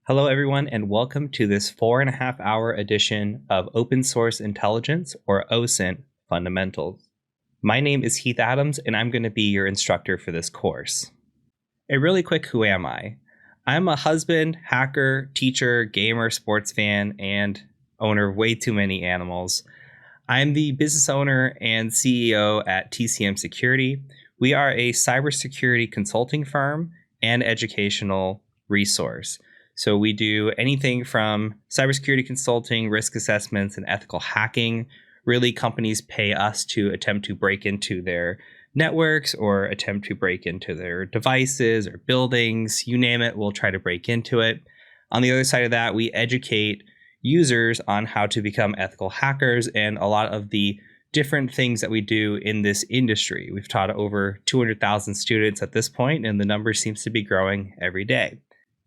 Hello, everyone, and welcome to this 4.5-hour edition of Open Source Intelligence, or OSINT, Fundamentals. My name is Heath Adams, and I'm going to be your instructor for this course. A really quick who am I? I'm a husband, hacker, teacher, gamer, sports fan, and owner of way too many animals. I'm the business owner and CEO at TCM Security. We are a cybersecurity consulting firm and educational resource. So we do anything from cybersecurity consulting, risk assessments, and ethical hacking. Really, companies pay us to attempt to break into their networks or attempt to break into their devices or buildings. You name it, we'll try to break into it. On the other side of that, we educate users on how to become ethical hackers and a lot of the different things that we do in this industry. We've taught over 200,000 students at this point, and the number seems to be growing every day.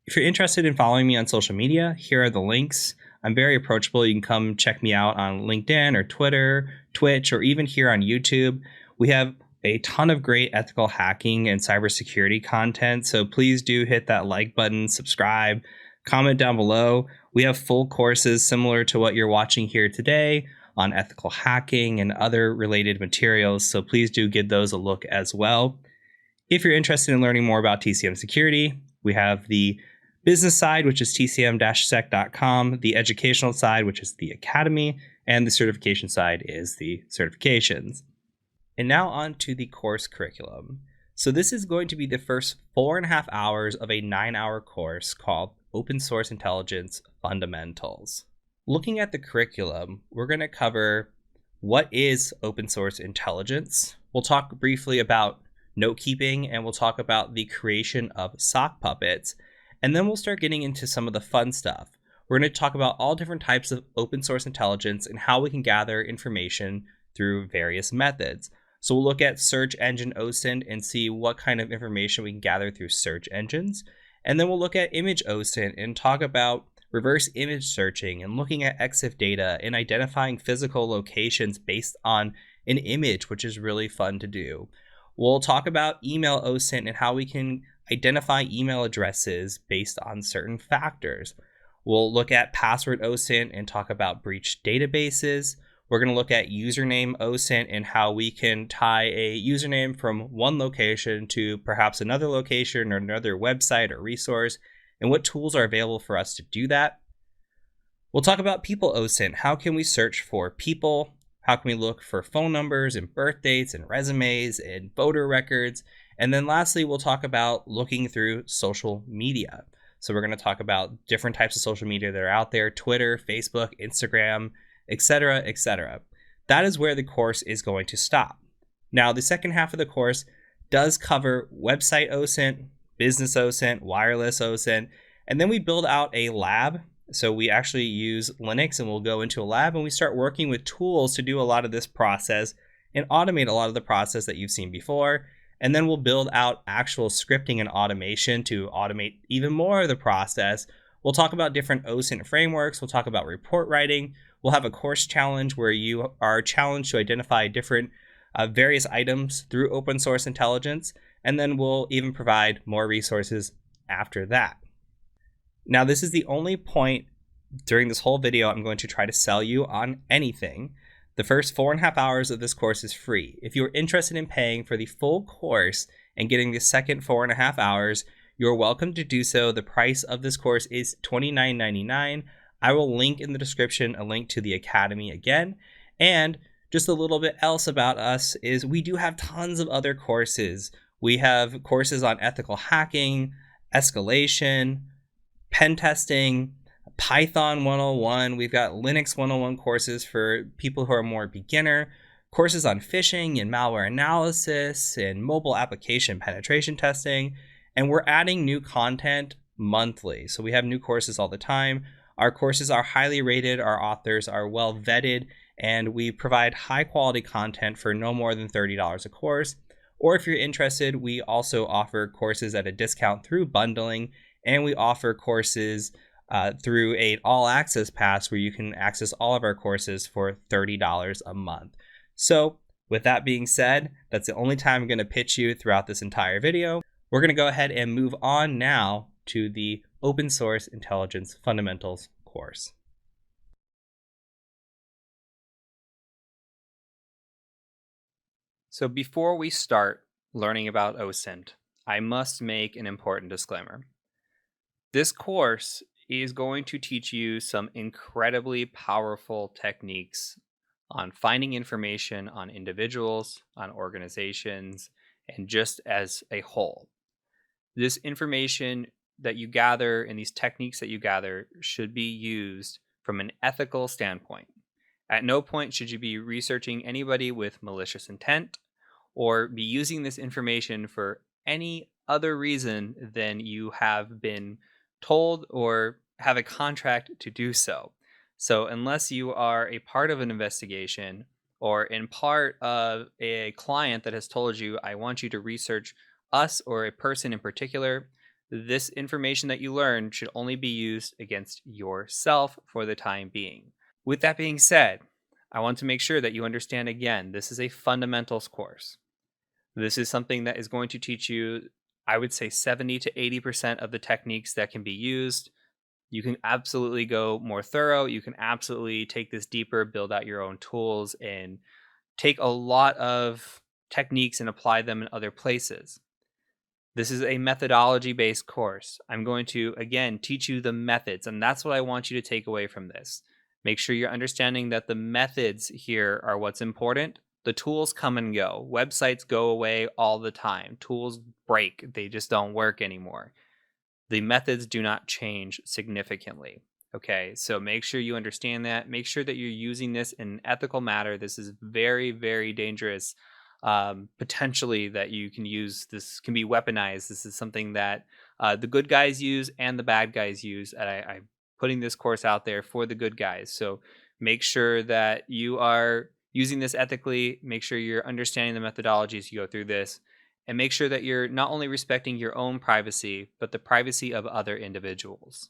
If you're interested in following me on social media, here are the links. I'm very approachable. You can come check me out on LinkedIn or Twitter, Twitch, or even here on YouTube. We have a ton of great ethical hacking and cybersecurity content, so please do hit that like button, subscribe, comment down below. We have full courses similar to what you're watching here today on ethical hacking and other related materials, so please do give those a look as well. If you're interested in learning more about TCM Security, we have the business side, which is tcm-sec.com, the educational side, which is the academy, and the certification side is the certifications. And now on to the course curriculum. So this is going to be the first 4.5 hours of a 9-hour course called Open Source Intelligence Fundamentals. Looking at the curriculum, we're going to cover what is open source intelligence. We'll talk briefly about note keeping, and we'll talk about the creation of sock puppets. And then we'll start getting into some of the fun stuff. We're going to talk about all different types of open source intelligence and how we can gather information through various methods. So we'll look at search engine OSINT and see what kind of information we can gather through search engines. And then we'll look at image OSINT and talk about reverse image searching and looking at EXIF data and identifying physical locations based on an image, which is really fun to do. We'll talk about email OSINT and how we can identify email addresses based on certain factors. We'll look at password OSINT and talk about breached databases. We're going to look at username OSINT and how we can tie a username from one location to perhaps another location or another website or resource, and what tools are available for us to do that. We'll talk about people OSINT. How can we search for people? How can we look for phone numbers and birth dates and resumes and voter records? And then lastly, we'll talk about looking through social media. So we're going to talk about different types of social media that are out there: Twitter, Facebook, Instagram, etc., etc. That is where the course is going to stop. Now, the second half of the course does cover website OSINT, business OSINT, wireless OSINT, and then we build out a lab. So we actually use Linux and we'll go into a lab and we start working with tools to do a lot of this process and automate a lot of the process that you've seen before. And then we'll build out actual scripting and automation to automate even more of the process. We'll talk about different OSINT frameworks. We'll talk about report writing. We'll have a course challenge where you are challenged to identify different various items through open source intelligence. And then we'll even provide more resources after that. Now, this is the only point during this whole video I'm going to try to sell you on anything. The first 4.5 hours of this course is free. If you're interested in paying for the full course and getting the second 4.5 hours, you're welcome to do so. The price of this course is $29.99. I will link in the description a link to the Academy again. And just a little bit else about us is we do have tons of other courses. We have courses on ethical hacking, escalation, pen testing, Python 101. We've got Linux 101 courses for people who are more beginner, courses on phishing and malware analysis and mobile application penetration testing. And we're adding new content monthly. So we have new courses all the time. Our courses are highly rated. Our authors are well vetted, and we provide high quality content for no more than $30 a course. Or if you're interested, we also offer courses at a discount through bundling, and we offer courses through an all access pass where you can access all of our courses for $30 a month. So with that being said, that's the only time I'm going to pitch you throughout this entire video. We're going to go ahead and move on now to the Open Source Intelligence Fundamentals course. So before we start learning about OSINT, I must make an important disclaimer. This course is going to teach you some incredibly powerful techniques on finding information on individuals, on organizations, and just as a whole. This information that you gather and these techniques that you gather should be used from an ethical standpoint. At no point should you be researching anybody with malicious intent or be using this information for any other reason than you have been told or have a contract to do so. So, unless you are a part of an investigation or in part of a client that has told you, I want you to research us or a person in particular, this information that you learn should only be used against yourself for the time being. With that being said, I want to make sure that you understand again, this is a fundamentals course. This is something that is going to teach you, I would say 70 to 80% of the techniques that can be used. You can absolutely go more thorough. You can absolutely take this deeper, build out your own tools, and take a lot of techniques and apply them in other places. This is a methodology based course. I'm going to, again, teach you the methods, and that's what I want you to take away from this. Make sure you're understanding that the methods here are what's important. The tools come and go. Websites go away all the time. Tools break, they just don't work anymore. The methods do not change significantly. Okay, so make sure you understand that. Make sure that you're using this in an ethical manner. This is very, very dangerous. Potentially that you can use. This can be weaponized. This is something that the good guys use and the bad guys use. And I'm putting this course out there for the good guys. So make sure that you are using this ethically. Make sure you're understanding the methodologies you go through this. And make sure that you're not only respecting your own privacy, but the privacy of other individuals.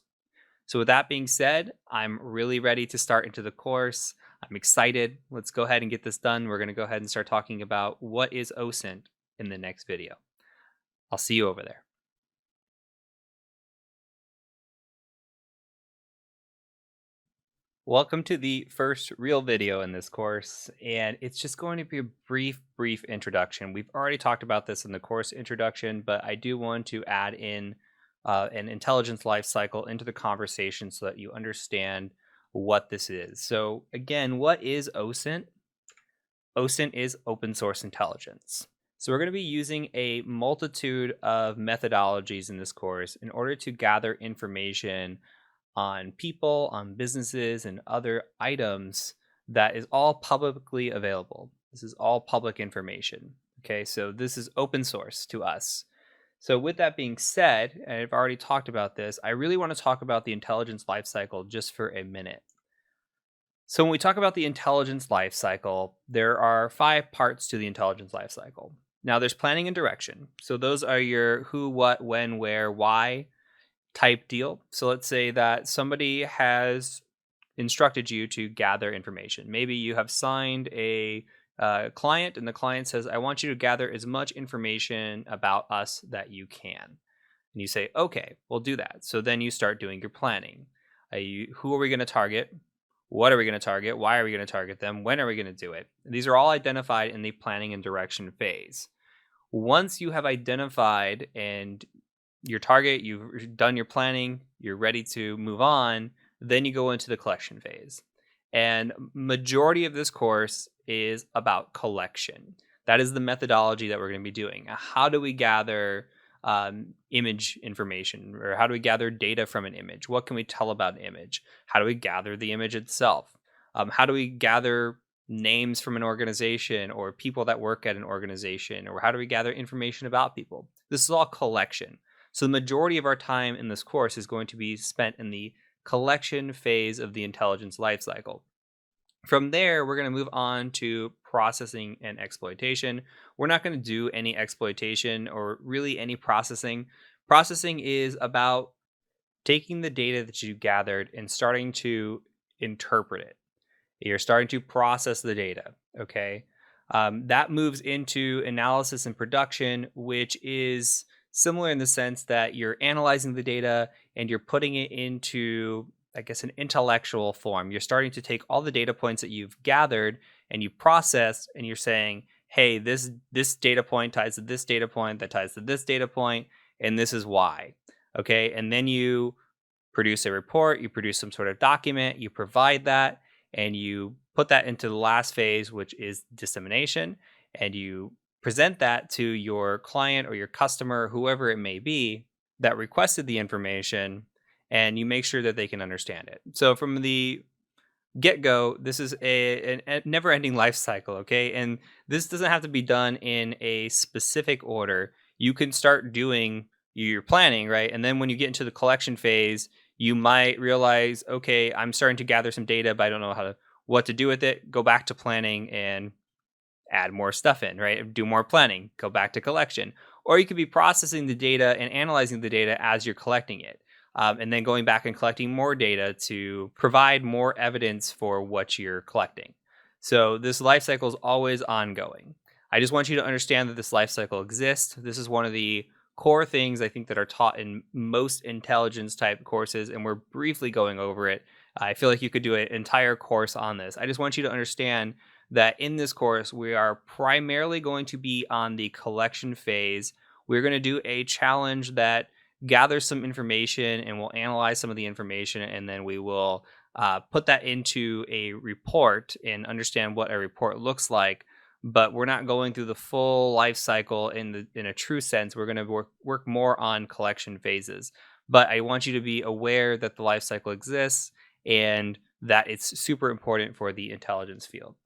So with that being said, I'm really ready to start into the course. I'm excited. Let's go ahead and get this done. We're going to go ahead and start talking about what is OSINT in the next video. I'll see you over there. Welcome to the first real video in this course, and it's just going to be a brief introduction. We've already talked about this in the course introduction, but I do want to add in an intelligence life cycle into the conversation so that you understand what this is. So again, what is OSINT? OSINT is open source intelligence. So we're going to be using a multitude of methodologies in this course in order to gather information on people, on businesses, and other items that is all publicly available. This is all public information. Okay, so this is open source to us. So with that being said, and I've already talked about this, I really want to talk about the intelligence lifecycle just for a minute. So when we talk about the intelligence lifecycle, there are 5 parts to the intelligence lifecycle. Now there's planning and direction. So those are your who, what, when, where, why type deal. So let's say that somebody has instructed you to gather information. Maybe you have signed a client and the client says, I want you to gather as much information about us that you can. And you say, okay, we'll do that. So then you start doing your planning. Who are we going to target? What are we going to target? Why are we going to target them? When are we going to do it? These are all identified in the planning and direction phase. Once you have identified and your target, you've done your planning, you're ready to move on, then you go into the collection phase. And majority of this course is about collection. That is the methodology that we're going to be doing. How do we gather image information, or how do we gather data from an image? What can we tell about an image? How do we gather the image itself? How do we gather names from an organization or people that work at an organization? Or how do we gather information about people? This is all collection. So the majority of our time in this course is going to be spent in the collection phase of the intelligence lifecycle. From there, we're going to move on to processing and exploitation. We're not going to do any exploitation or really any processing. Processing is about taking the data that you gathered and starting to interpret it. You're starting to process the data, okay? That moves into analysis and production, which is Similar in the sense that you're analyzing the data and you're putting it into, I guess, an intellectual form. You're starting to take all the data points that you've gathered and you process, and you're saying, hey, this data point ties to this data point that ties to this data point, and this is why. Okay. And then you produce a report, you produce some sort of document, you provide that, and you put that into the last phase, which is dissemination, and you present that to your client or your customer, whoever it may be that requested the information, and you make sure that they can understand it. So from the get go, this is a never ending life cycle, okay? And this doesn't have to be done in a specific order. You can start doing your planning, right? And then when you get into the collection phase, you might realize, okay, I'm starting to gather some data, but I don't know what to do with it. Go back to planning and add more stuff in, right? Do more planning, go back to collection. Or you could be processing the data and analyzing the data as you're collecting it. And then going back and collecting more data to provide more evidence for what you're collecting. So this life cycle is always ongoing. I just want you to understand that this life cycle exists. This is one of the core things I think that are taught in most intelligence type courses, and we're briefly going over it. I feel like you could do an entire course on this. I just want you to understand that in this course, we are primarily going to be on the collection phase. We're going to do a challenge that gathers some information, and we'll analyze some of the information, and then we will put that into a report and understand what a report looks like. But we're not going through the full life cycle in a true sense. We're going to work more on collection phases. But I want you to be aware that the life cycle exists and that it's super important for the intelligence field.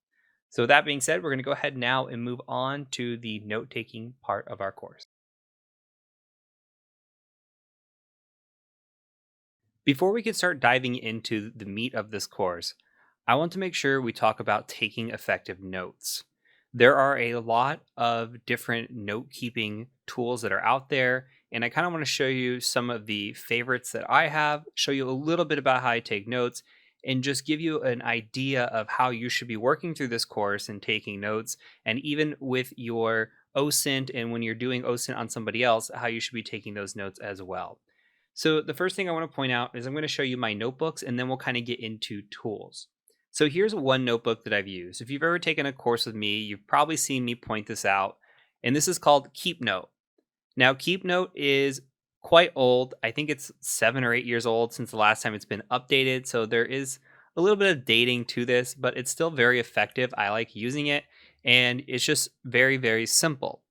So that being said, we're going to go ahead now and move on to the note-taking part of our course. Before we can start diving into the meat of this course, I want to make sure we talk about taking effective notes. There are a lot of different note keeping tools that are out there, and I kind of want to show you some of the favorites that I have, show you a little bit about how I take notes, and just give you an idea of how you should be working through this course and taking notes, and even with your OSINT and when you're doing OSINT on somebody else, how you should be taking those notes as well. So the first thing I want to point out is I'm going to show you my notebooks, and then we'll kind of get into tools. So here's one notebook that I've used. If you've ever taken a course with me, you've probably seen me point this out, and this is called Keep Note. Now, Keep Note is quite old. I think it's 7 or 8 years old since the last time it's been updated, so there is a little bit of dating to this, but it's still very effective. I like using it, and it's just very, very simple.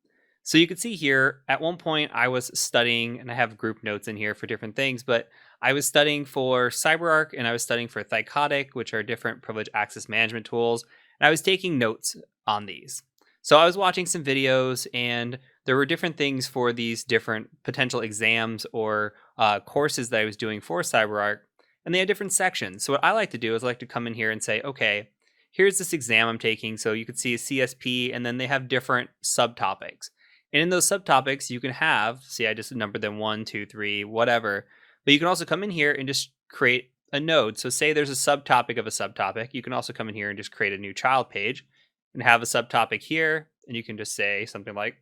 So you can see here, at one point I was studying, and I have group notes in here for different things, but I was studying for CyberArk and I was studying for Thycotic, which are different privilege access management tools. And I was taking notes on these. So I was watching some videos, and there were different things for these different potential exams or courses that I was doing for CyberArk, and they had different sections. So what I like to do is I like to come in here and say, okay, here's this exam I'm taking. So you could see a CSP, and then they have different subtopics. And in those subtopics, you can have, see, I just numbered them 1, 2, 3, whatever. But you can also come in here and just create a node. So say there's a subtopic of a subtopic. You can also come in here and just create a new child page and have a subtopic here. And you can just say something like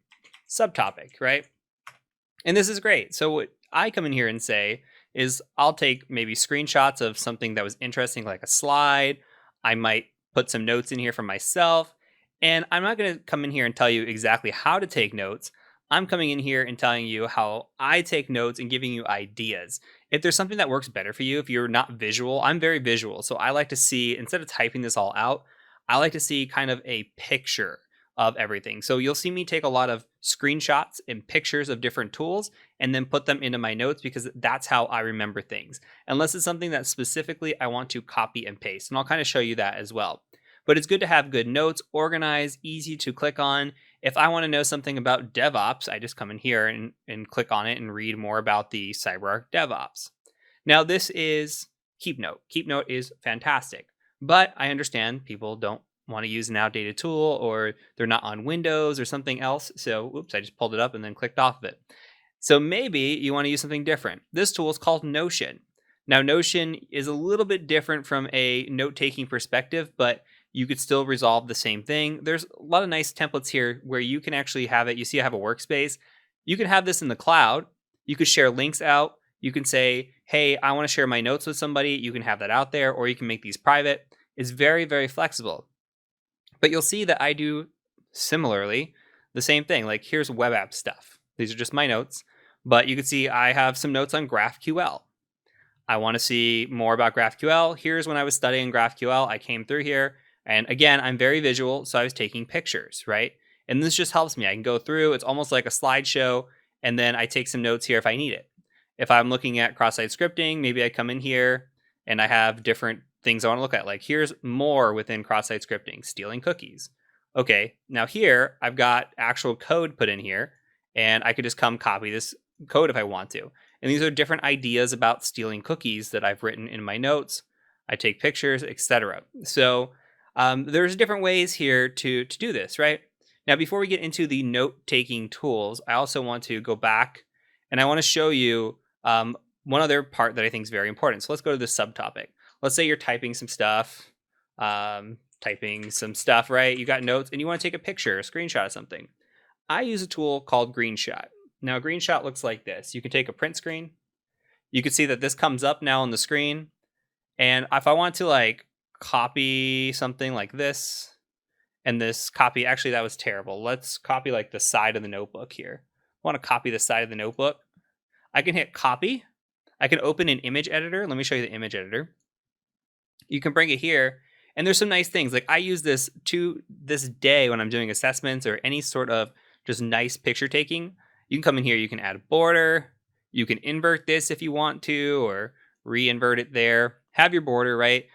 subtopic, right? And this is great. So what I come in here and say is I'll take maybe screenshots of something that was interesting, like a slide. I might put some notes in here for myself. And I'm not going to come in here and tell you exactly how to take notes. I'm coming in here and telling you how I take notes and giving you ideas. If there's something that works better for you, if you're not visual, I'm very visual. So I like to see, instead of typing this all out, I like to see kind of a picture of everything. So you'll see me take a lot of screenshots and pictures of different tools and then put them into my notes, because that's how I remember things. Unless it's something that specifically I want to copy and paste. And I'll kind of show you that as well. But it's good to have good notes, organized, easy to click on. If I want to know something about DevOps, I just come in here and click on it and read more about the CyberArk DevOps. Now, this is Keep Note. Keep Note is fantastic, but I understand people don't want to use an outdated tool, or they're not on Windows or something else. So, oops, I just pulled it up and then clicked off of it. So maybe you want to use something different. This tool is called Notion. Now, Notion is a little bit different from a note-taking perspective, but you could still resolve the same thing. There's a lot of nice templates here where you can actually have it. You see I have a workspace. You can have this in the cloud. You could share links out. You can say, hey, I want to share my notes with somebody. You can have that out there, or you can make these private. It's very, very flexible. But you'll see that I do similarly the same thing. Like here's web app stuff. These are just my notes. But you can see I have some notes on GraphQL. I want to see more about GraphQL. Here's when I was studying GraphQL. I came through here. And again, I'm very visual, so I was taking pictures, right? And this just helps me. I can go through. It's almost like a slideshow. And then I take some notes here if I need it. If I'm looking at cross-site scripting, maybe I come in here and I have different things I want to look at. Like here's more within cross-site scripting, stealing cookies. Okay, now here I've got actual code put in here, and I could just come copy this code if I want to. And these are different ideas about stealing cookies that I've written in my notes. I take pictures, etc. So there's different ways here to do this, right? Now, before we get into the note-taking tools, I also want to go back and I want to show you one other part that I think is very important. So let's go to the subtopic. Let's say you're typing some stuff, right? You got notes and you want to take a picture, a screenshot of something. I use a tool called GreenShot. Now, GreenShot looks like this. You can take a print screen. You can see that this comes up now on the screen. And if I want to like copy something like this, and this copy, actually that was terrible. Let's copy like the side of the notebook here. I want to copy the side of the notebook. I can hit copy. I can open an image editor. Let me show you the image editor. You can bring it here. And there's some nice things. Like I use this to this day when I'm doing assessments or any sort of just nice picture taking. You can come in here. You can add a border. You can invert this if you want to, or re-invert it there. Have your border, right?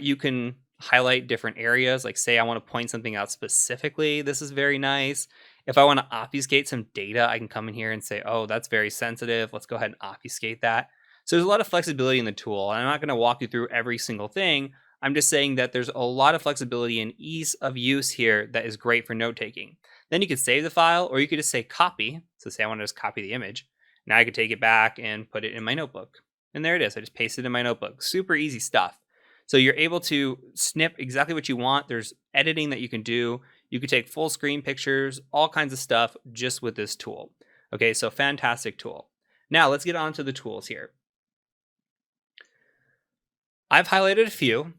You can highlight different areas. Like say I want to point something out specifically. This is very nice. If I want to obfuscate some data, I can come in here and say, oh, that's very sensitive. Let's go ahead and obfuscate that. So there's a lot of flexibility in the tool. And I'm not going to walk you through every single thing. I'm just saying that there's a lot of flexibility and ease of use here that is great for note-taking. Then you could save the file, or you could just say copy. So say I want to just copy the image. Now I could take it back and put it in my notebook. And there it is. I just pasted it in my notebook. Super easy stuff. So you're able to snip exactly what you want. There's editing that you can do. You could take full screen pictures, all kinds of stuff just with this tool. Okay, so fantastic tool. Now let's get on to the tools here. I've highlighted a few,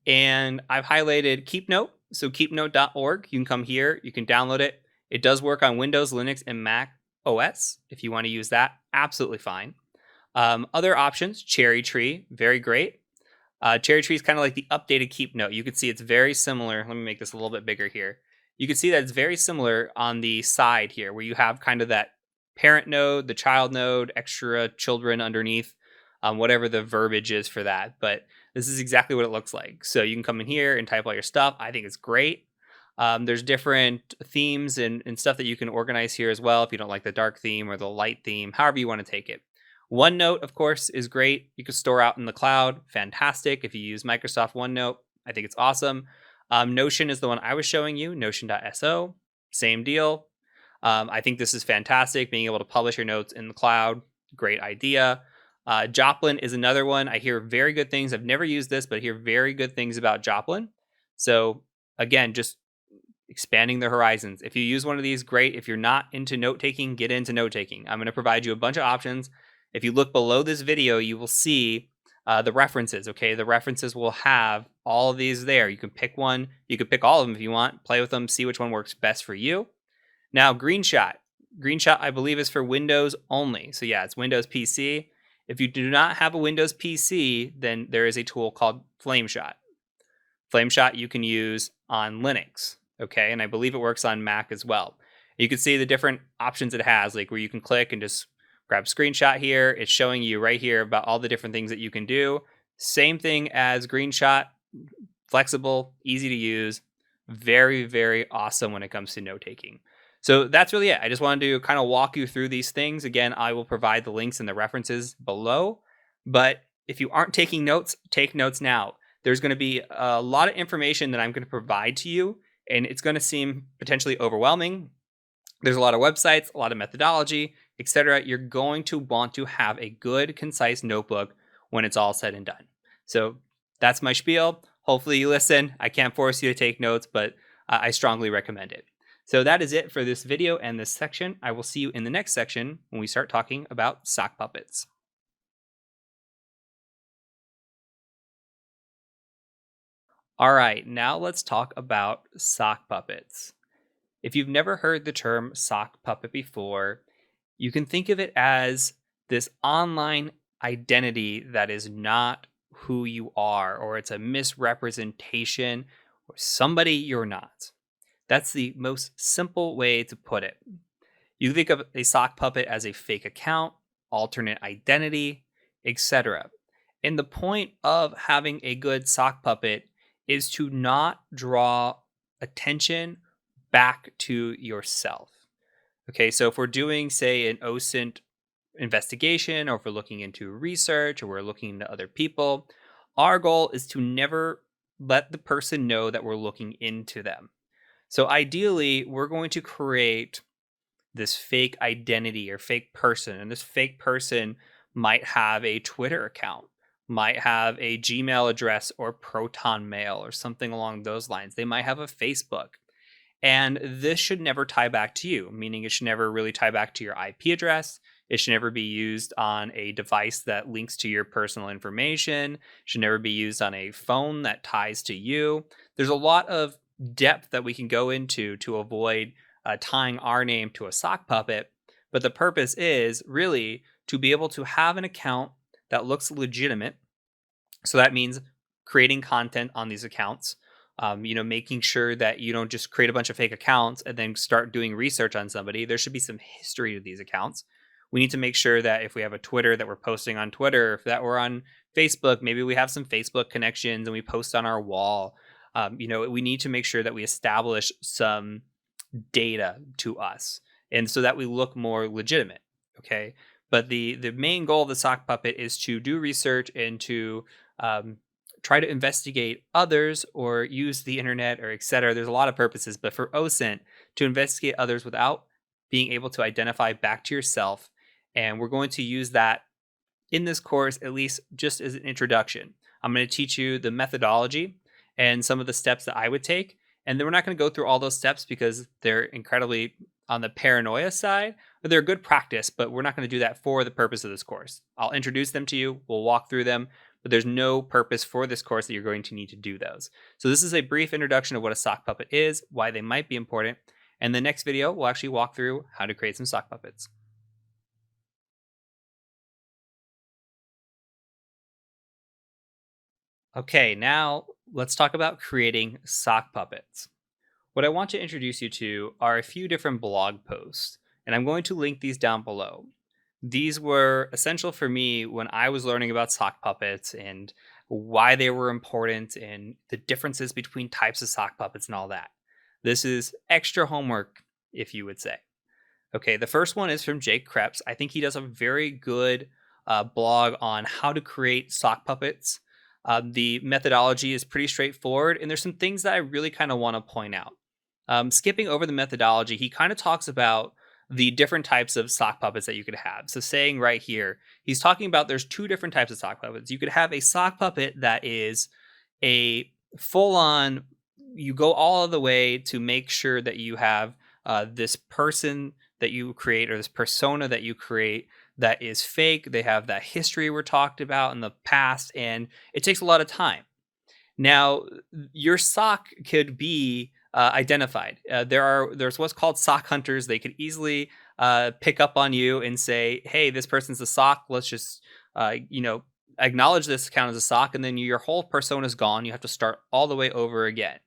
and I've highlighted KeepNote. So keepnote.org, you can come here, you can download it. It does work on Windows, Linux, and Mac OS. If you want to use that, absolutely fine. Other options, Cherry Tree, very great. Cherry Tree is kind of like the updated KeepNote. You can see it's very similar. Let me make this a little bit bigger here. You can see that it's very similar on the side here, where you have kind of that parent node, the child node, extra children underneath, whatever the verbiage is for that. But this is exactly what it looks like. So you can come in here and type all your stuff. I think it's great. There's different themes and stuff that you can organize here as well if you don't like the dark theme or the light theme, however you want to take it. OneNote, of course, is great. You can store out in the cloud. Fantastic. If you use Microsoft OneNote, I think it's awesome. Notion is the one I was showing you, notion.so. Same deal. I think this is fantastic. Being able to publish your notes in the cloud, great idea. Joplin is another one. I hear very good things. I've never used this, but I hear very good things about Joplin. So again, just expanding the horizons. If you use one of these, great. If you're not into note-taking, get into note-taking. I'm going to provide you a bunch of options. If you look below this video, you will see the references, okay? The references will have all of these there. You can pick one. You can pick all of them if you want. Play with them, see which one works best for you. Now, GreenShot. GreenShot, I believe, is for Windows only. So yeah, it's Windows PC. If you do not have a Windows PC, then there is a tool called FlameShot. FlameShot you can use on Linux, okay? And I believe it works on Mac as well. You can see the different options it has, like where you can click and just grab screenshot here. It's showing you right here about all the different things that you can do. Same thing as GreenShot, flexible, easy to use, very, very awesome when it comes to note-taking. So that's really it. I just wanted to kind of walk you through these things. Again, I will provide the links and the references below. But if you aren't taking notes, take notes now. There's going to be a lot of information that I'm going to provide to you, and it's going to seem potentially overwhelming. There's a lot of websites, a lot of methodology, etc. You're going to want to have a good, concise notebook when it's all said and done. So that's my spiel. Hopefully you listen. I can't force you to take notes, but I strongly recommend it. So that is it for this video and this section. I will see you in the next section when we start talking about sock puppets. All right, now let's talk about sock puppets. If you've never heard the term sock puppet before, you can think of it as this online identity that is not who you are, or it's a misrepresentation or somebody you're not. That's the most simple way to put it. You think of a sock puppet as a fake account, alternate identity, etc. And the point of having a good sock puppet is to not draw attention back to yourself. Okay, so if we're doing, say, an OSINT investigation, or if we're looking into research, or we're looking into other people, our goal is to never let the person know that we're looking into them. So ideally, we're going to create this fake identity or fake person. And this fake person might have a Twitter account, might have a Gmail address or Proton Mail or something along those lines. They might have a Facebook. And this should never tie back to you, meaning it should never really tie back to your IP address. It should never be used on a device that links to your personal information. It should never be used on a phone that ties to you. There's a lot of depth that we can go into to avoid tying our name to a sock puppet. But the purpose is really to be able to have an account that looks legitimate. So that means creating content on these accounts. Making sure that you don't just create a bunch of fake accounts and then start doing research on somebody. There should be some history to these accounts. We need to make sure that if we have a Twitter, that we're posting on Twitter. If that we're on Facebook, maybe we have some Facebook connections and we post on our wall. We need to make sure that we establish some data to us, and so that we look more legitimate. Okay, but the main goal of the sock puppet is to do research and to try to investigate others or use the internet or etc. There's a lot of purposes, but for OSINT, to investigate others without being able to identify back to yourself. And we're going to use that in this course, at least just as an introduction. I'm going to teach you the methodology and some of the steps that I would take. And then we're not going to go through all those steps because they're incredibly on the paranoia side. But they're good practice, but we're not going to do that for the purpose of this course. I'll introduce them to you. We'll walk through them, but there's no purpose for this course that you're going to need to do those. So this is a brief introduction of what a sock puppet is, why they might be important. And the next video, we'll actually walk through how to create some sock puppets. Okay, now let's talk about creating sock puppets. What I want to introduce you to are a few different blog posts, and I'm going to link these down below. These were essential for me when I was learning about sock puppets and why they were important and the differences between types of sock puppets and all that. This is extra homework, if you would say. Okay, the first one is from Jake Krebs. I think he does a very good blog on how to create sock puppets. The methodology is pretty straightforward, and there's some things that I really kind of want to point out. Skipping over the methodology, he kind of talks about the different types of sock puppets that you could have. So saying right here, he's talking about there's two different types of sock puppets. You could have a sock puppet that is a full-on, you go all of the way to make sure that you have this person that you create or this persona that you create that is fake. They have that history we're talked about in the past, and it takes a lot of time. Now, your sock could be identified. There's what's called sock hunters. They could easily pick up on you and say, "Hey, this person's a sock. Let's just acknowledge this account as a sock," and then your whole persona is gone. You have to start all the way over again.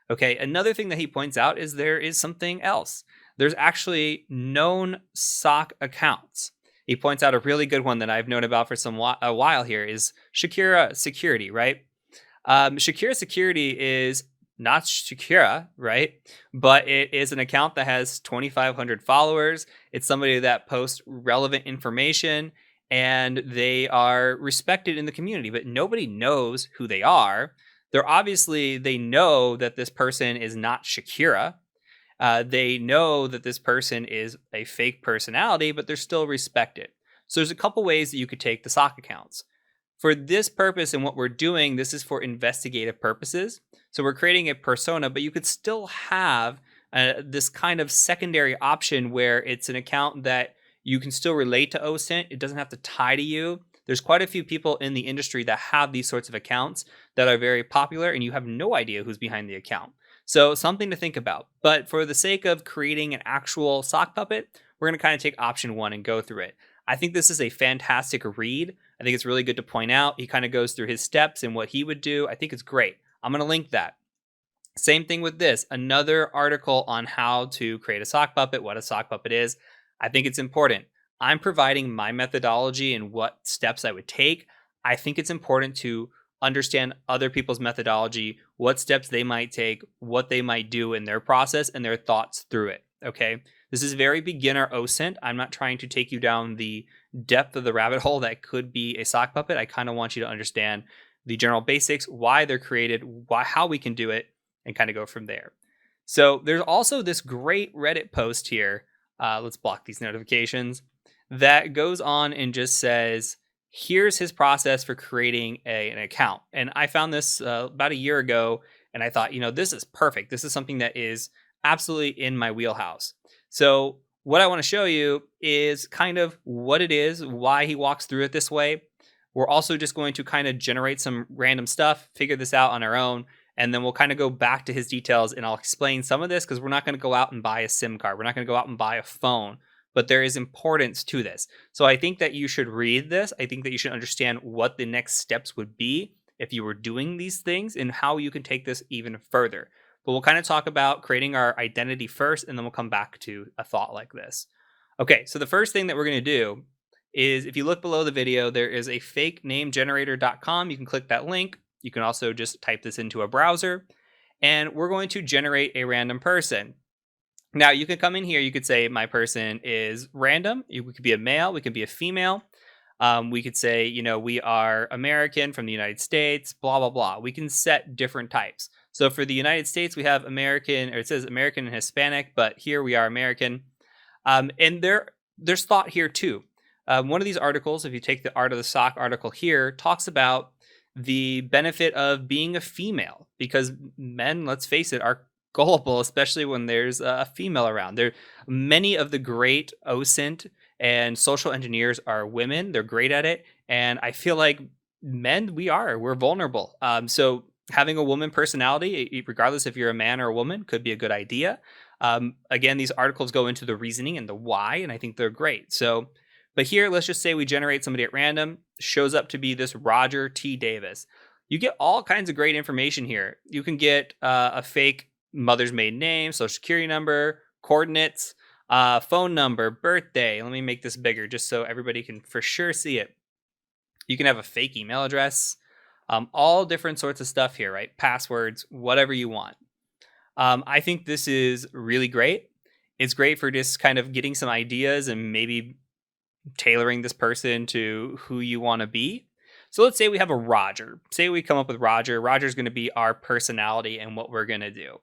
Okay. Another thing that he points out is there is something else. There's actually known sock accounts. He points out a really good one that I've known about for a while here is Shakira Security, right? Shakira Security is not Shakira, right? But it is an account that has 2,500 followers. It's somebody that posts relevant information and they are respected in the community, but nobody knows who they are. They know that this person is not Shakira. They know that this person is a fake personality, but they're still respected. So there's a couple ways that you could take the sock accounts. For this purpose and what we're doing, this is for investigative purposes. So we're creating a persona, but you could still have this kind of secondary option where it's an account that you can still relate to OSINT. It doesn't have to tie to you. There's quite a few people in the industry that have these sorts of accounts that are very popular, and you have no idea who's behind the account. So something to think about. But for the sake of creating an actual sock puppet, we're going to kind of take option 1 and go through it. I think this is a fantastic read. I think it's really good to point out. He kind of goes through his steps and what he would do. I think it's great. I'm going to link that. Same thing with this. Another article on how to create a sock puppet, what a sock puppet is. I think it's important. I'm providing my methodology and what steps I would take. I think it's important to understand other people's methodology, what steps they might take, what they might do in their process, and their thoughts through it. Okay. This is very beginner OSINT. I'm not trying to take you down the depth of the rabbit hole that could be a sock puppet. I kind of want you to understand the general basics, why they're created, how we can do it, and kind of go from there. So there's also this great Reddit post here. Let's block these notifications. That goes on and just says, here's his process for creating an account. And I found this about a year ago, and I thought, this is perfect. This is something that is absolutely in my wheelhouse. So what I want to show you is kind of what it is, why he walks through it this way. We're also just going to kind of generate some random stuff, figure this out on our own, and then we'll kind of go back to his details, and I'll explain some of this because we're not going to go out and buy a SIM card. We're not going to go out and buy a phone, but there is importance to this. So I think that you should read this. I think that you should understand what the next steps would be if you were doing these things and how you can take this even further. But we'll kind of talk about creating our identity first, and then we'll come back to a thought like this. Okay, so the first thing that we're going to do is, if you look below the video, there is a fake name generator.com. You can click that link. You can also just type this into a browser, and we're going to generate a random person. Now, you can come in here. You could say my person is random. We could be a male. We could be a female. We could say, we are American from the United States, blah, blah, blah. We can set different types. So for the United States, we have American, or it says American and Hispanic, but here we are American. And there's thought here too. One of these articles, if you take the Art of the Sock article here, talks about the benefit of being a female, because men, let's face it, are gullible, especially when there's a female around. Many of the great OSINT and social engineers are women. They're great at it. And I feel like men, we're vulnerable. So having a woman personality, regardless if you're a man or a woman, could be a good idea. Again, these articles go into the reasoning and the why, and I think they're great. So, but here, let's just say we generate somebody at random, shows up to be this Roger T. Davis. You get all kinds of great information here. You can get a fake mother's maiden name, social security number, coordinates, phone number, birthday. Let me make this bigger just so everybody can for sure see it. You can have a fake email address, all different sorts of stuff here, right? Passwords, whatever you want. I think this is really great. It's great for just kind of getting some ideas and maybe tailoring this person to who you want to be. So let's say we have a Roger. Say we come up with Roger. Roger's going to be our personality and what we're going to do.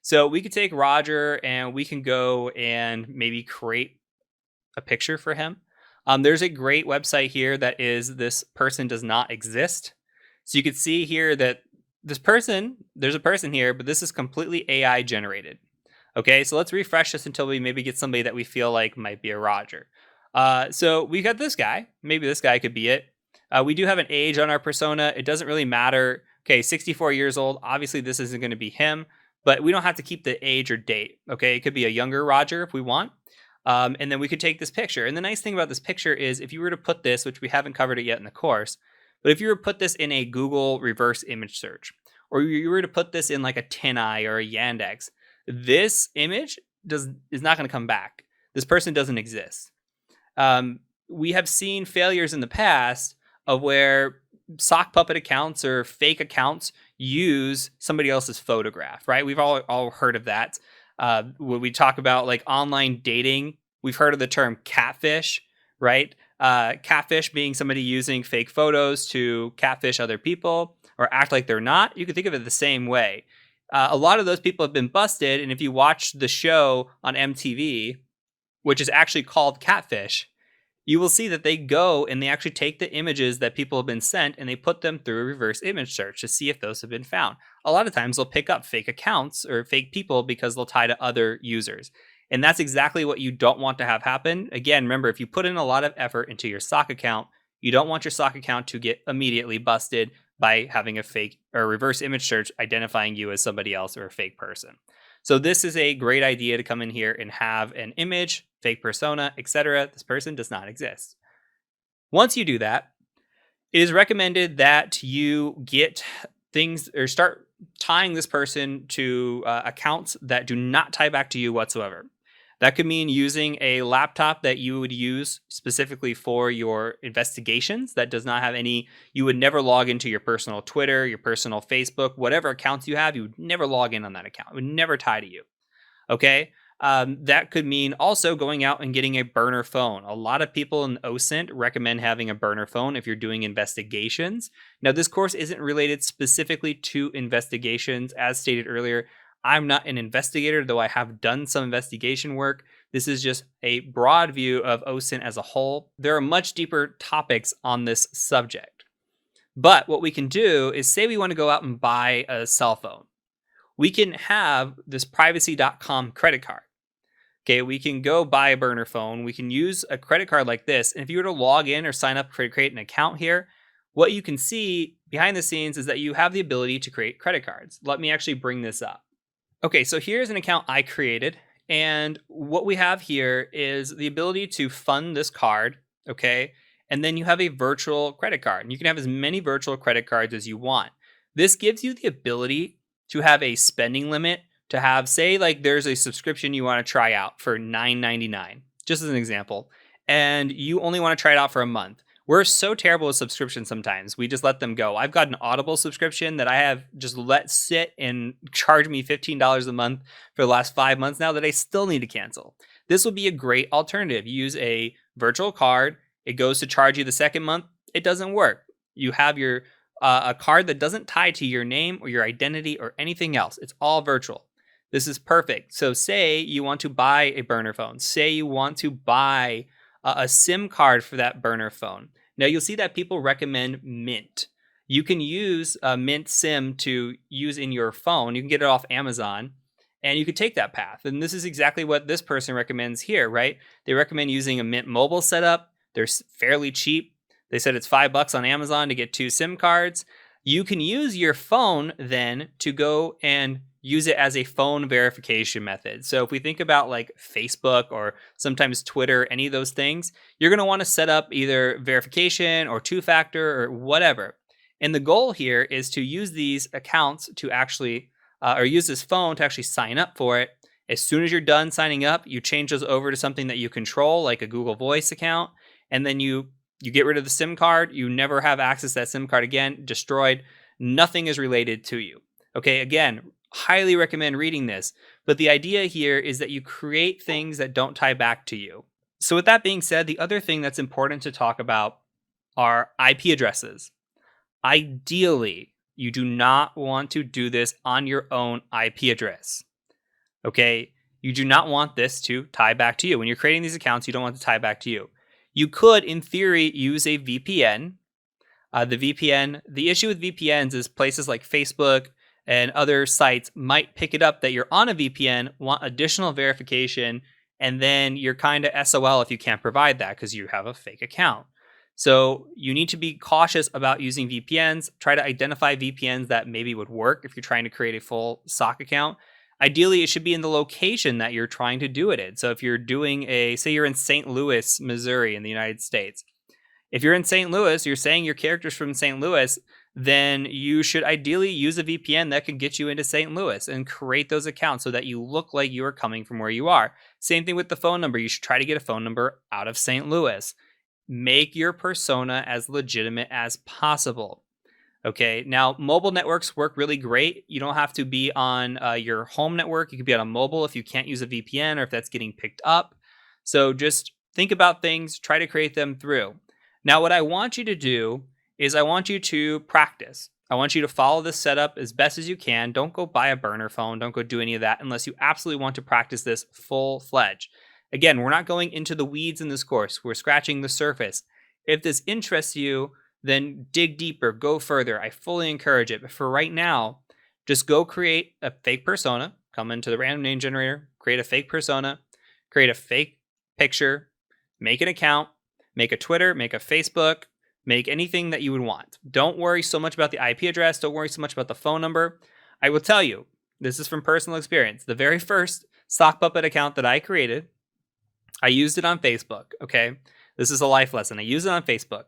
So we could take Roger and we can go and maybe create a picture for him. There's a great website here that is this person does not exist. So you could see here that there's a person here, but this is completely AI generated. Okay, so let's refresh this until we maybe get somebody that we feel like might be a Roger. So we got this guy. Maybe this guy could be it. We do have an age on our persona. It doesn't really matter. Okay, 64 years old. Obviously, this isn't going to be him, but we don't have to keep the age or date. Okay, it could be a younger Roger if we want. And then we could take this picture. And the nice thing about this picture is if you were to put this, which we haven't covered it yet in the course, but if you were to put this in a Google reverse image search, or you were to put this in like a TinEye or a Yandex, this image is not going to come back. This person doesn't exist. We have seen failures in the past of where sock puppet accounts or fake accounts use somebody else's photograph, right? We've all heard of that. When we talk about like online dating, we've heard of the term catfish, right? Catfish being somebody using fake photos to catfish other people or act like they're not. You can think of it the same way. A lot of those people have been busted. And if you watch the show on MTV, which is actually called Catfish, you will see that they go and they actually take the images that people have been sent and they put them through a reverse image search to see if those have been found. A lot of times they'll pick up fake accounts or fake people because they'll tie to other users. And that's exactly what you don't want to have happen. Again, remember, if you put in a lot of effort into your sock account, you don't want your sock account to get immediately busted by having a fake or reverse image search identifying you as somebody else or a fake person. So this is a great idea to come in here and have an image, fake persona, etc. This person does not exist. Once you do that, it is recommended that you get things or start tying this person to accounts that do not tie back to you whatsoever. That could mean using a laptop that you would use specifically for your investigations that does not have any, you would never log into your personal Twitter, your personal Facebook, whatever accounts you have, you would never log in on that account. It would never tie to you. Okay. That could mean also going out and getting a burner phone. A lot of people in OSINT recommend having a burner phone if you're doing investigations. Now, this course isn't related specifically to investigations. As stated earlier, I'm not an investigator, though I have done some investigation work. This is just a broad view of OSINT as a whole. There are much deeper topics on this subject. But what we can do is say we want to go out and buy a cell phone. We can have this privacy.com credit card. Okay, we can go buy a burner phone. We can use a credit card like this. And if you were to log in or sign up to create an account here, what you can see behind the scenes is that you have the ability to create credit cards. Let me actually bring this up. Okay, so here's an account I created, and what we have here is the ability to fund this card, okay? And then you have a virtual credit card, and you can have as many virtual credit cards as you want. This gives you the ability to have a spending limit, to have, say, like there's a subscription you want to try out for $9.99, just as an example, and you only want to try it out for a month. We're so terrible with subscriptions sometimes. We just let them go. I've got an Audible subscription that I have just let sit and charge me $15 a month for the last 5 months now that I still need to cancel. This would be a great alternative. You use a virtual card. It goes to charge you the second month. It doesn't work. You have your a card that doesn't tie to your name or your identity or anything else. It's all virtual. This is perfect. So say you want to buy a burner phone. Say you want to buy a SIM card for that burner phone. Now you'll see that people recommend Mint. You can use a Mint SIM to use in your phone. You can get it off Amazon, and you could take that path. And this is exactly what this person recommends here, right? They recommend using a Mint mobile setup. They're fairly cheap. They said it's $5 on Amazon to get 2 SIM cards. You can use your phone then to go and use it as a phone verification method. So if we think about like Facebook or sometimes Twitter, any of those things, you're going to want to set up either verification or 2-factor or whatever. And the goal here is to use these accounts to actually, or use this phone to actually sign up for it. As soon as you're done signing up, you change those over to something that you control, like a Google Voice account, and then you get rid of the SIM card. You never have access to that SIM card again, destroyed. Nothing is related to you. Okay, again, highly recommend reading this. But the idea here is that you create things that don't tie back to you. So with that being said, the other thing that's important to talk about are IP addresses. Ideally, you do not want to do this on your own IP address. Okay, you do not want this to tie back to you. When you're creating these accounts, you don't want to tie back to you. You could, in theory, use a VPN. The issue with VPNs is places like Facebook and other sites might pick it up that you're on a VPN, want additional verification, and then you're kind of SOL if you can't provide that because you have a fake account. So you need to be cautious about using VPNs. Try to identify VPNs that maybe would work if you're trying to create a full SOC account. Ideally, it should be in the location that you're trying to do it in. So if you're doing say you're in St. Louis, Missouri in the United States. If you're in St. Louis, you're saying your character's from St. Louis, then you should ideally use a VPN that can get you into St. Louis and create those accounts so that you look like you are coming from where you are. Same thing with the phone number. You should try to get a phone number out of St. Louis. Make your persona as legitimate as possible. Okay, now mobile networks work really great. You don't have to be on your home network. You could be on a mobile if you can't use a VPN or if that's getting picked up. So just think about things, try to create them through. Now, what I want you to do is I want you to practice. I want you to follow this setup as best as you can. Don't go buy a burner phone. Don't go do any of that unless you absolutely want to practice this full-fledged. Again, we're not going into the weeds in this course. We're scratching the surface. If this interests you, then dig deeper, go further. I fully encourage it. But for right now, just go create a fake persona, come into the random name generator, create a fake persona, create a fake picture, make an account, make a Twitter, make a Facebook, make anything that you would want. Don't worry so much about the IP address. Don't worry so much about the phone number. I will tell you, this is from personal experience. The very first sock puppet account that I created, I used it on Facebook, okay? This is a life lesson. I used it on Facebook.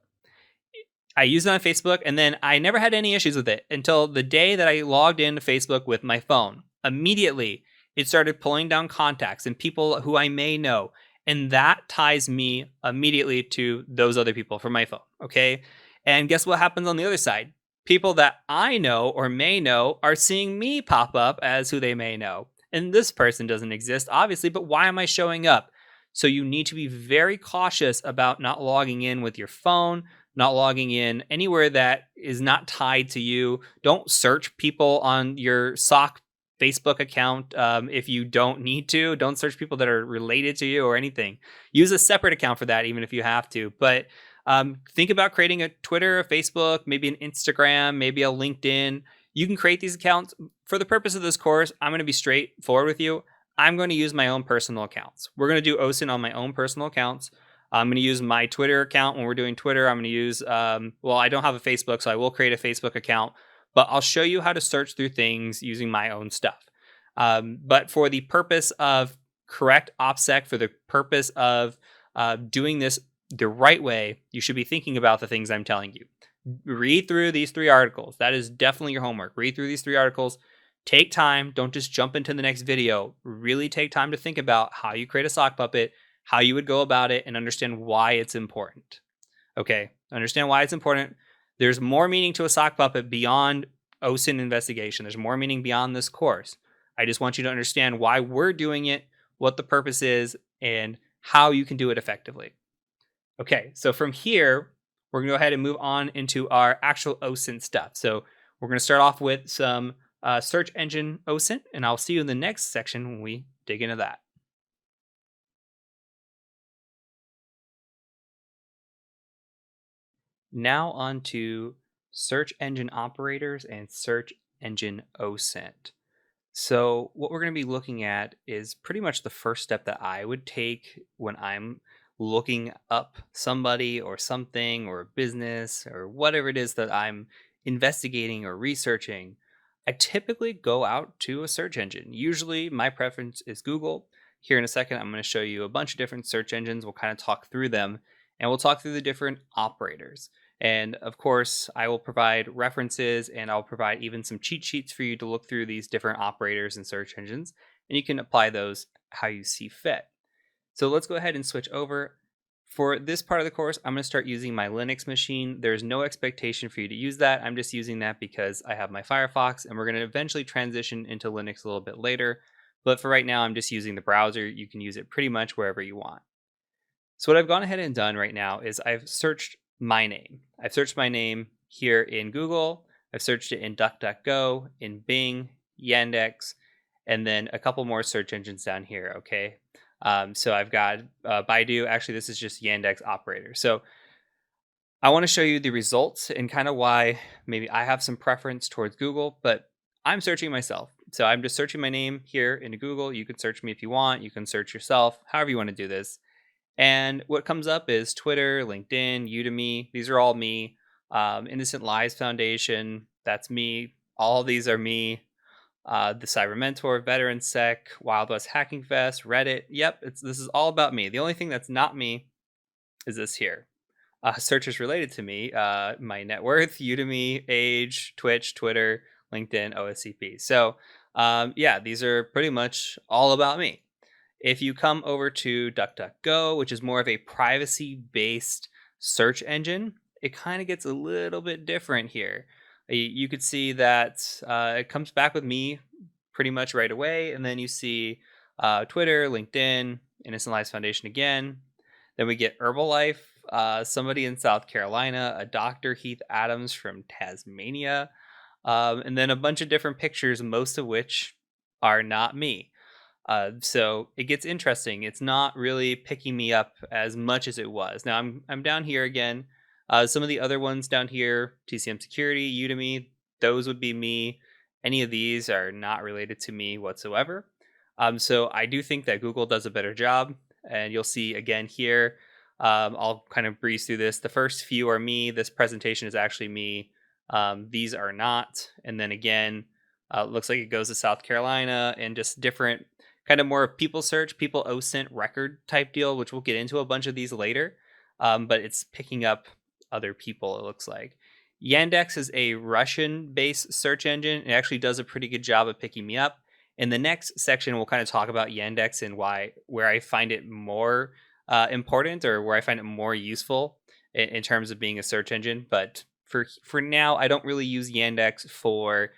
And then I never had any issues with it until the day that I logged into Facebook with my phone. Immediately, it started pulling down contacts and people who I may know. And that ties me immediately to those other people from my phone, okay? And guess what happens on the other side? People that I know or may know are seeing me pop up as who they may know. And this person doesn't exist, obviously, but why am I showing up? So you need to be very cautious about not logging in with your phone, not logging in anywhere that is not tied to you. Don't search people on your sock Facebook account if you don't need to. Don't search people that are related to you or anything. Use a separate account for that, even if you have to. But think about creating a Twitter, a Facebook, maybe an Instagram, maybe a LinkedIn. You can create these accounts. For the purpose of this course, I'm going to be straightforward with you. I'm going to use my own personal accounts. We're going to do OSINT on my own personal accounts. I'm going to use my Twitter account when we're doing Twitter. I'm going to use, well, I don't have a Facebook, so I will create a Facebook account, but I'll show you how to search through things using my own stuff. But for the purpose of correct OPSEC, for the purpose of doing this the right way, you should be thinking about the things I'm telling you. Read through these 3 articles. That is definitely your homework. Read through these 3 articles. Take time. Don't just jump into the next video. Really take time to think about how you create a sock puppet, how you would go about it, and understand why it's important. Okay, understand why it's important. There's more meaning to a sock puppet beyond OSINT investigation. There's more meaning beyond this course. I just want you to understand why we're doing it, what the purpose is, and how you can do it effectively. Okay, so from here, we're going to go ahead and move on into our actual OSINT stuff. So we're going to start off with some search engine OSINT, and I'll see you in the next section when we dig into that. Now on to search engine operators and search engine OSINT. So what we're going to be looking at is pretty much the first step that I would take when I'm looking up somebody or something or a business or whatever it is that I'm investigating or researching. I typically go out to a search engine. Usually my preference is Google. Here in a second, I'm going to show you a bunch of different search engines. We'll kind of talk through them and we'll talk through the different operators. And of course, I will provide references and I'll provide even some cheat sheets for you to look through these different operators and search engines, and you can apply those how you see fit. So let's go ahead and switch over. For this part of the course, I'm going to start using my Linux machine. There's no expectation for you to use that. I'm just using that because I have my Firefox, and we're going to eventually transition into Linux a little bit later. But for right now, I'm just using the browser. You can use it pretty much wherever you want. So what I've gone ahead and done right now is I've searched my name. I've searched my name here in Google. I've searched it in DuckDuckGo, in Bing, Yandex, and then a couple more search engines down here, okay? So I've got Baidu. Actually, this is just Yandex operator. So I want to show you the results and kind of why maybe I have some preference towards Google, but I'm searching myself. So I'm just searching my name here into Google. You can search me if you want. You can search yourself, however you want to do this. And what comes up is Twitter, LinkedIn, Udemy. These are all me. Innocent Lives Foundation, that's me. All of these are me. The Cyber Mentor, Veteran Sec, Wild West Hacking Fest, Reddit. Yep, this is all about me. The only thing that's not me is this here. Searches related to me, my net worth, Udemy, age, Twitch, Twitter, LinkedIn, OSCP. So yeah, these are pretty much all about me. If you come over to DuckDuckGo, which is more of a privacy-based search engine, it kind of gets a little bit different here. You could see that it comes back with me pretty much right away, and then you see Twitter, LinkedIn, Innocent Lives Foundation again. Then we get Herbalife, somebody in South Carolina, a Dr. Heath Adams from Tasmania, and then a bunch of different pictures, most of which are not me. So it gets interesting. It's not really picking me up as much as it was. Now I'm down here again. Some of the other ones down here, TCM Security, Udemy, those would be me. Any of these are not related to me whatsoever. So I do think that Google does a better job, and you'll see again here. I'll kind of breeze through this. The first few are me. This presentation is actually me. These are not. And then again, looks like it goes to South Carolina and just different kind of more people search, people OSINT record type deal, which we'll get into a bunch of these later. But it's picking up other people, it looks like. Yandex is a Russian based search engine. It actually does a pretty good job of picking me up. In the next section, we'll kind of talk about Yandex and where I find it more important, or where I find it more useful in terms of being a search engine. But for now, I don't really use Yandex for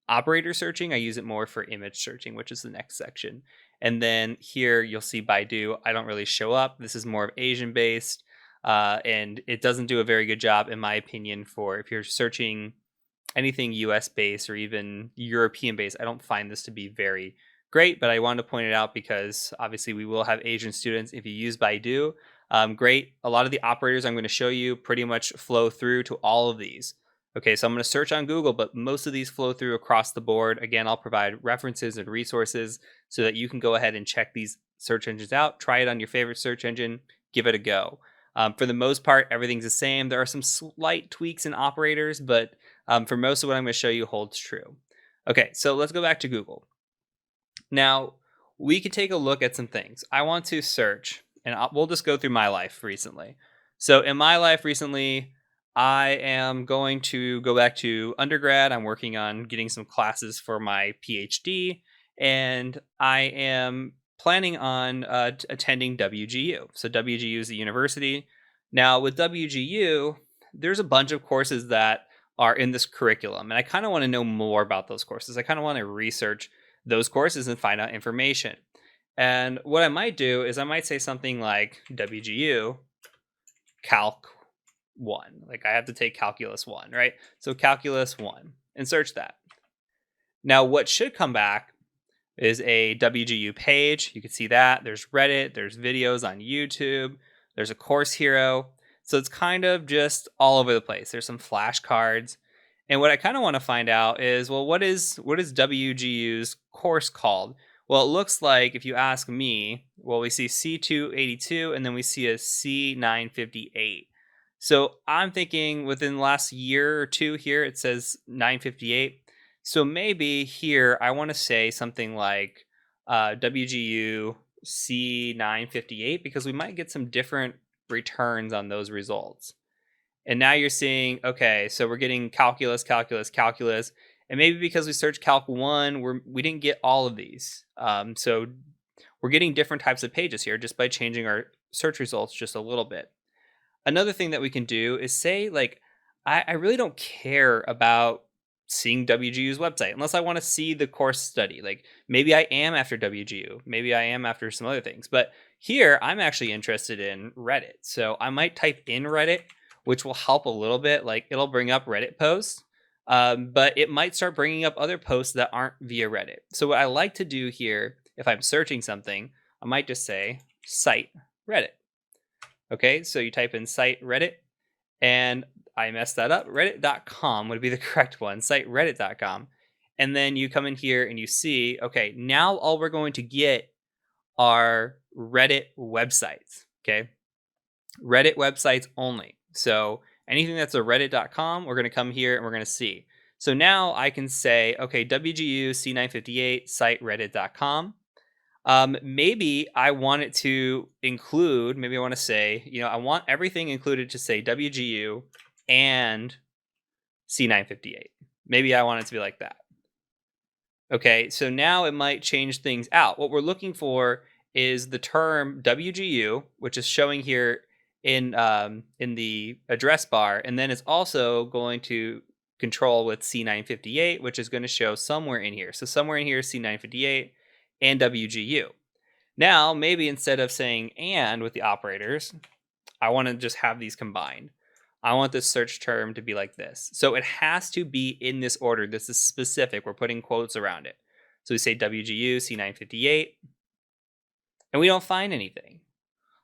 operator searching. I use it more for image searching, which is the next section. And then here you'll see Baidu. I don't really show up. This is more of Asian based, and it doesn't do a very good job, in my opinion, for if you're searching anything US based or even European based. I don't find this to be very great, but I wanted to point it out because obviously we will have Asian students if you use Baidu. Great. A lot of the operators I'm going to show you pretty much flow through to all of these. Okay, so I'm going to search on Google, but most of these flow through across the board. Again, I'll provide references and resources so that you can go ahead and check these search engines out. Try it on your favorite search engine. Give it a go. For the most part, everything's the same. There are some slight tweaks in operators, but for most of what I'm going to show you holds true. Okay, so let's go back to Google. Now, we can take a look at some things. I want to search, and we'll just go through my life recently. So in my life recently, I am going to go back to undergrad. I'm working on getting some classes for my PhD, and I am planning on attending WGU. So WGU is the university. Now with WGU, there's a bunch of courses that are in this curriculum, and I kind of want to know more about those courses. I kind of want to research those courses and find out information. And what I might do is I might say something like WGU Calc 1. Like I have to take Calculus 1, right? So Calculus 1 and search that. Now what should come back is a WGU page. You can see that. There's Reddit, there's videos on YouTube, there's a course hero. So it's kind of just all over the place. There's some flashcards. And what I kind of want to find out is, well, what is WGU's course called? Well, it looks like, if you ask me, well, we see C282 and then we see a C958. So I'm thinking within the last year or two here, it says 958. So maybe here I want to say something like WGU C958, because we might get some different returns on those results. And now you're seeing, okay, so we're getting calculus, calculus, calculus. And maybe because we searched Calc 1, we didn't get all of these. So we're getting different types of pages here just by changing our search results just a little bit. Another thing that we can do is say, like, I really don't care about seeing WGU's website unless I want to see the course study. Like maybe I am after WGU, maybe I am after some other things. But here I'm actually interested in Reddit. So I might type in Reddit, which will help a little bit. Like it'll bring up Reddit posts, but it might start bringing up other posts that aren't via Reddit. So what I like to do here, if I'm searching something, I might just say cite Reddit. Okay, so you type in cite Reddit, and I messed that up. Reddit.com would be the correct one, cite reddit.com. And then you come in here and you see, okay, now all we're going to get are Reddit websites, okay? Reddit websites only. So anything that's a reddit.com, we're going to come here and we're going to see. So now I can say, okay, WGU C958 cite reddit.com. Maybe I want it to include, maybe I want to say, I want everything included to say WGU and C958. Maybe I want it to be like that. Okay, so now it might change things out. What we're looking for is the term WGU, which is showing here in the address bar, and then it's also going to control with C958, which is going to show somewhere in here. So somewhere in here is C958 and WGU. Now, maybe instead of saying and with the operators, I want to just have these combined. I want this search term to be like this. So it has to be in this order. This is specific. We're putting quotes around it. So we say WGU C958, and we don't find anything.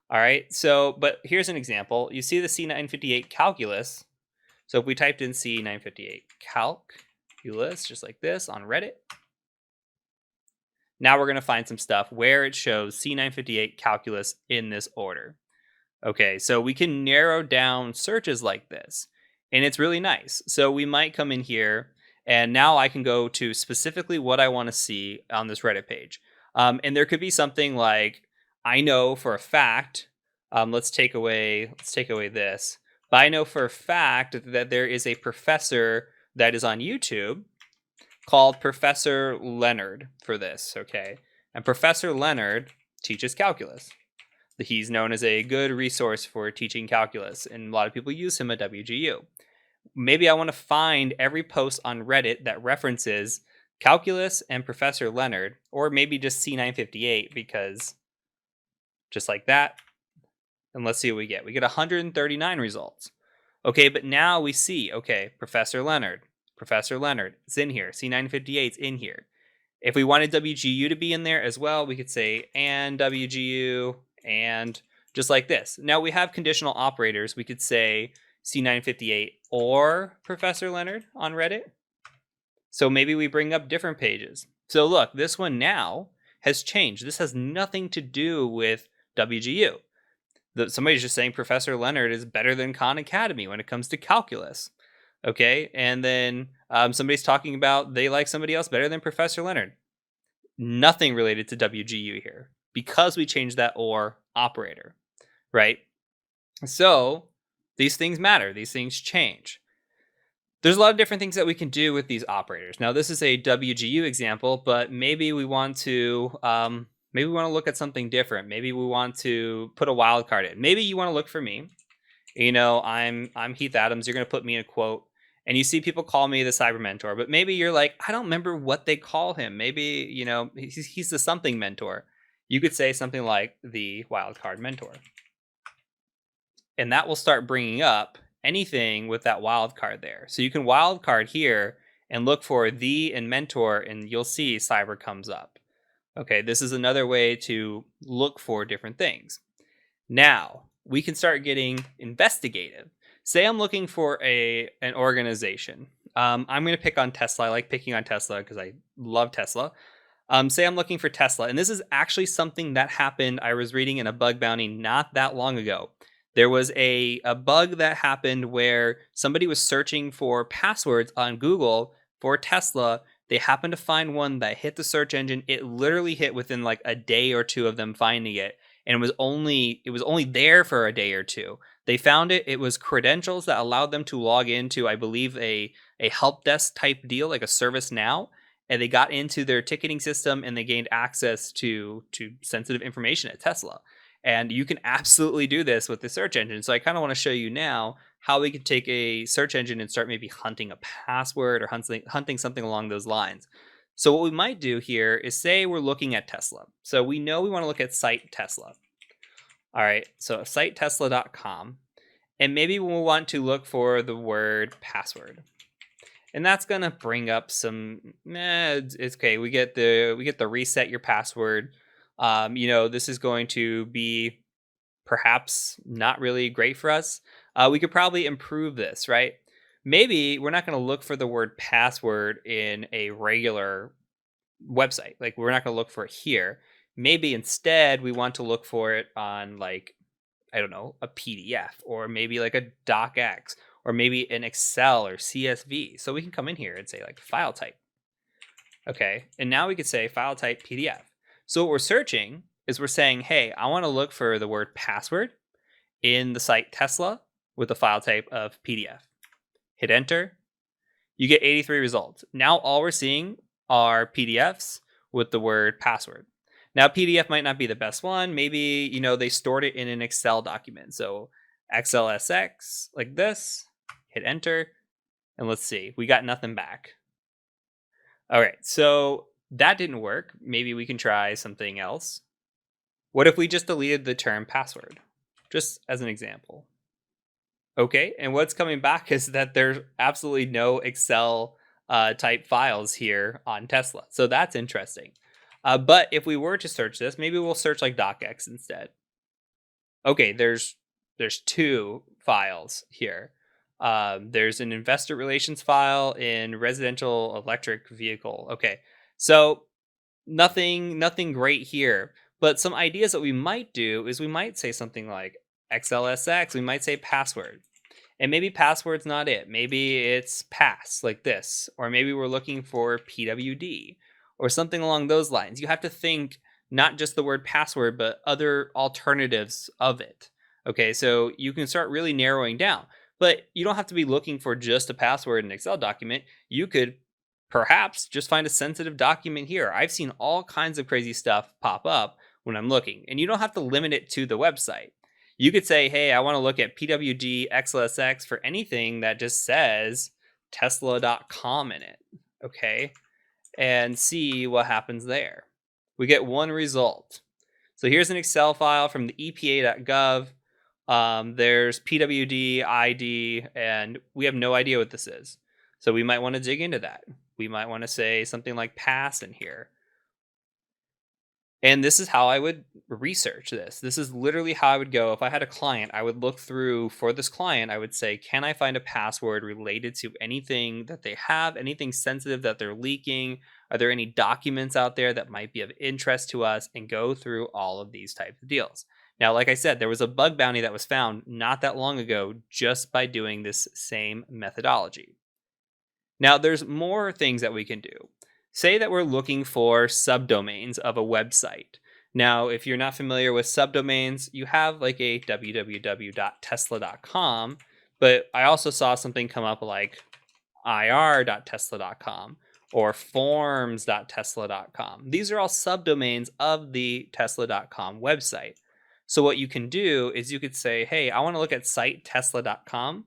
All right, so, but here's an example. You see the C958 calculus. So if we typed in C958 calculus, just like this on Reddit, now we're going to find some stuff where it shows C958 calculus in this order. Okay, so we can narrow down searches like this, and it's really nice. So we might come in here, and now I can go to specifically what I want to see on this Reddit page. And there could be something like, I know for a fact, let's take away this, but I know for a fact that there is a professor that is on YouTube called Professor Leonard for this, okay? And Professor Leonard teaches calculus. He's known as a good resource for teaching calculus, and a lot of people use him at WGU. Maybe I want to find every post on Reddit that references calculus and Professor Leonard, or maybe just C958, because just like that. And let's see what we get. We get 139 results. Okay, but now we see, okay, Professor Leonard, it's in here. C958's in here. If we wanted WGU to be in there as well, we could say and WGU and just like this. Now we have conditional operators. We could say C958 or Professor Leonard on Reddit. So maybe we bring up different pages. So look, this one now has changed. This has nothing to do with WGU. Somebody's just saying Professor Leonard is better than Khan Academy when it comes to calculus. Okay, and then somebody's talking about they like somebody else better than Professor Leonard. Nothing related to WGU here because we changed that or operator, right? So these things matter. These things change. There's a lot of different things that we can do with these operators. Now, this is a WGU example, but maybe we want to look at something different. Maybe we want to put a wildcard in. Maybe you want to look for me. You know, I'm Heath Adams. You're going to put me in a quote. And you see people call me the cyber mentor, but maybe you're like, I don't remember what they call him. Maybe, you know, he's the something mentor. You could say something like the wildcard mentor. And that will start bringing up anything with that wildcard there. So you can wildcard here and look for the and mentor, and you'll see cyber comes up. Okay, this is another way to look for different things. Now, we can start getting investigative. Say I'm looking for an organization. I'm going to pick on Tesla. I like picking on Tesla because I love Tesla. Say I'm looking for Tesla. And this is actually something that happened. I was reading in a bug bounty not that long ago. There was a bug that happened where somebody was searching for passwords on Google for Tesla. They happened to find one that hit the search engine. It literally hit within like a day or two of them finding it. And it was only there for a day or two. They found it. It was credentials that allowed them to log into, I believe, a help desk type deal, like a ServiceNow. And they got into their ticketing system and they gained access to sensitive information at Tesla. And you can absolutely do this with the search engine. So I kind of want to show you now how we can take a search engine and start maybe hunting a password or hunting something along those lines. So what we might do here is say we're looking at Tesla. So we know we want to look at site Tesla. All right, so sitetesla.com. And maybe we'll want to look for the word password. And that's going to bring up some, it's okay. We get the reset your password. You know, this is going to be perhaps not really great for us. We could probably improve this, right? Maybe we're not going to look for the word password in a regular website. Like we're not going to look for it here. Maybe instead we want to look for it on like, I don't know, a PDF or maybe like a docx or maybe an Excel or CSV. So we can come in here and say like file type. Okay. And now we could say file type PDF. So what we're searching is we're saying, hey, I want to look for the word password in the site Tesla with the file type of PDF. Hit enter. You get 83 results. Now all we're seeing are PDFs with the word password. Now PDF might not be the best one. Maybe, you know, they stored it in an Excel document. So XLSX like this, hit enter, and let's see, we got nothing back. All right, so that didn't work. Maybe we can try something else. What if we just deleted the term password? Just as an example. Okay, and what's coming back is that there's absolutely no Excel type files here on Tesla. So that's interesting. But if we were to search this, maybe we'll search like docx instead. Okay, there's 2 files here. There's an investor relations file in residential electric vehicle. Okay, so nothing great here. But some ideas that we might do is we might say something like XLSX. We might say password. And maybe password's not it. Maybe it's pass like this. Or maybe we're looking for PWD or something along those lines. You have to think not just the word password, but other alternatives of it. Okay, so you can start really narrowing down. But you don't have to be looking for just a password in an Excel document. You could perhaps just find a sensitive document here. I've seen all kinds of crazy stuff pop up when I'm looking, and you don't have to limit it to the website. You could say, hey, I want to look at PWD XLSX for anything that just says Tesla.com in it. Okay, and see what happens there. We get one result. So here's an Excel file from the EPA.gov. There's PWD ID, and we have no idea what this is. So we might want to dig into that. We might want to say something like pass in here. And this is how I would research this. This is literally how I would go. If I had a client, I would look through for this client. I would say, can I find a password related to anything that they have, anything sensitive that they're leaking? Are there any documents out there that might be of interest to us? And go through all of these types of deals. Now, like I said, there was a bug bounty that was found not that long ago just by doing this same methodology. Now, there's more things that we can do. Say that we're looking for subdomains of a website. Now, if you're not familiar with subdomains, you have like a www.tesla.com, but I also saw something come up like ir.tesla.com or forms.tesla.com. These are all subdomains of the tesla.com website. So what you can do is you could say, hey, I want to look at site tesla.com,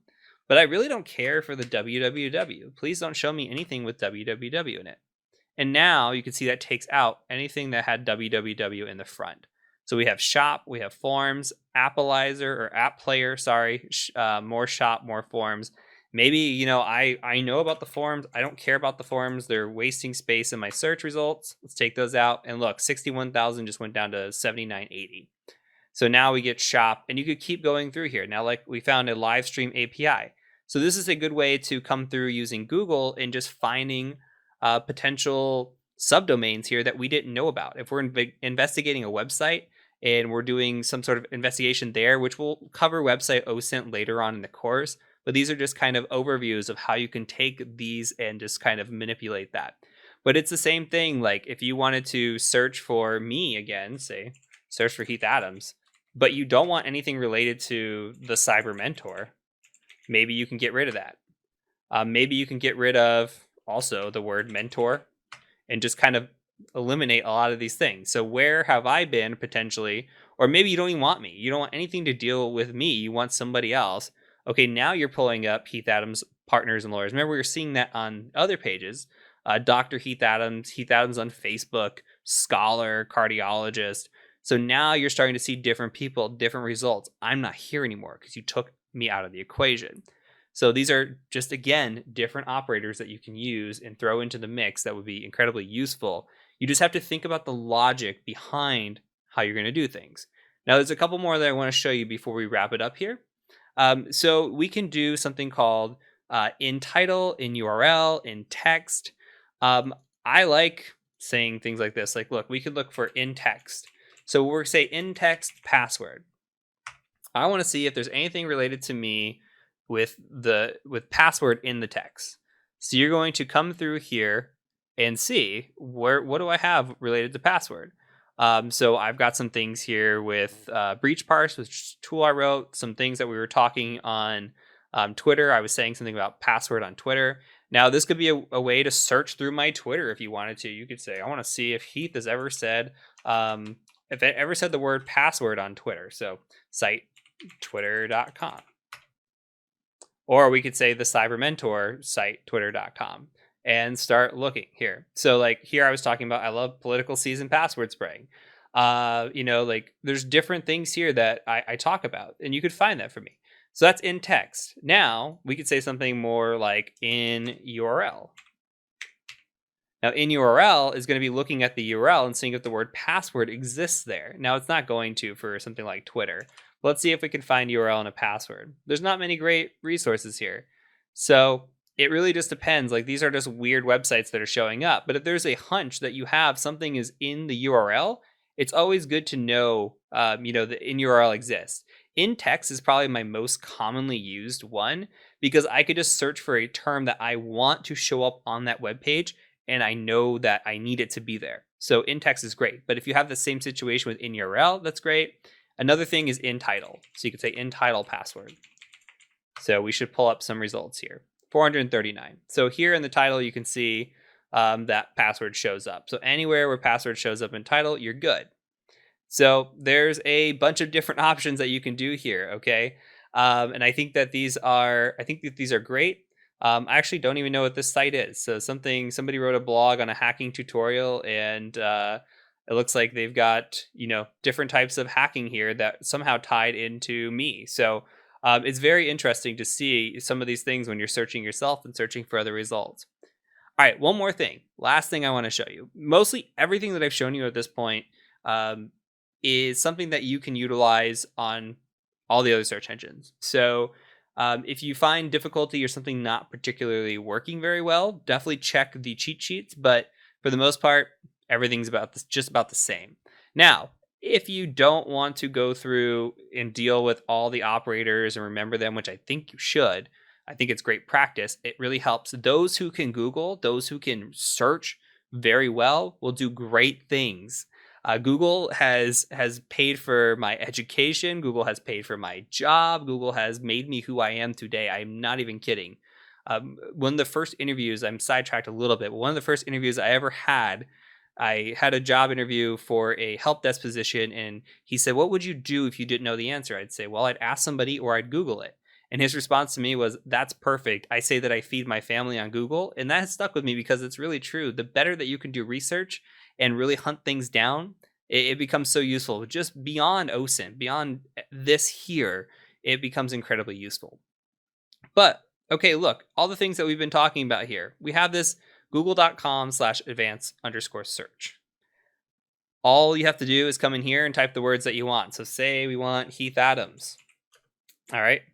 but I really don't care for the www. Please don't show me anything with www in it. And now you can see that takes out anything that had www in the front. So we have shop, we have forms, Appalizer or app player, more shop, more forms. Maybe, I know about the forms. I don't care about the forms. They're wasting space in my search results. Let's take those out. And look, 61,000 just went down to 7980. So now we get shop, and you could keep going through here. Now, like we found a live stream API. So this is a good way to come through using Google and just finding potential subdomains here that we didn't know about. If we're investigating a website and we're doing some sort of investigation there, which we'll cover website OSINT later on in the course, but these are just kind of overviews of how you can take these and just kind of manipulate that. But it's the same thing. Like if you wanted to search for me again, say search for Heath Adams, but you don't want anything related to the Cyber Mentor, maybe you can get rid of that. Maybe you can get rid of also the word mentor and just kind of eliminate a lot of these things. So where have I been potentially? Or maybe you don't even want me. You don't want anything to deal with me. You want somebody else. Okay, now you're pulling up Heath Adams Partners and Lawyers. Remember, we were seeing that on other pages. Dr. Heath Adams on Facebook, scholar, cardiologist. So now you're starting to see different people, different results. I'm not here anymore because you took me out of the equation. So these are just, again, different operators that you can use and throw into the mix that would be incredibly useful. You just have to think about the logic behind how you're going to do things. Now, there's a couple more that I want to show you before we wrap it up here. So we can do something called in title, in URL, in text. I like saying things like this. Like, look, we could look for in text. So we're say in text password. I want to see if there's anything related to me with password in the text. So you're going to come through here and see what do I have related to password. So I've got some things here with breach parse, which is a tool I wrote, some things that we were talking on Twitter. I was saying something about password on Twitter. Now this could be a way to search through my Twitter if you wanted to. You could say, I want to see if Heath has ever said if it ever said the word password on Twitter. So cite twitter.com. Or we could say the Cyber Mentor site, twitter.com, and start looking here. So like here I was talking about, I love political season password spraying. Like there's different things here that I talk about, and you could find that for me. So that's in text. Now we could say something more like in URL. Now, in URL is going to be looking at the URL and seeing if the word password exists there. Now, it's not going to for something like Twitter. Let's see if we can find URL and a password. There's not many great resources here. So it really just depends. Like, these are just weird websites that are showing up. But if there's a hunch that you have something is in the URL, it's always good to know, the in URL exists. In text is probably my most commonly used one because I could just search for a term that I want to show up on that web page, and I know that I need it to be there. So in text is great. But if you have the same situation with in URL, that's great. Another thing is in title. So you could say in title password. So we should pull up some results here. 439. So here in the title, you can see that password shows up. So anywhere where password shows up in title, you're good. So there's a bunch of different options that you can do here. Okay. And I think that these are great. I actually don't even know what this site is. So somebody wrote a blog on a hacking tutorial, and it looks like they've got, different types of hacking here that somehow tied into me. So it's very interesting to see some of these things when you're searching yourself and searching for other results. All right, one more thing. Last thing I want to show you. Mostly everything that I've shown you at this point is something that you can utilize on all the other search engines. So if you find difficulty or something not particularly working very well, definitely check the cheat sheets. But for the most part, everything's just about the same. Now, if you don't want to go through and deal with all the operators and remember them, which I think you should, I think it's great practice. It really helps. Those who can Google, those who can search very well, will do great things. Google has paid for my education. Google has paid for my job. Google has made me who I am today. I'm not even kidding. One of the first interviews, I'm sidetracked a little bit, but one of the first interviews I ever had, I had a job interview for a help desk position, and he said, "What would you do if you didn't know the answer?" I'd say, "Well, I'd ask somebody or I'd Google it." And his response to me was, "That's perfect. I say that I feed my family on Google." And that has stuck with me because it's really true. The better that you can do research and really hunt things down, it becomes so useful. Just beyond OSINT, beyond this here, it becomes incredibly useful. But, okay, look, all the things that we've been talking about here. We have this google.com/advanced_search. All you have to do is come in here and type the words that you want. So say we want Heath Adams. All right.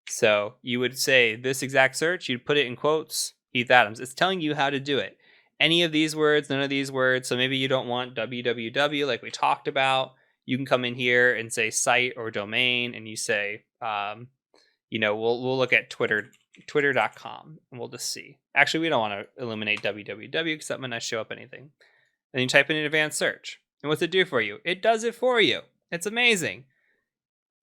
So you would say this exact search, you'd put it in quotes, Heath Adams. It's telling you how to do it. Any of these words, none of these words. So maybe you don't want www like we talked about. You can come in here and say site or domain, and you say, we'll look at twitter.com, and we'll just see. Actually, we don't want to eliminate www because that might not show up anything. Then you type in an advanced search. And what's it do for you? It does it for you. It's amazing.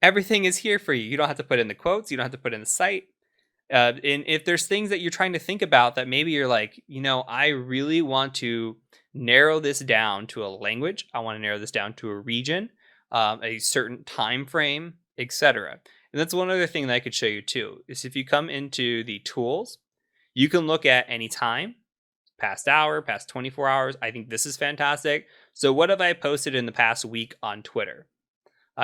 Everything is here for you. You don't have to put in the quotes. You don't have to put in the site. And if there's things that you're trying to think about that maybe you're like, I really want to narrow this down to a language. I want to narrow this down to a region, a certain time frame, etc. And that's one other thing that I could show you too, is if you come into the tools, you can look at any time, past hour, past 24 hours. I think this is fantastic. So what have I posted in the past week on Twitter?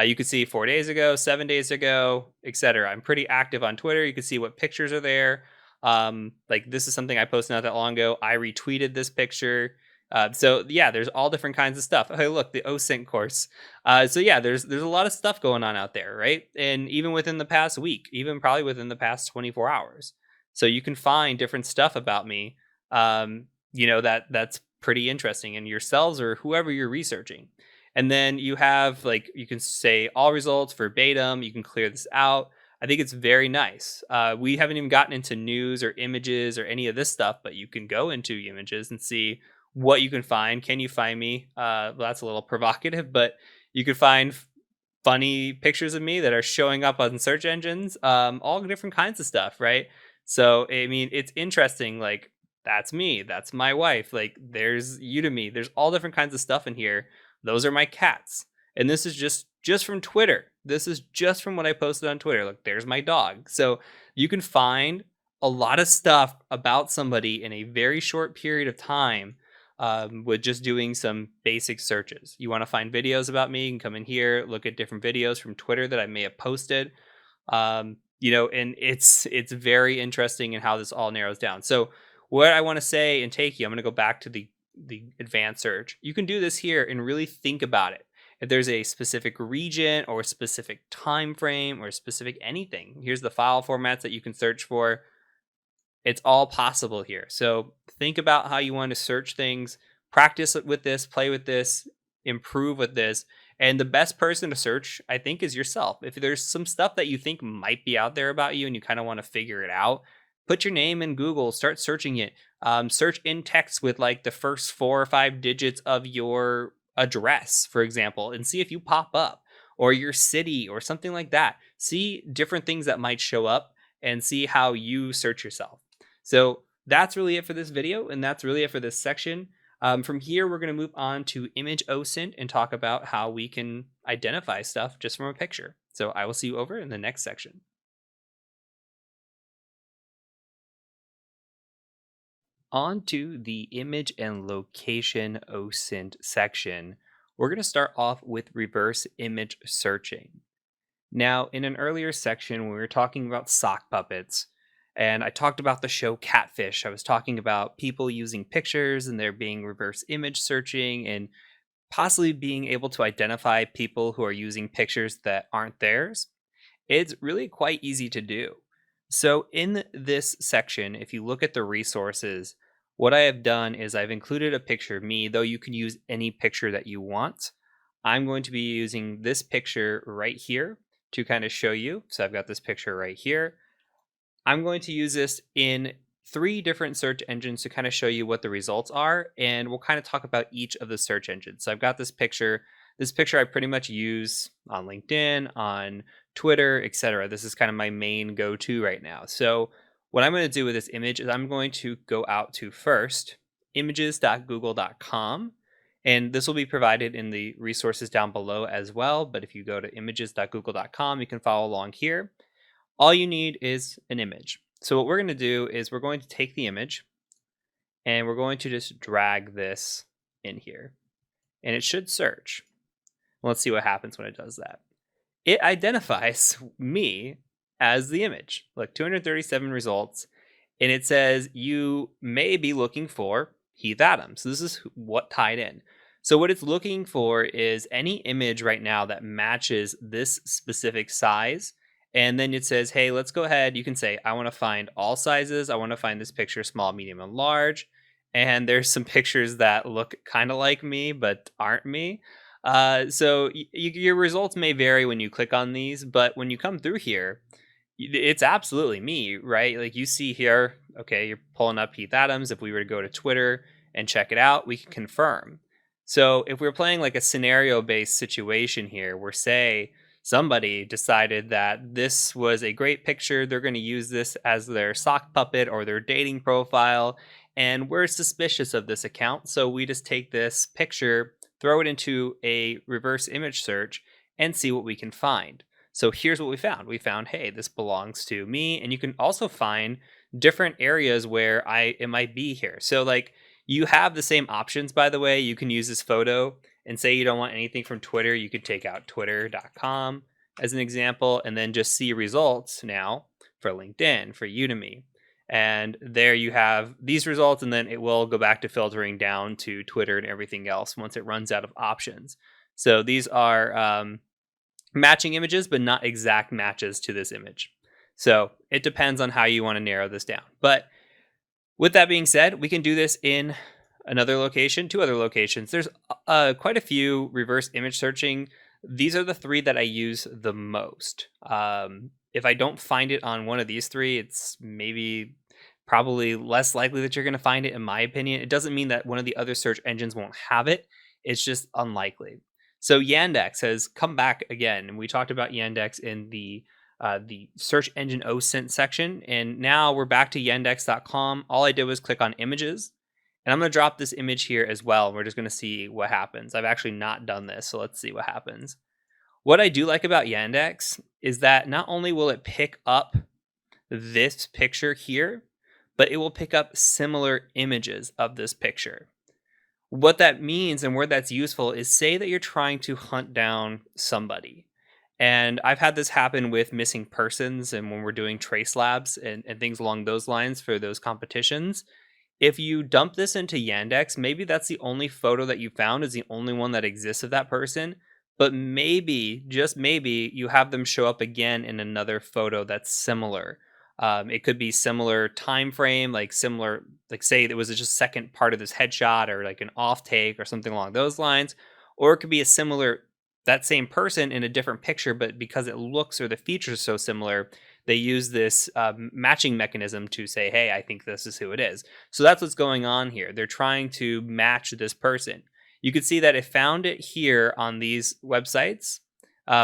You could see 4 days ago, 7 days ago, etc. I'm pretty active on Twitter. You can see what pictures are there. Like this is something I posted not that long ago. I retweeted this picture. There's all different kinds of stuff. Hey, look, the OSINT course. There's a lot of stuff going on out there, right? And even within the past week, even probably within the past 24 hours. So you can find different stuff about me. That's pretty interesting in yourselves or whoever you're researching. And then you have you can say all results verbatim. You can clear this out. I think it's very nice. We haven't even gotten into news or images or any of this stuff, but you can go into images and see what you can find. Can you find me? That's a little provocative, but you can find funny pictures of me that are showing up on search engines, all different kinds of stuff, right? So, I mean, it's interesting. Like, that's me. That's my wife. Like, there's Udemy. There's all different kinds of stuff in here. Those are my cats. And this is just from Twitter. This is just from what I posted on Twitter. Look, there's my dog. So you can find a lot of stuff about somebody in a very short period of time with just doing some basic searches. You want to find videos about me, you can come in here, look at different videos from Twitter that I may have posted. And it's very interesting in how this all narrows down. So what I want to say and take you, I'm going to go back to the advanced search. You can do this here and really think about it. If there's a specific region or a specific time frame or a specific anything, here's the file formats that you can search for. It's all possible here. So think about how you want to search things, practice with this, play with this, improve with this. And the best person to search, I think, is yourself. If there's some stuff that you think might be out there about you and you kind of want to figure it out, put your name in Google, start searching it. Search in text with like the first 4 or 5 digits of your address, for example, and see if you pop up, or your city or something like that. See different things that might show up and see how you search yourself. So that's really it for this video, and that's really it for this section. From here, we're going to move on to image OSINT and talk about how we can identify stuff just from a picture. So I will see you over in the next section. On to the image and location OSINT section. We're going to start off with reverse image searching. Now, in an earlier section, when we were talking about sock puppets, and I talked about the show Catfish, I was talking about people using pictures and there being reverse image searching and possibly being able to identify people who are using pictures that aren't theirs. It's really quite easy to do. So in this section, if you look at the resources, what I have done is I've included a picture of me, though you can use any picture that you want. I'm going to be using this picture right here to kind of show you. So I've got this picture right here. I'm going to use this in 3 different search engines to kind of show you what the results are, and we'll kind of talk about each of the search engines. So I've got this picture. This picture I pretty much use on LinkedIn, on Twitter, etc. This is kind of my main go-to right now. So what I'm going to do with this image is I'm going to go out to first images.google.com, and this will be provided in the resources down below as well. But if you go to images.google.com, you can follow along here. All you need is an image. So what we're going to do is we're going to take the image and we're going to just drag this in here, and it should search. Let's see what happens when it does that. It identifies me as the image. Look, 237 results, and it says you may be looking for Heath Adams. So this is what tied in. So what it's looking for is any image right now that matches this specific size. And then it says, hey, let's go ahead. You can say, I want to find all sizes. I want to find this picture small, medium, and large. And there's some pictures that look kind of like me, but aren't me. So your results may vary when you click on these, but when you come through here, it's absolutely me, right? Like you see here, okay, you're pulling up Heath Adams. If we were to go to Twitter and check it out, we can confirm. So if we're playing like a scenario-based situation here, where say somebody decided that this was a great picture, they're going to use this as their sock puppet or their dating profile, and we're suspicious of this account, so we just take this picture, throw it into a reverse image search, and see what we can find. So here's what we found. We found, hey, this belongs to me, and you can also find different areas where it might be here. So like you have the same options, by the way. You can use this photo and say you don't want anything from Twitter. You could take out twitter.com as an example, and then just see results now for LinkedIn, for Udemy. And there you have these results, and then it will go back to filtering down to Twitter and everything else once it runs out of options. So these are matching images, but not exact matches to this image. So it depends on how you want to narrow this down. But with that being said, we can do this in another location, 2 other locations. There's quite a few reverse image searching. These are the 3 that I use the most. If I don't find it on one of these 3, it's probably less likely that you're going to find it, in my opinion. It doesn't mean that one of the other search engines won't have it. It's just unlikely. So Yandex has come back again, and we talked about Yandex in the search engine OSINT section, and now we're back to yandex.com. All I did was click on images, and I'm going to drop this image here as well. We're just going to see what happens. I've actually not done this, so let's see what happens. What I do like about Yandex is that not only will it pick up this picture here, but it will pick up similar images of this picture. What that means and where that's useful is, say that you're trying to hunt down somebody. And I've had this happen with missing persons and when we're doing trace labs and things along those lines for those competitions. If you dump this into Yandex, maybe that's the only photo that you found is the only one that exists of that person. But maybe, just maybe, you have them show up again in another photo that's similar. It could be similar time frame, like similar, like say it was just second part of this headshot or like an off take or something along those lines. Or it could be a similar, that same person in a different picture, but because it looks or the features are so similar, they use this matching mechanism to say, hey, I think this is who it is. So that's what's going on here. They're trying to match this person. You could see that it found it here on these websites,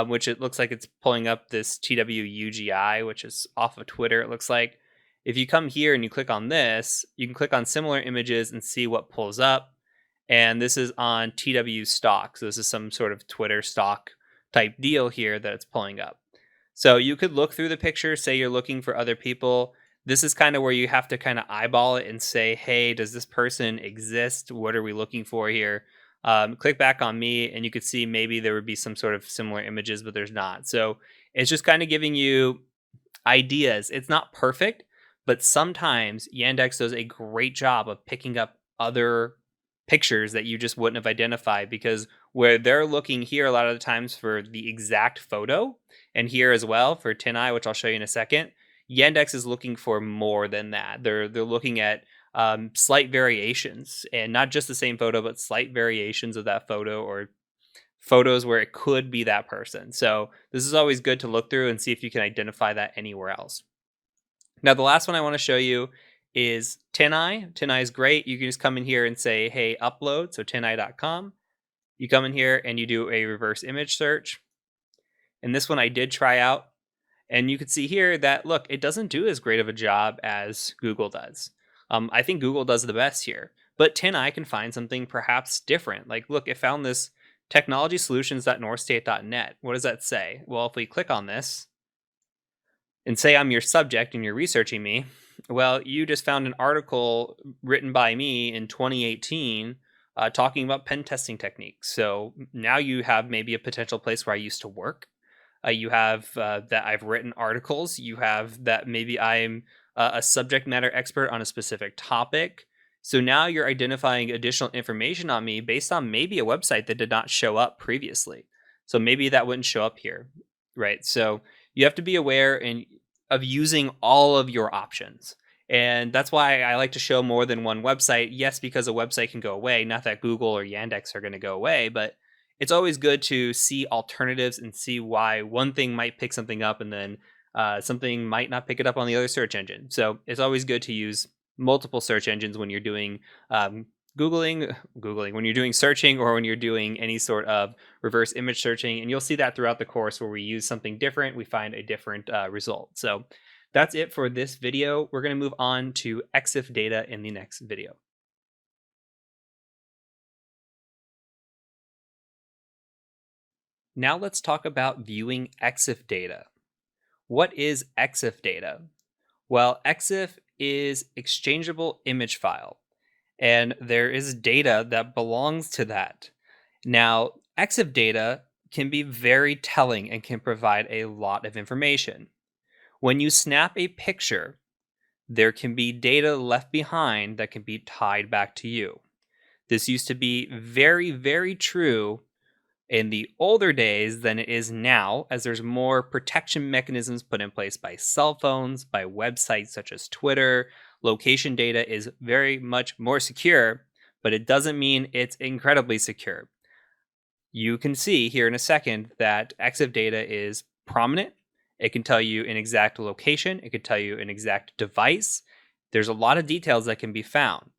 which it looks like it's pulling up this TWUGI, which is off of Twitter, it looks like. If you come here and you click on this, you can click on similar images and see what pulls up. And this is on TW stock. So this is some sort of Twitter stock type deal here that it's pulling up. So you could look through the picture, say you're looking for other people. This is kind of where you have to kind of eyeball it and say, hey, does this person exist? What are we looking for here? Click back on me and you could see maybe there would be some sort of similar images, but there's not. So it's just kind of giving you ideas. It's not perfect, but sometimes Yandex does a great job of picking up other pictures that you just wouldn't have identified, because where they're looking here a lot of the times for the exact photo, and here as well for Tin Eye, which I'll show you in a second, Yandex is looking for more than that. They're looking at slight variations, and not just the same photo, but slight variations of that photo or photos where it could be that person. So this is always good to look through and see if you can identify that anywhere else. Now, the last one I want to show you is Tin Eye. Tin Eye is great. You can just come in here and say, hey, upload. So tineye.com. You come in here and you do a reverse image search. And this one I did try out. And you can see here that, look, it doesn't do as great of a job as Google does. I think Google does the best here. But Tin Eye can find something perhaps different. Like, look, it found this technologysolutions.northstate.net. What does that say? Well, if we click on this and say I'm your subject and you're researching me, well, you just found an article written by me in 2018 talking about pen testing techniques. So now you have maybe a potential place where I used to work. You have that I've written articles. You have that maybe I'm a subject matter expert on a specific topic. So now you're identifying additional information on me based on maybe a website that did not show up previously. So maybe that wouldn't show up here, right? So you have to be aware of using all of your options. And that's why I like to show more than one website. Yes, because a website can go away. Not that Google or Yandex are going to go away, but it's always good to see alternatives and see why one thing might pick something up and then something might not pick it up on the other search engine. So it's always good to use multiple search engines when you're doing Googling, when you're doing searching, or when you're doing any sort of reverse image searching. And you'll see that throughout the course where we use something different, we find a different result. So that's it for this video. We're going to move on to EXIF data in the next video. Now let's talk about viewing EXIF data. What is EXIF data? Well, EXIF is exchangeable image file, and there is data that belongs to that. Now, EXIF data can be very telling and can provide a lot of information. When you snap a picture, there can be data left behind that can be tied back to you. This used to be very, very true in the older days than it is now, as there's more protection mechanisms put in place by cell phones, by websites such as Twitter. Location data is very much more secure, but it doesn't mean it's incredibly secure. You can see here in a second that EXIF data is prominent. It can tell you an exact location. It can tell you an exact device. There's a lot of details that can be found.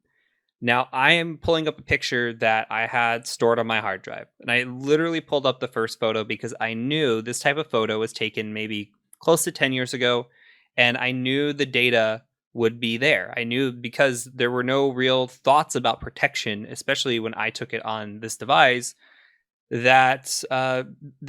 Now, I am pulling up a picture that I had stored on my hard drive. And I literally pulled up the first photo because I knew this type of photo was taken maybe close to 10 years ago. And I knew the data would be there. I knew because there were no real thoughts about protection, especially when I took it on this device, that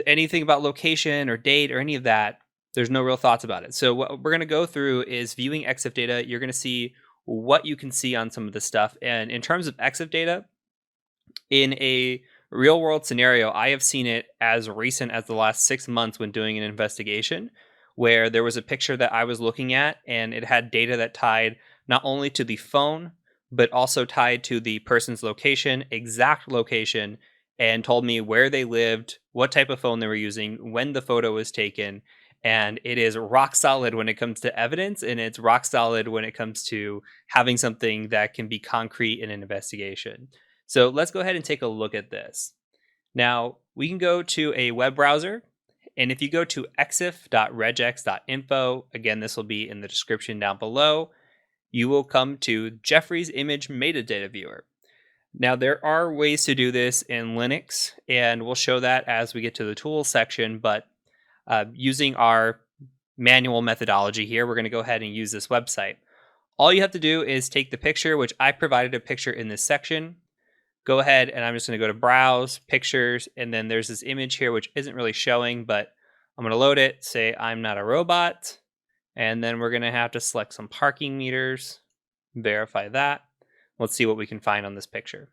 anything about location or date or any of that, there's no real thoughts about it. So what we're going to go through is viewing EXIF data. You're going to see what you can see on some of this stuff. And in terms of EXIF data, in a real world scenario, I have seen it as recent as the last 6 months when doing an investigation, where there was a picture that I was looking at and it had data that tied not only to the phone, but also tied to the person's location, exact location, and told me where they lived, what type of phone they were using, when the photo was taken. And it is rock solid when it comes to evidence, and it's rock solid when it comes to having something that can be concrete in an investigation. So let's go ahead and take a look at this. Now, we can go to a web browser, and if you go to exif.regex.info, again, this will be in the description down below, you will come to Jeffrey's Image Metadata Viewer. Now, there are ways to do this in Linux, and we'll show that as we get to the tools section, but using our manual methodology here, we're going to go ahead and use this website. All you have to do is take the picture, which I provided a picture in this section. Go ahead, and I'm just going to go to Browse, Pictures, and then there's this image here, which isn't really showing, but I'm going to load it, say I'm not a robot, and then we're going to have to select some parking meters, verify that. Let's see what we can find on this picture.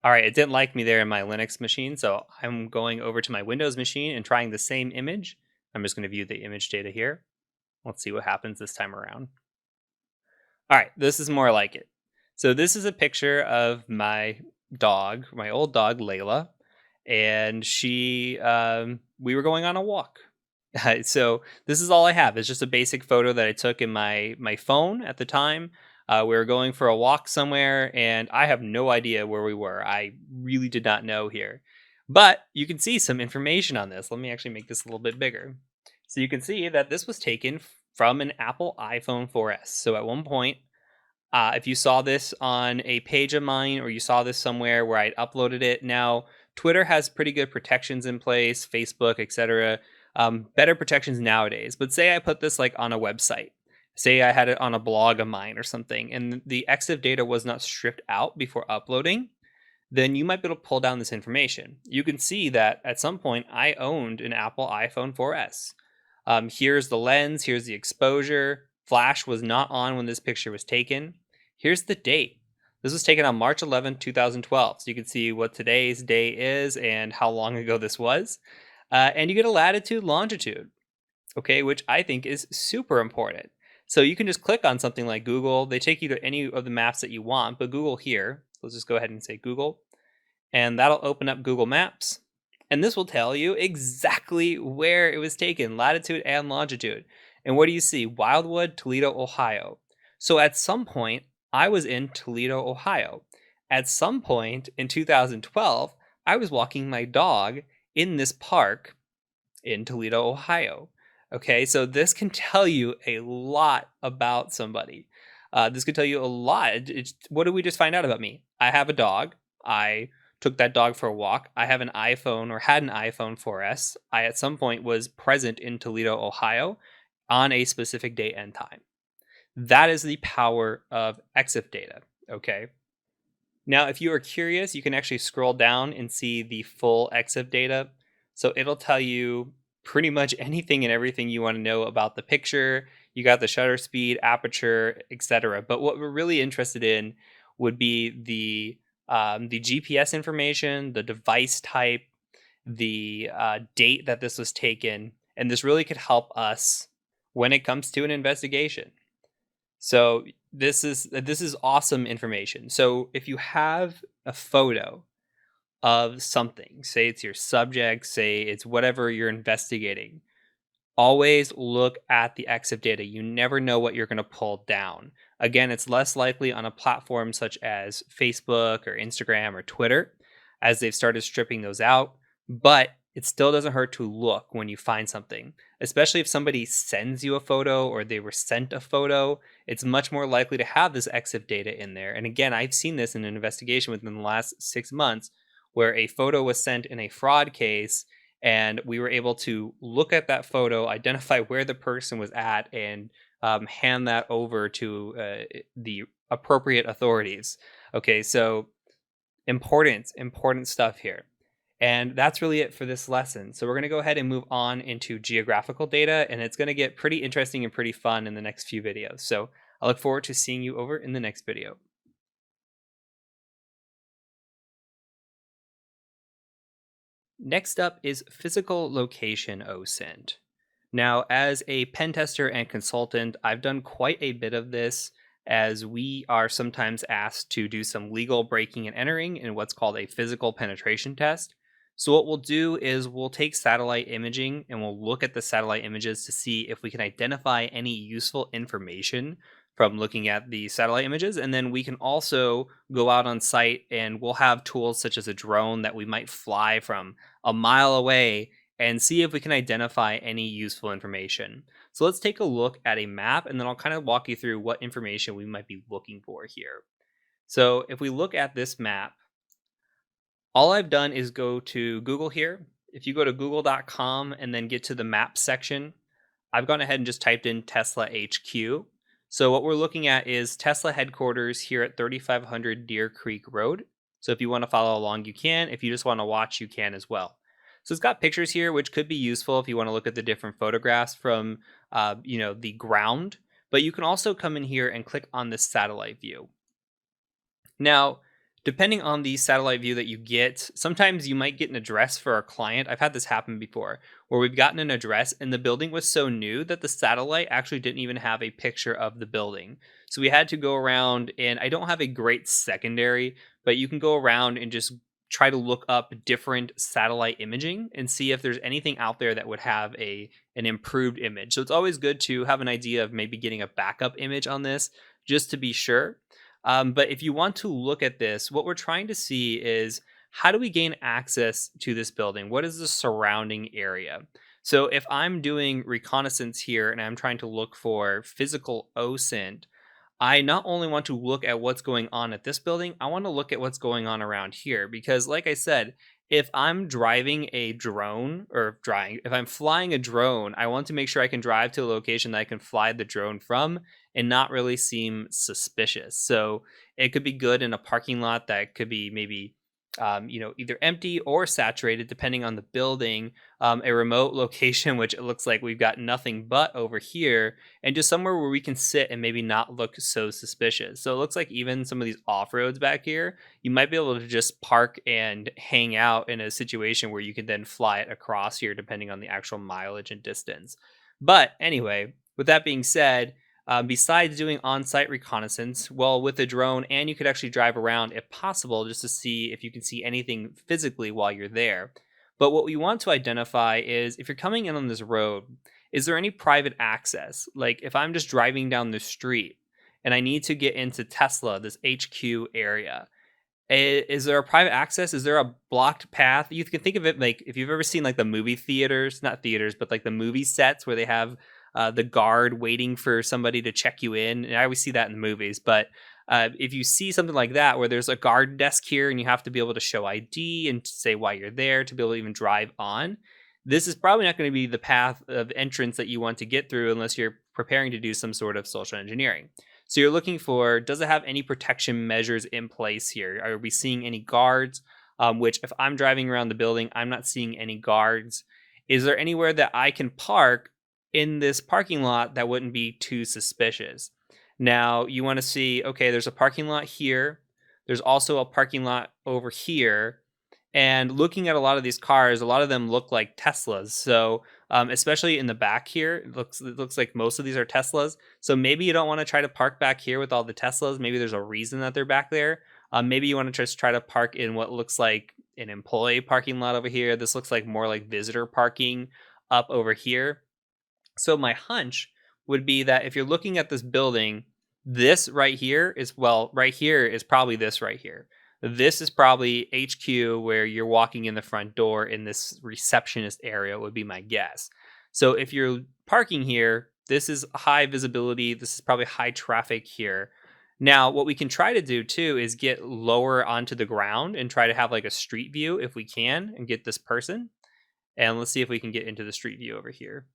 All right, it didn't like me there in my Linux machine, so I'm going over to my Windows machine and trying the same image. I'm just going to view the image data here. Let's see what happens this time around. All right, this is more like it. So this is a picture of my dog, my old dog, Layla, and we were going on a walk. So this is all I have. It's just a basic photo that I took in my phone at the time. We were going for a walk somewhere, and I have no idea where we were. I really did not know here. But you can see some information on this. Let me actually make this a little bit bigger. So you can see that this was taken from an Apple iPhone 4S. So at one point, if you saw this on a page of mine or you saw this somewhere where I'd uploaded it, now Twitter has pretty good protections in place, Facebook, etc. Better protections nowadays. But say I put this like on a website. Say I had it on a blog of mine or something, and the EXIF data was not stripped out before uploading, then you might be able to pull down this information. You can see that at some point I owned an Apple iPhone 4S. Here's the lens, here's the exposure. Flash was not on when this picture was taken. Here's the date. This was taken on March 11, 2012. So you can see what today's day is and how long ago this was. And you get a latitude, longitude, okay, which I think is super important. So you can just click on something like Google. They take you to any of the maps that you want, but Google here. Let's just go ahead and say Google. And that'll open up Google Maps. And this will tell you exactly where it was taken, latitude and longitude. And what do you see? Wildwood, Toledo, Ohio. So at some point, I was in Toledo, Ohio. At some point in 2012, I was walking my dog in this park in Toledo, Ohio. Okay, so this can tell you a lot about somebody. This could tell you a lot. What did we just find out about me? I have a dog. I took that dog for a walk. I have an iPhone or had an iPhone 4S. I at some point was present in Toledo, Ohio on a specific date and time. That is the power of EXIF data, okay? Now, if you are curious, you can actually scroll down and see the full EXIF data. So it'll tell you pretty much anything and everything you want to know about the picture. You got the shutter speed, aperture, etc. But what we're really interested in would be the GPS information, the device type, the date that this was taken, and this really could help us when it comes to an investigation. So this is awesome information. So if you have a photo of something, say it's your subject, say it's whatever you're investigating, always look at the EXIF data. You never know what you're going to pull down. Again, it's less likely on a platform such as Facebook or Instagram or Twitter, as they've started stripping those out, but it still doesn't hurt to look when you find something, especially if somebody sends you a photo or they were sent a photo. It's much more likely to have this EXIF data in there. And again, I've seen this in an investigation within the last 6 months where a photo was sent in a fraud case, and we were able to look at that photo, identify where the person was at, and hand that over to the appropriate authorities. Okay, so important stuff here. And that's really it for this lesson. So we're going to go ahead and move on into geographical data, and it's going to get pretty interesting and pretty fun in the next few videos. So I look forward to seeing you over in the next video. Next up is physical location OSINT. Now, as a pen tester and consultant, I've done quite a bit of this, as we are sometimes asked to do some legal breaking and entering in what's called a physical penetration test. So what we'll do is we'll take satellite imaging and we'll look at the satellite images to see if we can identify any useful information from looking at the satellite images. And then we can also go out on site and we'll have tools such as a drone that we might fly from a mile away and see if we can identify any useful information. So let's take a look at a map and then I'll kind of walk you through what information we might be looking for here. So if we look at this map, all I've done is go to Google here. If you go to google.com and then get to the map section, I've gone ahead and just typed in Tesla HQ. So what we're looking at is Tesla headquarters here at 3500 Deer Creek Road. So if you want to follow along, you can. If you just want to watch, you can as well. So it's got pictures here, which could be useful if you want to look at the different photographs from, the ground. But you can also come in here and click on this satellite view. Now, depending on the satellite view that you get, sometimes you might get an address for a client. I've had this happen before where we've gotten an address and the building was so new that the satellite actually didn't even have a picture of the building. So we had to go around, and I don't have a great secondary, but you can go around and just try to look up different satellite imaging and see if there's anything out there that would have an improved image. So it's always good to have an idea of maybe getting a backup image on this just to be sure. But if you want to look at this, what we're trying to see is how do we gain access to this building? What is the surrounding area? So if I'm doing reconnaissance here and I'm trying to look for physical OSINT, I not only want to look at what's going on at this building, I want to look at what's going on around here. Because like I said, if I'm driving a drone if I'm flying a drone, I want to make sure I can drive to a location that I can fly the drone from and not really seem suspicious. So it could be good in a parking lot that could be maybe either empty or saturated depending on the building, a remote location, which it looks like we've got nothing but over here, and just somewhere where we can sit and maybe not look so suspicious. So it looks like even some of these off-roads back here, you might be able to just park and hang out in a situation where you can then fly it across here depending on the actual mileage and distance. But anyway, with that being said, besides doing on-site reconnaissance, well, with a drone, and you could actually drive around if possible just to see if you can see anything physically while you're there. But what we want to identify is if you're coming in on this road, is there any private access? Like if I'm just driving down the street and I need to get into Tesla, this HQ area, is there a private access? Is there a blocked path? You can think of it like if you've ever seen like the movie theaters, not theaters, but like the movie sets where they have the guard waiting for somebody to check you in. And I always see that in the movies. But if you see something like that where there's a guard desk here and you have to be able to show ID and say why you're there to be able to even drive on, this is probably not going to be the path of entrance that you want to get through unless you're preparing to do some sort of social engineering. So you're looking for, does it have any protection measures in place here? Are we seeing any guards? Which if I'm driving around the building, I'm not seeing any guards. Is there anywhere that I can park in this parking lot that wouldn't be too suspicious? Now you want to see, okay, there's a parking lot here. There's also a parking lot over here. And looking at a lot of these cars, a lot of them look like Teslas. So especially in the back here, it looks like most of these are Teslas. So maybe you don't want to try to park back here with all the Teslas. Maybe there's a reason that they're back there. Maybe you want to just try to park in what looks like an employee parking lot over here. This looks like more like visitor parking up over here. So my hunch would be that if you're looking at this building, this right here is probably this right here. This is probably HQ where you're walking in the front door in this receptionist area would be my guess. So if you're parking here, this is high visibility. This is probably high traffic here. Now, what we can try to do too is get lower onto the ground and try to have like a street view if we can and get this person. And let's see if we can get into the street view over here.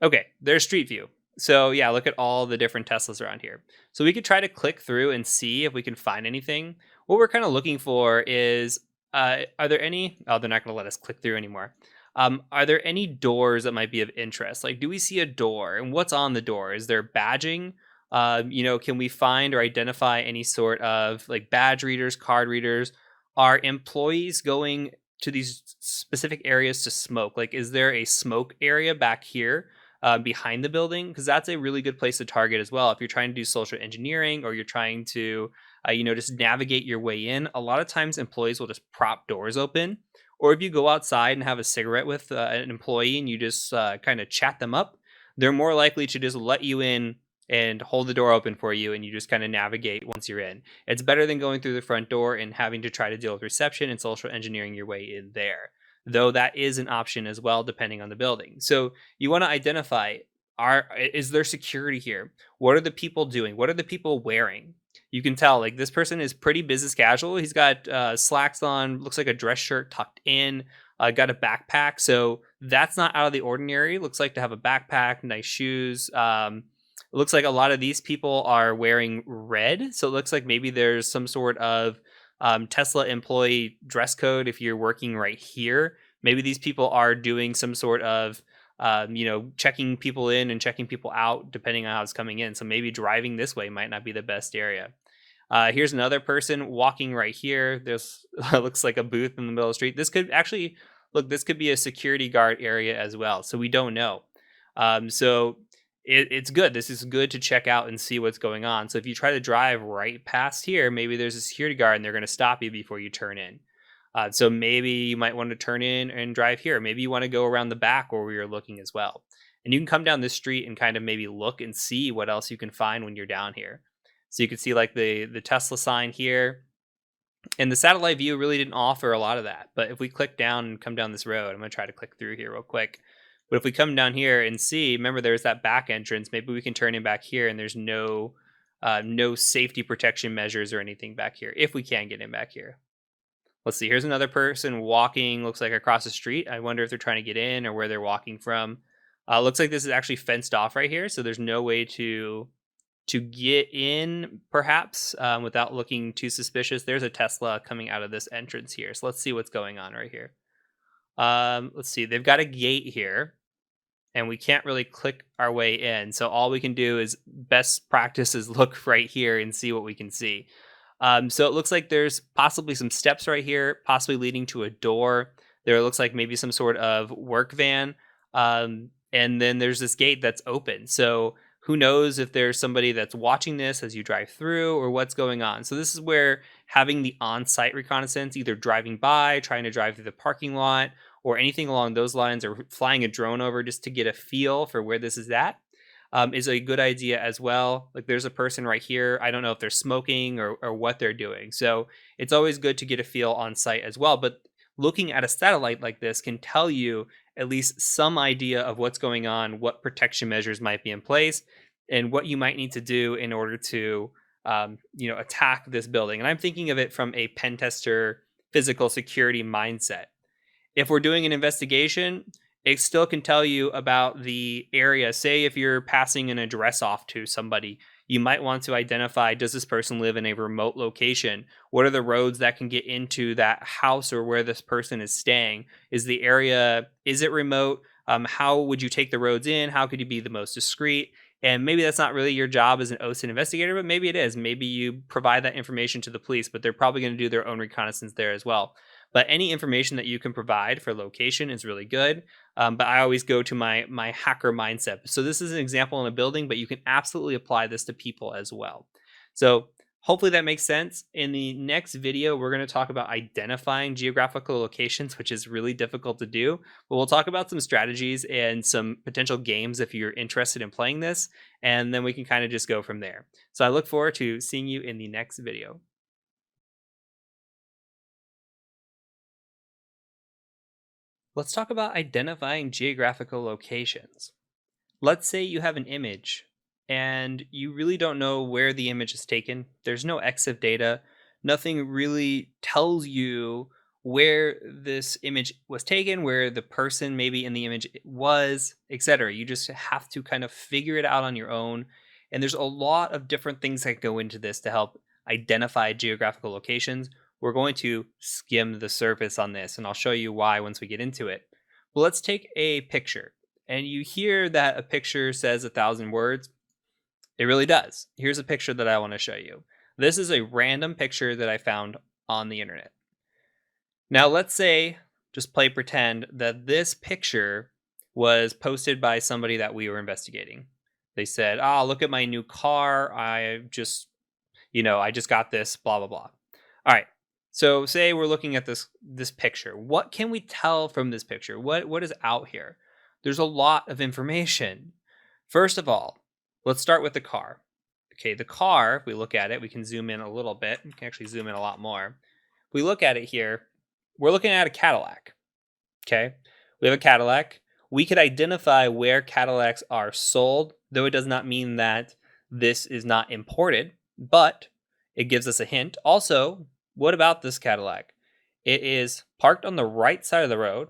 Okay, there's street view. So yeah, look at all the different Teslas around here. So we could try to click through and see if we can find anything. What we're kind of looking for is, are there any, oh, they're not going to let us click through anymore. Are there any doors that might be of interest? Like, do we see a door and what's on the door? Is there badging? Can we find or identify any sort of like badge readers, card readers? Are employees going to these specific areas to smoke? Like, is there a smoke area back here? behind the building, because that's a really good place to target as well. If you're trying to do social engineering, or you're trying to, just navigate your way in, a lot of times employees will just prop doors open. Or if you go outside and have a cigarette with an employee and you just kind of chat them up, they're more likely to just let you in and hold the door open for you, and you just kind of navigate once you're in. It's better than going through the front door and having to try to deal with reception and social engineering your way in there. Though that is an option as well, depending on the building. So you want to identify, is there security here? What are the people doing? What are the people wearing? You can tell, like, this person is pretty business casual. He's got slacks on, looks like a dress shirt tucked in, got a backpack. So that's not out of the ordinary. Looks like to have a backpack, nice shoes. It looks like a lot of these people are wearing red. So it looks like maybe there's some sort of Tesla employee dress code if you're working right here. Maybe these people are doing some sort of, checking people in and checking people out, depending on how it's coming in. So maybe driving this way might not be the best area. Here's another person walking right here. There's looks like a booth in the middle of the street. This could actually this could be a security guard area as well. So we don't know. So it's good. This is good to check out and see what's going on. So if you try to drive right past here, maybe there's a security guard and they're going to stop you before you turn in. So maybe you might want to turn in and drive here. Maybe you want to go around the back where we are looking as well. And you can come down this street and kind of maybe look and see what else you can find when you're down here. So you can see like the Tesla sign here. And the satellite view really didn't offer a lot of that. But if we click down and come down this road, I'm going to try to click through here real quick. But if we come down here and see, remember there's that back entrance. Maybe we can turn in back here, and there's no safety protection measures or anything back here, if we can get in back here. Let's see. Here's another person walking, looks like across the street. I wonder if they're trying to get in or where they're walking from. Looks like this is actually fenced off right here, so there's no way to get in, perhaps, without looking too suspicious. There's a Tesla coming out of this entrance here. So let's see what's going on right here. Let's see. They've got a gate here, and we can't really click our way in. So all we can do is best practice is look right here and see what we can see. So it looks like there's possibly some steps right here, possibly leading to a door. There looks like maybe some sort of work van. And then there's this gate that's open. So who knows if there's somebody that's watching this as you drive through or what's going on. So this is where having the on-site reconnaissance, either driving by, trying to drive through the parking lot, or anything along those lines, or flying a drone over just to get a feel for where this is at, is a good idea as well. Like there's a person right here. I don't know if they're smoking or what they're doing. So it's always good to get a feel on site as well. But looking at a satellite like this can tell you at least some idea of what's going on, what protection measures might be in place, and what you might need to do in order to attack this building. And I'm thinking of it from a pen tester physical security mindset. If we're doing an investigation, it still can tell you about the area. Say if you're passing an address off to somebody, you might want to identify, does this person live in a remote location? What are the roads that can get into that house or where this person is staying? Is the area, is it remote? How would you take the roads in? How could you be the most discreet? And maybe that's not really your job as an OSINT investigator, but maybe it is. Maybe you provide that information to the police, but they're probably going to do their own reconnaissance there as well. But any information that you can provide for location is really good. But I always go to my hacker mindset. So this is an example in a building, but you can absolutely apply this to people as well. So hopefully that makes sense. In the next video, we're going to talk about identifying geographical locations, which is really difficult to do. But we'll talk about some strategies and some potential games if you're interested in playing this. And then we can kind of just go from there. So I look forward to seeing you in the next video. Let's talk about identifying geographical locations. Let's say you have an image and you really don't know where the image is taken. There's no EXIF data. Nothing really tells you where this image was taken, where the person maybe in the image was, etc. You just have to kind of figure it out on your own. And there's a lot of different things that go into this to help identify geographical locations. We're going to skim the surface on this, and I'll show you why once we get into it. But let's take a picture. And you hear that a picture says 1,000 words. It really does. Here's a picture that I want to show you. This is a random picture that I found on the internet. Now let's say, just play pretend, that this picture was posted by somebody that we were investigating. They said, "Oh, look at my new car. I just got this, blah blah blah." All right. So say we're looking at this picture. What can we tell from this picture? What is out here? There's a lot of information. First of all, let's start with the car. Okay, the car, if we look at it, we can zoom in a little bit. We can actually zoom in a lot more. If we look at it here, we're looking at a Cadillac. Okay, we have a Cadillac. We could identify where Cadillacs are sold, though it does not mean that this is not imported, but it gives us a hint. Also, what about this Cadillac? It is parked on the right side of the road.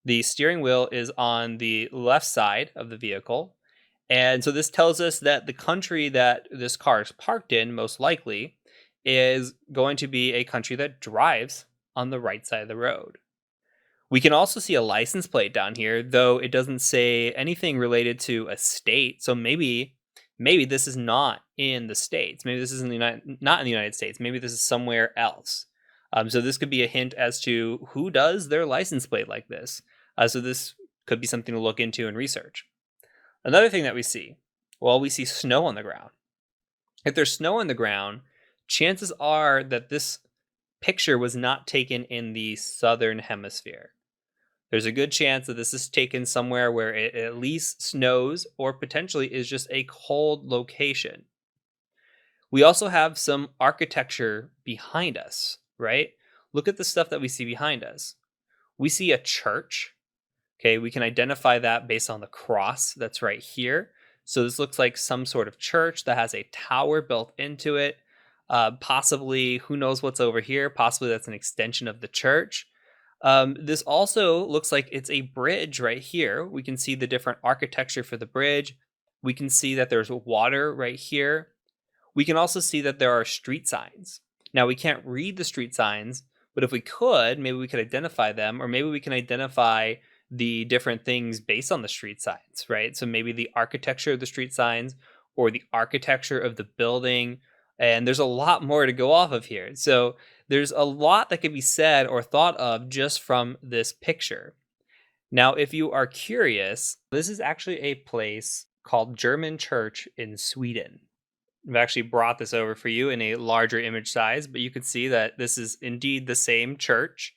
The steering wheel is on the left side of the vehicle. And so this tells us that the country that this car is parked in, most likely, is going to be a country that drives on the right side of the road. We can also see a license plate down here, though it doesn't say anything related to a state. So maybe this is not in the States. Maybe this is not in the United States. Maybe this is somewhere else. So this could be a hint as to who does their license plate like this. So this could be something to look into and research. Another thing that we see snow on the ground. If there's snow on the ground, chances are that this picture was not taken in the southern hemisphere. There's a good chance that this is taken somewhere where it at least snows or potentially is just a cold location. We also have some architecture behind us, right? Look at the stuff that we see behind us. We see a church. Okay, we can identify that based on the cross that's right here. So this looks like some sort of church that has a tower built into it. Possibly, who knows what's over here? Possibly that's an extension of the church. This also looks like it's a bridge right here. We can see the different architecture for the bridge. We can see that there's water right here. We can also see that there are street signs. Now, we can't read the street signs, but if we could, maybe we could identify them, or maybe we can identify the different things based on the street signs, right? So maybe the architecture of the street signs or the architecture of the building. And there's a lot more to go off of here. So there's a lot that could be said or thought of just from this picture. Now, if you are curious, this is actually a place called German Church in Sweden. I've actually brought this over for you in a larger image size, but you can see that this is indeed the same church,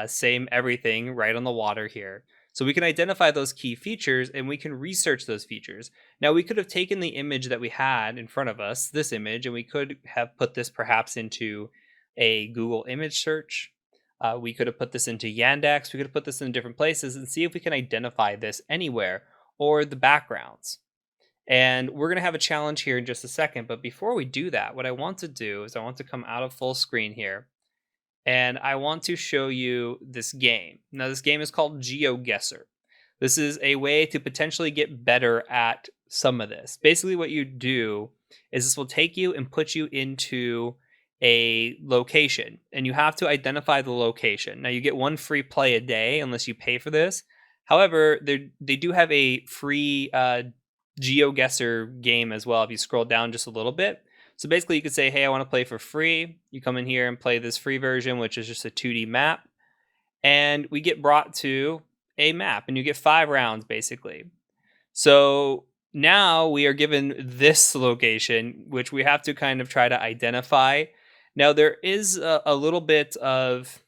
same everything right on the water here. So we can identify those key features and we can research those features. Now, we could have taken the image that we had in front of us, this image, and we could have put this perhaps into a Google image search. We could have put this into Yandex. We could have put this in different places and see if we can identify this anywhere or the backgrounds. And we're going to have a challenge here in just a second. But before we do that, what I want to do is I want to come out of full screen here. And I want to show you this game. Now, this game is called GeoGuessr. This is a way to potentially get better at some of this. Basically, what you do is this will take you and put you into a location. And you have to identify the location. Now, you get one free play a day unless you pay for this. However, they do have a free GeoGuessr game as well if you scroll down just a little bit. So basically you could say, hey, I want to play for free. You come in here and play this free version, which is just a 2D map. And we get brought to a map and you get 5 rounds basically. So now we are given this location, which we have to kind of try to identify. Now there is a little bit of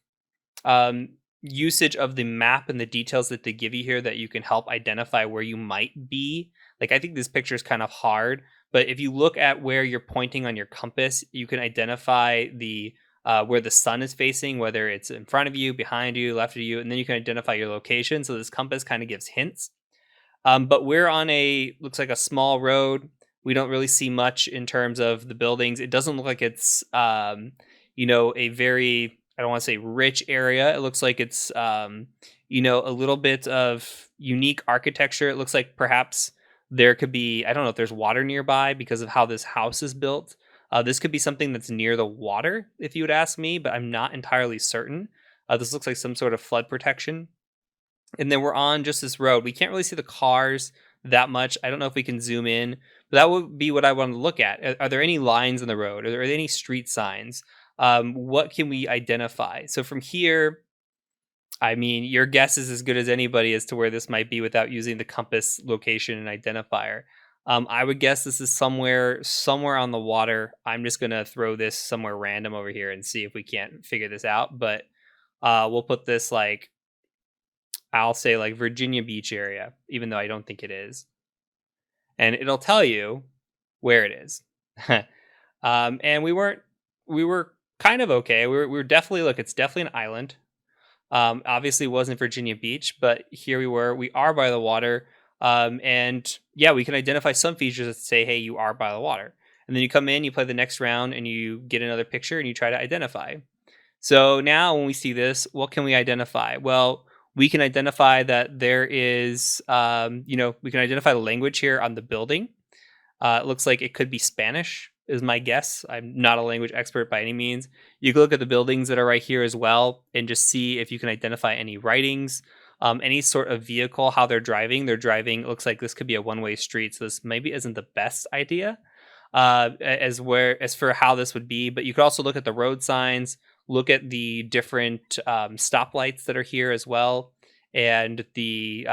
usage of the map and the details that they give you here that you can help identify where you might be. Like, I think this picture is kind of hard, but if you look at where you're pointing on your compass, you can identify the where the sun is facing, whether it's in front of you, behind you, left of you, and then you can identify your location. So this compass kind of gives hints. But we're on looks like a small road. We don't really see much in terms of the buildings. It doesn't look like it's, a very, I don't want to say rich area. It looks like it's, a little bit of unique architecture. It looks like perhaps there could be, I don't know if there's water nearby because of how this house is built. This could be something that's near the water, if you would ask me, but I'm not entirely certain. This looks like some sort of flood protection. And then we're on just this road. We can't really see the cars that much. I don't know if we can zoom in, but that would be what I want to look at. Are there any lines in the road? Are there any street signs? What can we identify? So from here, I mean, your guess is as good as anybody as to where this might be without using the compass location and identifier. I would guess this is somewhere on the water. I'm just gonna throw this somewhere random over here and see if we can't figure this out. But we'll put this like, I'll say like Virginia Beach area, even though I don't think it is, and it'll tell you where it is. And we were kind of okay. We were definitely, look, it's definitely an island. Obviously wasn't Virginia Beach, but here we were. We are by the water. And yeah, we can identify some features that say, hey, you are by the water. And then you come in, you play the next round, and you get another picture and you try to identify. So now when we see this, what can we identify? Well, we can identify that there is, we can identify the language here on the building. It looks like it could be Spanish, is my guess. I'm not a language expert by any means. You can look at the buildings that are right here as well and just see if you can identify any writings, any sort of vehicle, how they're driving. They're driving, it looks like this could be a one-way street, so this maybe isn't the best idea as for how this would be. But you could also look at the road signs, look at the different stoplights that are here as well, and the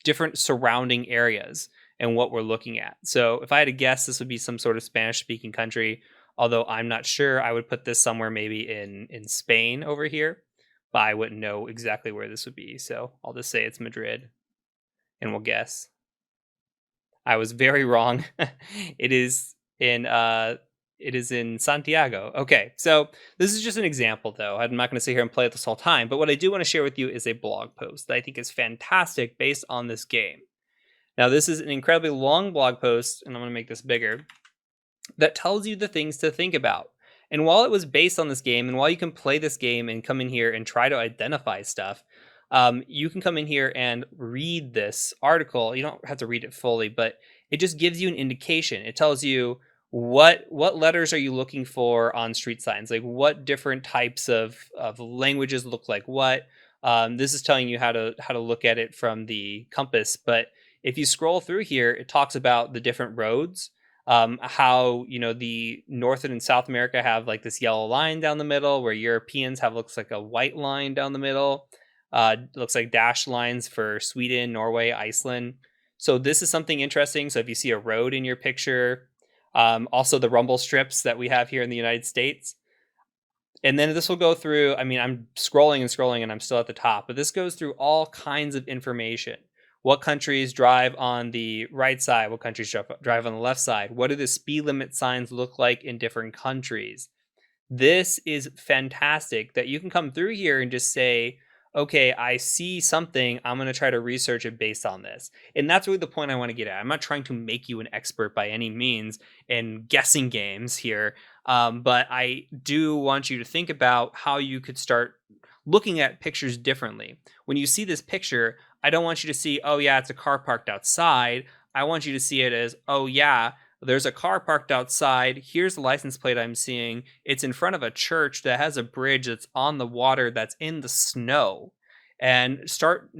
different surrounding areas and what we're looking at. So if I had to guess, this would be some sort of Spanish speaking country, although I'm not sure. I would put this somewhere maybe in Spain over here, but I wouldn't know exactly where this would be. So I'll just say it's Madrid and we'll guess. I was very wrong. it is in Santiago. Okay, so this is just an example, though. I'm not going to sit here and play it this whole time, but what I do want to share with you is a blog post that I think is fantastic based on this game. Now, this is an incredibly long blog post, and I'm going to make this bigger, that tells you the things to think about. And while it was based on this game, and while you can play this game and come in here and try to identify stuff, you can come in here and read this article. You don't have to read it fully, but it just gives you an indication. It tells you what letters are you looking for on street signs, like what different types of languages look like what. This is telling you how to look at it from the compass, but if you scroll through here, it talks about the different roads, how the North and South America have like this yellow line down the middle, where Europeans have looks like a white line down the middle. Looks like dashed lines for Sweden, Norway, Iceland. So this is something interesting. So if you see a road in your picture, also the rumble strips that we have here in the United States. And then this will go through, I mean, I'm scrolling and scrolling and I'm still at the top, but this goes through all kinds of information. What countries drive on the right side? What countries drive on the left side? What do the speed limit signs look like in different countries? This is fantastic that you can come through here and just say, okay, I see something. I'm going to try to research it based on this. And that's really the point I want to get at. I'm not trying to make you an expert by any means in guessing games here. But I do want you to think about how you could start looking at pictures differently. When you see this picture, I don't want you to see, oh, yeah, it's a car parked outside. I want you to see it as, oh, yeah, there's a car parked outside. Here's the license plate I'm seeing. It's in front of a church that has a bridge that's on the water that's in the snow. And start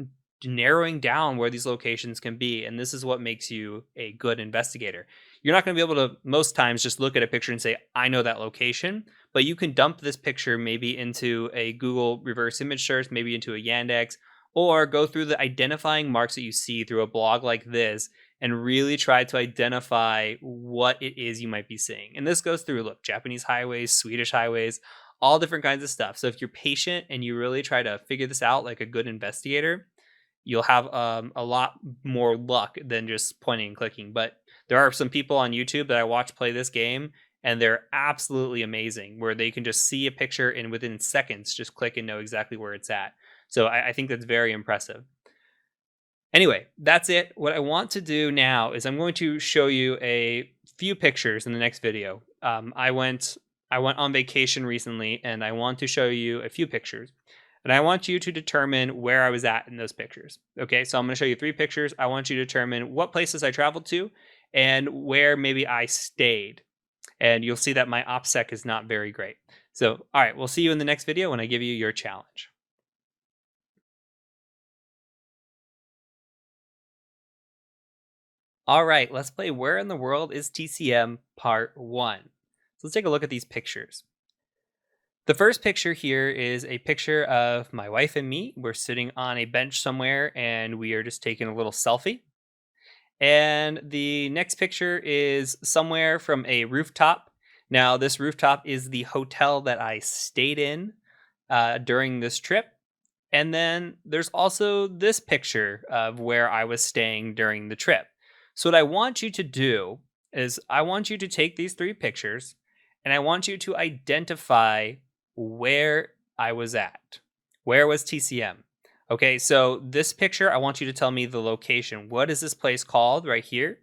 narrowing down where these locations can be. And this is what makes you a good investigator. You're not going to be able to, most times, just look at a picture and say, I know that location. But you can dump this picture maybe into a Google reverse image search, maybe into a Yandex, or go through the identifying marks that you see through a blog like this and really try to identify what it is you might be seeing. And this goes through, look, Japanese highways, Swedish highways, all different kinds of stuff. So if you're patient and you really try to figure this out like a good investigator, you'll have a lot more luck than just pointing and clicking. But there are some people on YouTube that I watch play this game, and they're absolutely amazing, where they can just see a picture and within seconds just click and know exactly where it's at. So I think that's very impressive. Anyway, that's it. What I want to do now is I'm going to show you a few pictures in the next video. I went on vacation recently, and I want to show you a few pictures. And I want you to determine where I was at in those pictures. Okay, so I'm going to show you 3 pictures. I want you to determine what places I traveled to and where maybe I stayed. And you'll see that my OPSEC is not very great. So, all right, we'll see you in the next video when I give you your challenge. All right, let's play Where in the World is TCM Part 1. So let's take a look at these pictures. The first picture here is a picture of my wife and me. We're sitting on a bench somewhere and we are just taking a little selfie. And the next picture is somewhere from a rooftop. Now, this rooftop is the hotel that I stayed in during this trip. And then there's also this picture of where I was staying during the trip. So, what I want you to do is I want you to take these three pictures and I want you to identify where I was at. Where was TCM? Okay, so this picture, I want you to tell me the location. What is this place called right here?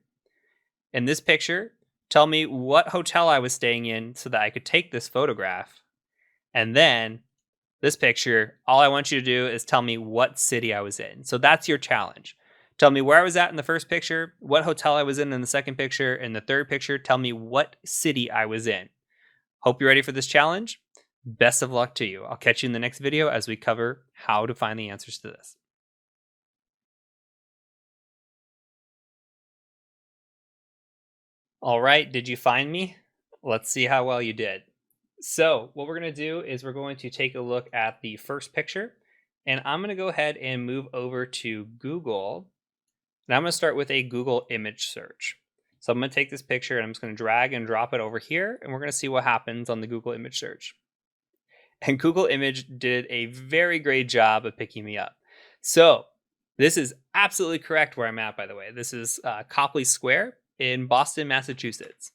In this picture, tell me what hotel I was staying in so that I could take this photograph. And then this picture, all I want you to do is tell me what city I was in. So that's your challenge. Tell me where I was at in the first picture, what hotel I was in the second picture, and the third picture, tell me what city I was in. Hope you're ready for this challenge. Best of luck to you. I'll catch you in the next video as we cover how to find the answers to this. All right, did you find me? Let's see how well you did. So what we're going to do is we're going to take a look at the first picture, and I'm going to go ahead and move over to Google. And I'm going to start with a Google image search. So I'm going to take this picture and I'm just going to drag and drop it over here, and we're going to see what happens on the Google image search. And Google Image did a very great job of picking me up. So this is absolutely correct where I'm at, by the way. This is Copley Square in Boston, Massachusetts.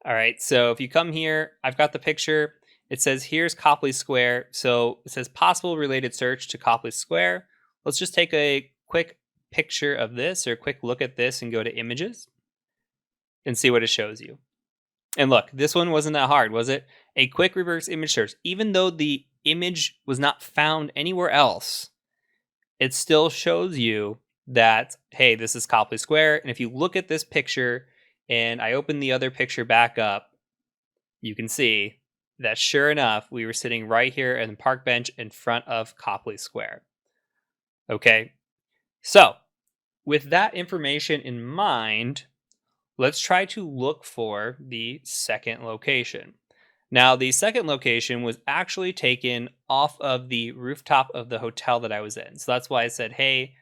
All right, so if you come here, I've got the picture. It says here's Copley Square. So it says possible related search to Copley Square. Let's just take a quick picture of this or a quick look at this and go to images and see what it shows you. And look, this one wasn't that hard, was it? A quick reverse image search. Even though the image was not found anywhere else, it still shows you that, hey, this is Copley Square. And if you look at this picture and I open the other picture back up, you can see that sure enough, we were sitting right here in the park bench in front of Copley Square. Okay, so with that information in mind, let's try to look for the second location. Now, the second location was actually taken off of the rooftop of the hotel that I was in. So that's why I said, hey,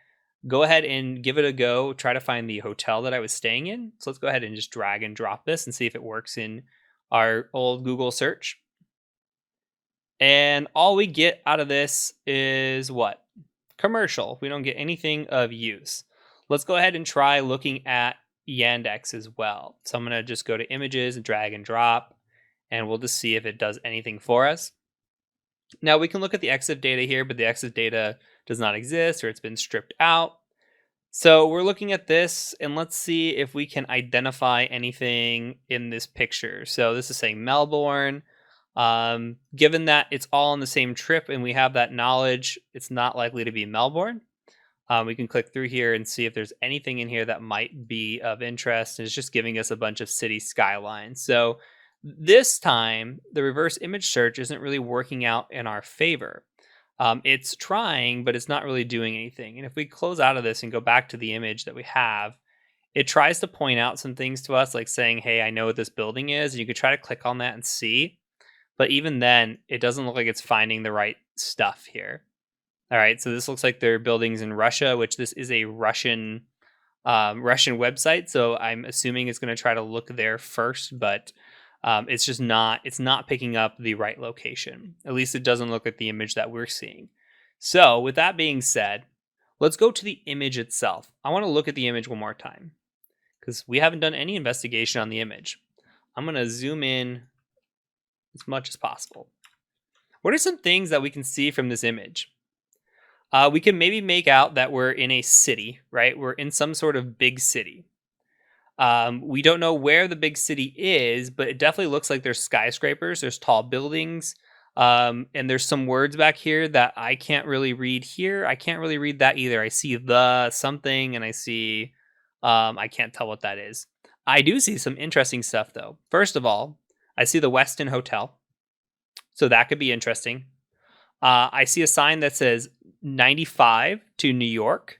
go ahead and give it a go. Try to find the hotel that I was staying in. So let's go ahead and just drag and drop this and see if it works in our old Google search. And all we get out of this is what? Commercial. We don't get anything of use. Let's go ahead and try looking at Yandex as well. So I'm going to just go to images and drag and drop, and we'll just see if it does anything for us. Now we can look at the EXIF data here, but the EXIF data does not exist or it's been stripped out. So we're looking at this and let's see if we can identify anything in this picture. So this is saying Melbourne. Given that it's all on the same trip and we have that knowledge, it's not likely to be Melbourne. We can click through here and see if there's anything in here that might be of interest. And it's just giving us a bunch of city skylines. So this time, the reverse image search isn't really working out in our favor. It's trying, but it's not really doing anything. And if we close out of this and go back to the image that we have, it tries to point out some things to us, like saying, hey, I know what this building is. And you could try to click on that and see. But even then, it doesn't look like it's finding the right stuff here. All right, so this looks like they're buildings in Russia, which this is a Russian website. So I'm assuming it's going to try to look there first, but it's just not picking up the right location. At least it doesn't look like the image that we're seeing. So with that being said, let's go to the image itself. I want to look at the image one more time because we haven't done any investigation on the image. I'm going to zoom in as much as possible. What are some things that we can see from this image? We can maybe make out that we're in a city, right? We're in some sort of big city. We don't know where the big city is, but it definitely looks like there's skyscrapers, there's tall buildings, and there's some words back here that I can't really read here. I can't really read that either. I see the something, and I see, I can't tell what that is. I do see some interesting stuff, though. First of all, I see the Westin Hotel, so that could be interesting. I see a sign that says 95 to New York.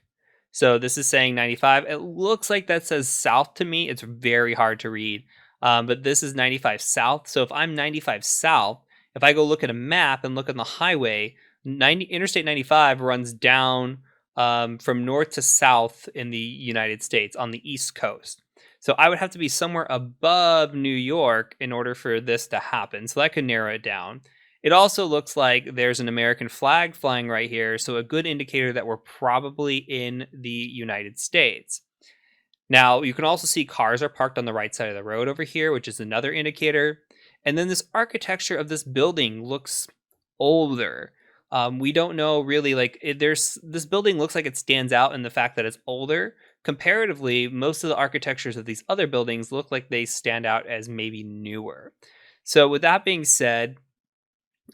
So this is saying 95. It looks like that says south to me. It's very hard to read, but this is 95 south. So if I'm 95 south If I go look at a map and look on the highway, Interstate 95 runs down from north to south in the United States on the East Coast. So I would have to be somewhere above New York in order for this to happen. So that could narrow it down. It also looks like there's an American flag flying right here, so a good indicator that we're probably in the United States. Now, you can also see cars are parked on the right side of the road over here, which is another indicator. And then this architecture of this building looks older. We don't know really, like, this building looks like it stands out in the fact that it's older. Comparatively, most of the architectures of these other buildings look like they stand out as maybe newer. So with that being said,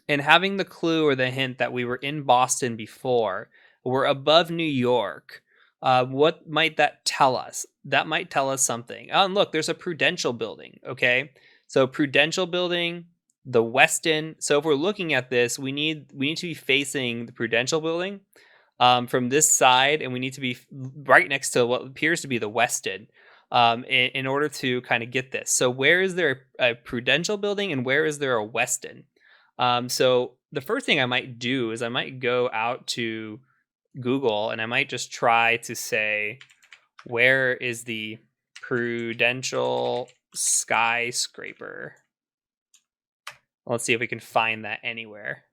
and having the clue or the hint that we were in Boston before, we're above New York, what might that tell us? That might tell us something. Oh, and look, there's a Prudential building, okay? So Prudential building, the Westin. So if we're looking at this, we need to be facing the Prudential building from this side, and we need to be right next to what appears to be the Westin in order to kind of get this. So where is there a Prudential building and where is there a Westin? So the first thing I might do is I might go out to Google and I might just try to say, where is the Prudential skyscraper? Let's see if we can find that anywhere.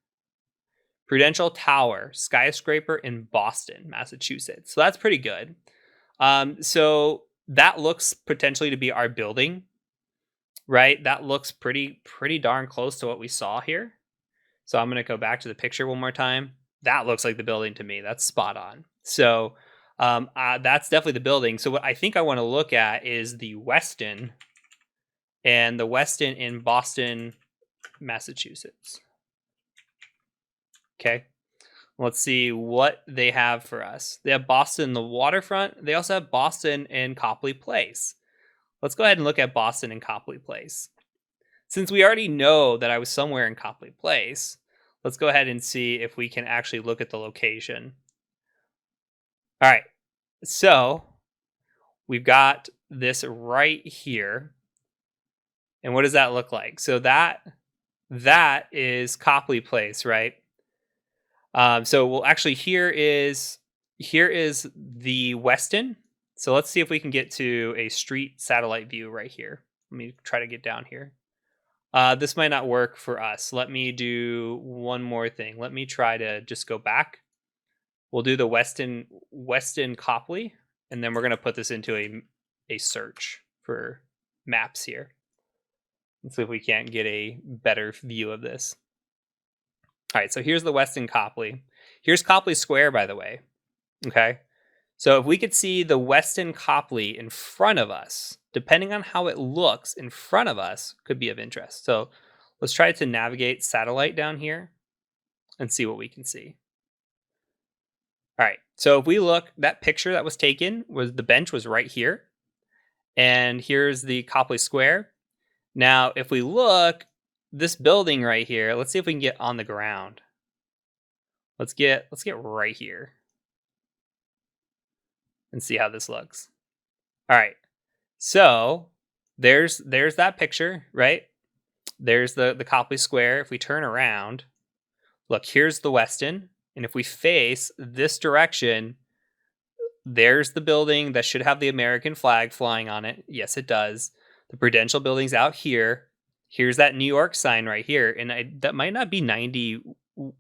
Prudential Tower skyscraper in Boston, Massachusetts. So that's pretty good. So that looks potentially to be our building, right? That looks pretty darn close to what we saw here. So I'm going to go back to the picture one more time. That looks like the building to me. That's spot on. So that's definitely the building. So what I think I want to look at is the Westin, and the Westin in Boston, Massachusetts. Okay. Let's see what they have for us. They have Boston, the waterfront. They also have Boston and Copley Place. Let's go ahead and look at Boston and Copley Place. Since we already know that I was somewhere in Copley Place, let's go ahead and see if we can actually look at the location. All right. So we've got this right here. And what does that look like? So that is Copley Place, right? So we'll actually, here is the Westin. So let's see if we can get to a street satellite view right here. Let me try to get down here. This might not work for us. Let me do one more thing. Let me try to just go back. We'll do the Westin Copley, and then we're going to put this into a search for maps here. Let's see if we can't get a better view of this. All right, so here's the Westin Copley. Here's Copley Square, by the way. Okay, so if we could see the Westin Copley in front of us, depending on how it looks in front of us, could be of interest. So let's try to navigate satellite down here and see what we can see. All right, so if we look, that picture that was taken was the bench was right here. And here's the Copley Square. Now, if we look, this building right here, let's see if we can get on the ground. Let's get right here and see how this looks. All right. So there's that picture, right? There's the Copley Square. If we turn around, look, here's the Westin. And if we face this direction, there's the building that should have the American flag flying on it. Yes, it does. The Prudential building's out here. Here's that New York sign right here. And that might not be 90,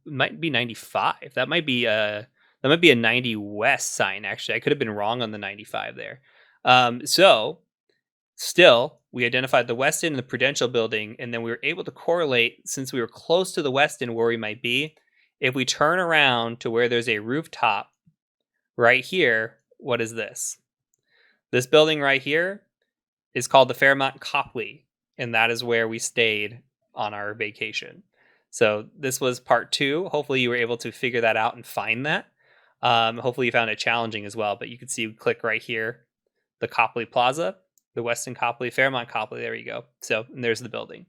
might be 95. That might be a 90 West sign, actually. I could have been wrong on the 95 there. So still, we identified the Westin and the Prudential building, and then we were able to correlate, since we were close to the Westin where we might be. If we turn around to where there's a rooftop right here, what is this? This building right here is called the Fairmont Copley, and that is where we stayed on our vacation. So this was part 2. Hopefully you were able to figure that out and find that. Hopefully you found it challenging as well, but you can see, click right here, the Copley Plaza, the Westin Copley, Fairmont Copley, there you go. So and there's the building.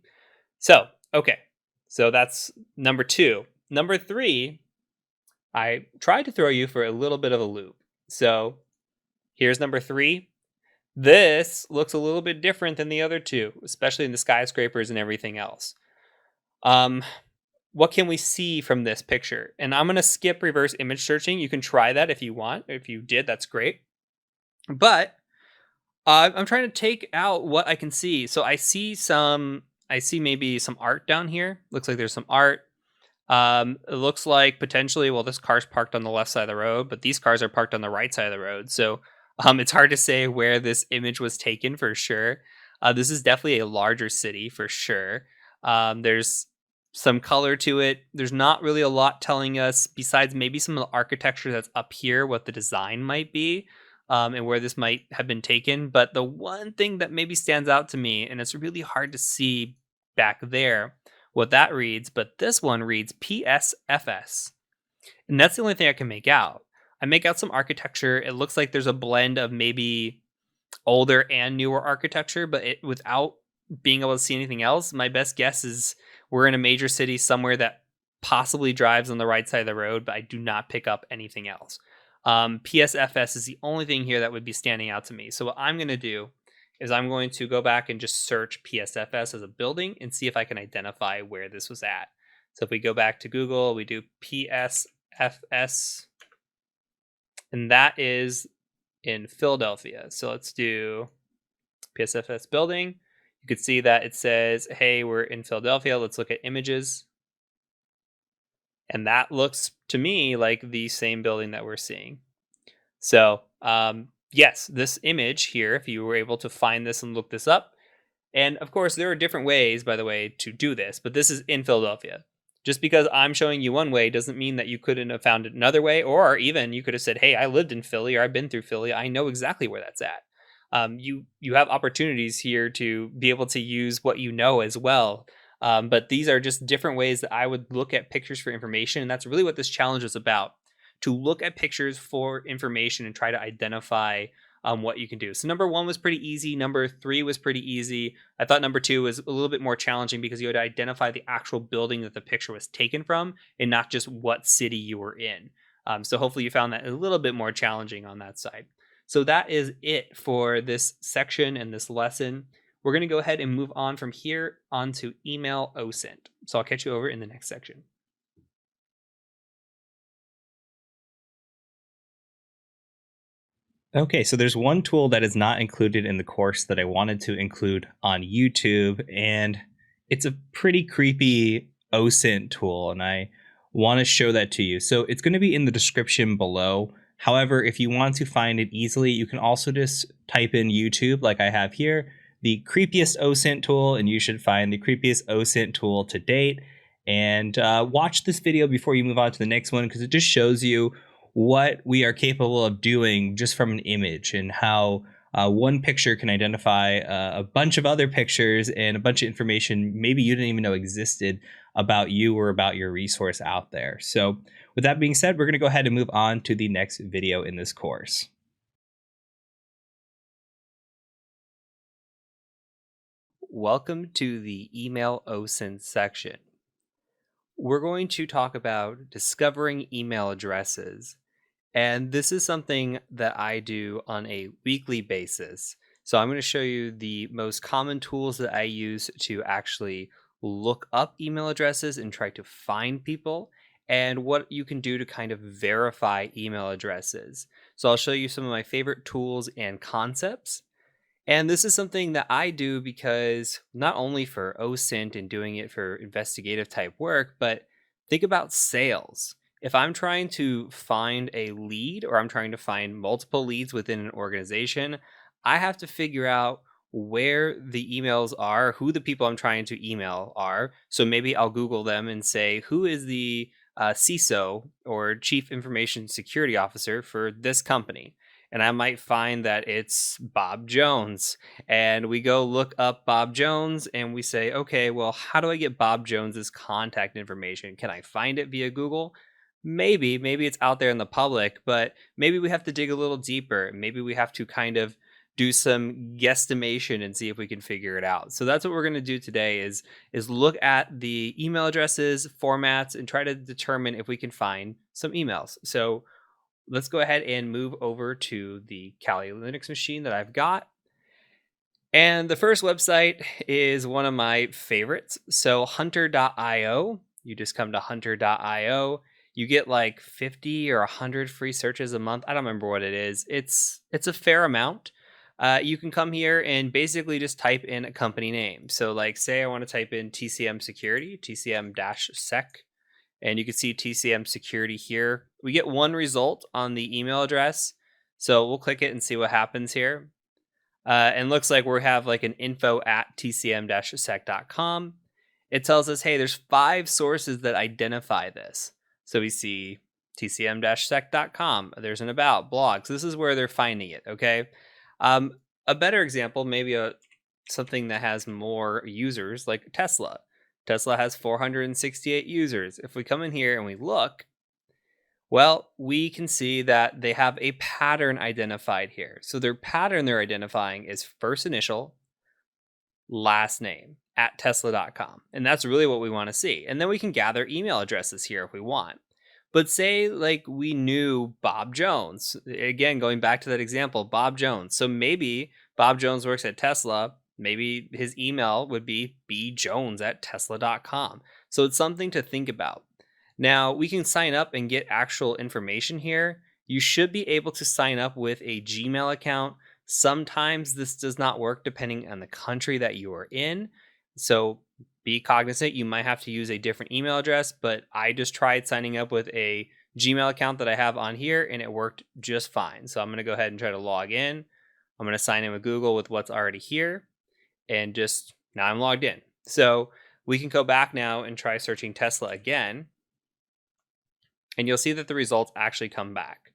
So, okay. So that's number 2. Number 3, I tried to throw you for a little bit of a loop. So here's number 3. This looks a little bit different than the other 2, especially in the skyscrapers and everything else. what can we see from this picture? And I'm going to skip reverse image searching. You can try that if you want. If you did, that's great. But I'm trying to take out what I can see. So I see maybe some art down here. Looks like there's some art. It looks like potentially, well, this car's parked on the left side of the road, but these cars are parked on the right side of the road. So it's hard to say where this image was taken for sure. This is definitely a larger city for sure. There's some color to it. There's not really a lot telling us besides maybe some of the architecture that's up here, what the design might be, and where this might have been taken. But the one thing that maybe stands out to me, and it's really hard to see back there, what that reads, but this one reads PSFS. And that's the only thing I can make out. I make out some architecture. It looks like there's a blend of maybe older and newer architecture, but without being able to see anything else, my best guess is we're in a major city somewhere that possibly drives on the right side of the road, but I do not pick up anything else. PSFS is the only thing here that would be standing out to me. So what I'm going to do is I'm going to go back and just search PSFS as a building and see if I can identify where this was at. So if we go back to Google, we do PSFS, and that is in Philadelphia. So let's do PSFS building. You could see that it says, hey, we're in Philadelphia. Let's look at images. And that looks to me like the same building that we're seeing. So, yes, this image here, if you were able to find this and look this up, and of course, there are different ways, by the way, to do this, but this is in Philadelphia. Just because I'm showing you one way doesn't mean that you couldn't have found it another way, or even you could have said, hey, I lived in Philly, or I've been through Philly. I know exactly where that's at. You have opportunities here to be able to use what you know as well. But these are just different ways that I would look at pictures for information. And that's really what this challenge is about, to look at pictures for information and try to identify what you can do. So number 1 was pretty easy. Number 3 was pretty easy. I thought number 2 was a little bit more challenging because you had to identify the actual building that the picture was taken from and not just what city you were in. So hopefully you found that a little bit more challenging on that side. So that is it for this section and this lesson. We're going to go ahead and move on from here onto email OSINT. So I'll catch you over in the next section. Okay, so there's one tool that is not included in the course that I wanted to include on YouTube, and it's a pretty creepy OSINT tool, and I want to show that to you. So it's going to be in the description below. However, if you want to find it easily, you can also just type in YouTube, like I have here, the creepiest OSINT tool, and you should find the creepiest OSINT tool to date. And watch this video before you move on to the next one, because it just shows you what we are capable of doing just from an image, and how one picture can identify a bunch of other pictures and a bunch of information maybe you didn't even know existed about you or about your resource out there. So with that being said, we're going to go ahead and move on to the next video in this course. Welcome to the email OSINT section. We're going to talk about discovering email addresses. And this is something that I do on a weekly basis. So I'm going to show you the most common tools that I use to actually look up email addresses and try to find people, and what you can do to kind of verify email addresses. So I'll show you some of my favorite tools and concepts. And this is something that I do because not only for OSINT and doing it for investigative type work, but think about sales. If I'm trying to find a lead, or I'm trying to find multiple leads within an organization, I have to figure out where the emails are, who the people I'm trying to email are. So maybe I'll Google them and say, who is the CISO, or Chief Information Security Officer, for this company? And I might find that it's Bob Jones. And we go look up Bob Jones and we say, okay, well, how do I get Bob Jones's contact information? Can I find it via Google? Maybe it's out there in the public, but maybe we have to dig a little deeper. Maybe we have to kind of do some guesstimation and see if we can figure it out. So that's what we're going to do today is look at the email addresses, formats, and try to determine if we can find some emails. So let's go ahead and move over to the Kali Linux machine that I've got. And the first website is one of my favorites. So hunter.io. you just come to hunter.io. You get like 50 or 100 free searches a month. I don't remember what it is. It's a fair amount. You can come here and basically just type in a company name. So like say I want to type in TCM security, TCM-sec, and you can see TCM security here. We get one result on the email address. So we'll click it and see what happens here. And looks like we have like an info@tcm-sec.com. It tells us, hey, there's 5 sources that identify this. So we see tcm-sec.com. There's an about, blogs. This is where they're finding it, okay? A better example, maybe something that has more users, like Tesla. Tesla has 468 users. If we come in here and we look, well, we can see that they have a pattern identified here. So their pattern they're identifying is first initial, last name at tesla.com. And that's really what we want to see. And then we can gather email addresses here if we want. But say like we knew Bob Jones. Again, going back to that example, Bob Jones. So maybe Bob Jones works at Tesla. Maybe his email would be bjones@tesla.com. So it's something to think about. Now, we can sign up and get actual information here. You should be able to sign up with a Gmail account. Sometimes this does not work depending on the country that you are in. So be cognizant, you might have to use a different email address, but I just tried signing up with a Gmail account that I have on here and it worked just fine. So I'm going to go ahead and try to log in. I'm going to sign in with Google with what's already here. And just now I'm logged in. So we can go back now and try searching Tesla again. And you'll see that the results actually come back.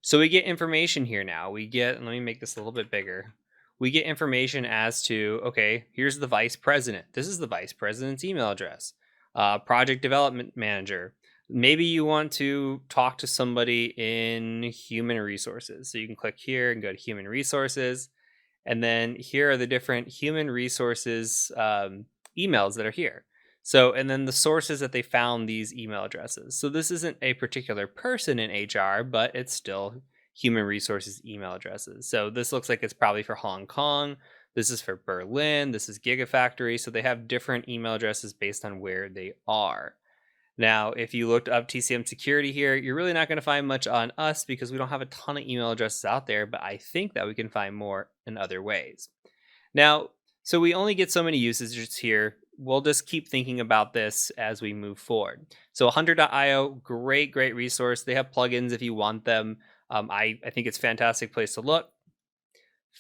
So we get information here now. Let me make this a little bit bigger. We get information as to, okay, here's the vice president. This is the vice president's email address. Project development manager. Maybe you want to talk to somebody in human resources. So you can click here and go to human resources. And then here are the different human resources emails that are here. So, and then the sources that they found these email addresses. So this isn't a particular person in HR, but it's still human resources email addresses. So this looks like it's probably for Hong Kong. This is for Berlin. This is Gigafactory. So they have different email addresses based on where they are. Now, if you looked up TCM security here, you're really not going to find much on us because we don't have a ton of email addresses out there, but I think that we can find more in other ways. Now, so we only get so many usages here. We'll just keep thinking about this as we move forward. So hunter.io, great resource. They have plugins if you want them. I think it's a fantastic place to look.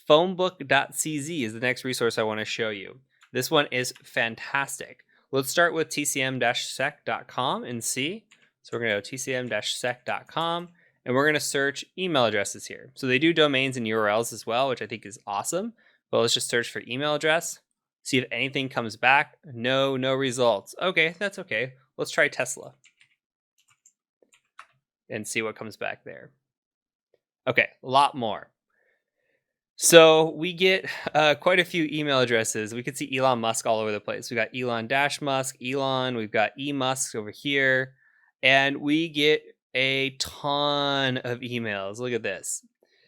Phonebook.cz is the next resource I want to show you. This one is fantastic. Let's start with tcm-sec.com and see. So we're going to go tcm-sec.com and we're going to search email addresses here. So they do domains and URLs as well, which I think is awesome. But let's just search for email address. See if anything comes back. No results. Okay, that's okay. Let's try Tesla and see what comes back there. Okay, a lot more. So we get quite a few email addresses. We could see Elon Musk all over the place. We got Elon-Musk, Elon. We've got eMusk over here. And we get a ton of emails. Look at this.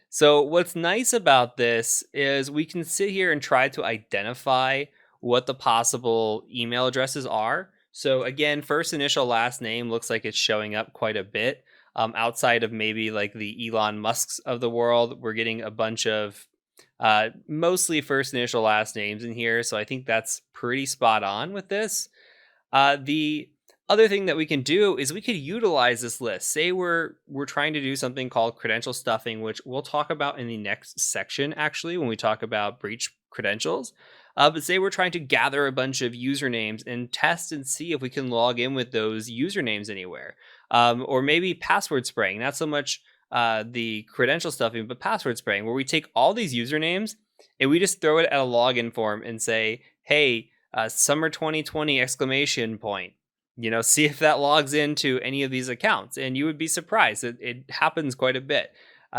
So what's nice about this is we can sit here and try to identify what the possible email addresses are. So again, first initial last name looks like it's showing up quite a bit. Outside of maybe like the Elon Musks of the world, we're getting a bunch of mostly first initial last names in here. So I think that's pretty spot on with this. The other thing that we can do is we could utilize this list. Say we're trying to do something called credential stuffing, which we'll talk about in the next section, actually, when we talk about breach credentials. But say we're trying to gather a bunch of usernames and test and see if we can log in with those usernames anywhere. Or maybe password spraying, not so much the credential stuffing, but password spraying, where we take all these usernames and we just throw it at a login form and say, hey, summer 2020 exclamation point. See if that logs into any of these accounts, and you would be surprised. It happens quite a bit.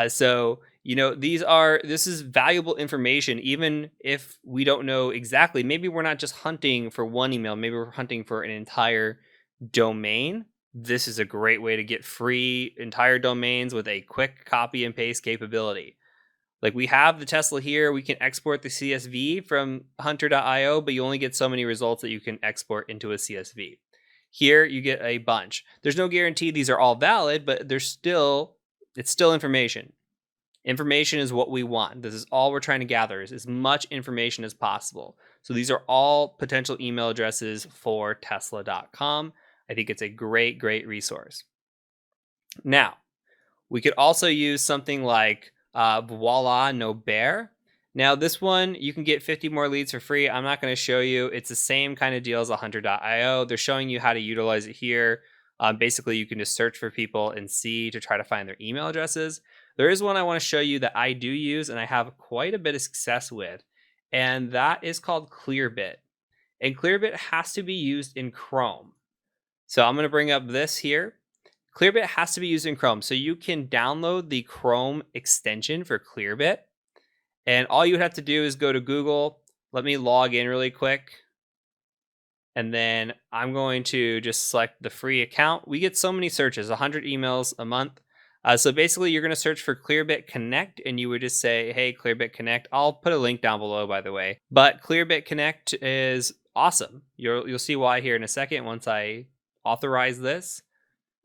So this is valuable information, even if we don't know exactly. Maybe we're not just hunting for one email. Maybe we're hunting for an entire domain. This is a great way to get free entire domains with a quick copy and paste capability. Like we have the Tesla here. We can export the CSV from hunter.io, but you only get so many results that you can export into a CSV. Here you get a bunch. There's no guarantee these are all valid, but it's still information. Information is what we want. This is all we're trying to gather, is as much information as possible. So these are all potential email addresses for Tesla.com. I think it's a great, great resource. Now, we could also use something like Voila No Bear. Now, this one, you can get 50 more leads for free. I'm not going to show you. It's the same kind of deal as 100.io. They're showing you how to utilize it here. Basically, you can just search for people and see to try to find their email addresses. There is one I want to show you that I do use and I have quite a bit of success with, and that is called Clearbit. And Clearbit has to be used in Chrome. So I'm going to bring up this here. Clearbit has to be used in Chrome. So you can download the Chrome extension for Clearbit. And all you would have to do is go to Google. Let me log in really quick. And then I'm going to just select the free account. We get so many searches, 100 emails a month. So basically, you're going to search for Clearbit Connect, and you would just say, hey, Clearbit Connect. I'll put a link down below, by the way. But Clearbit Connect is awesome. You'll see why here in a second once I authorize this.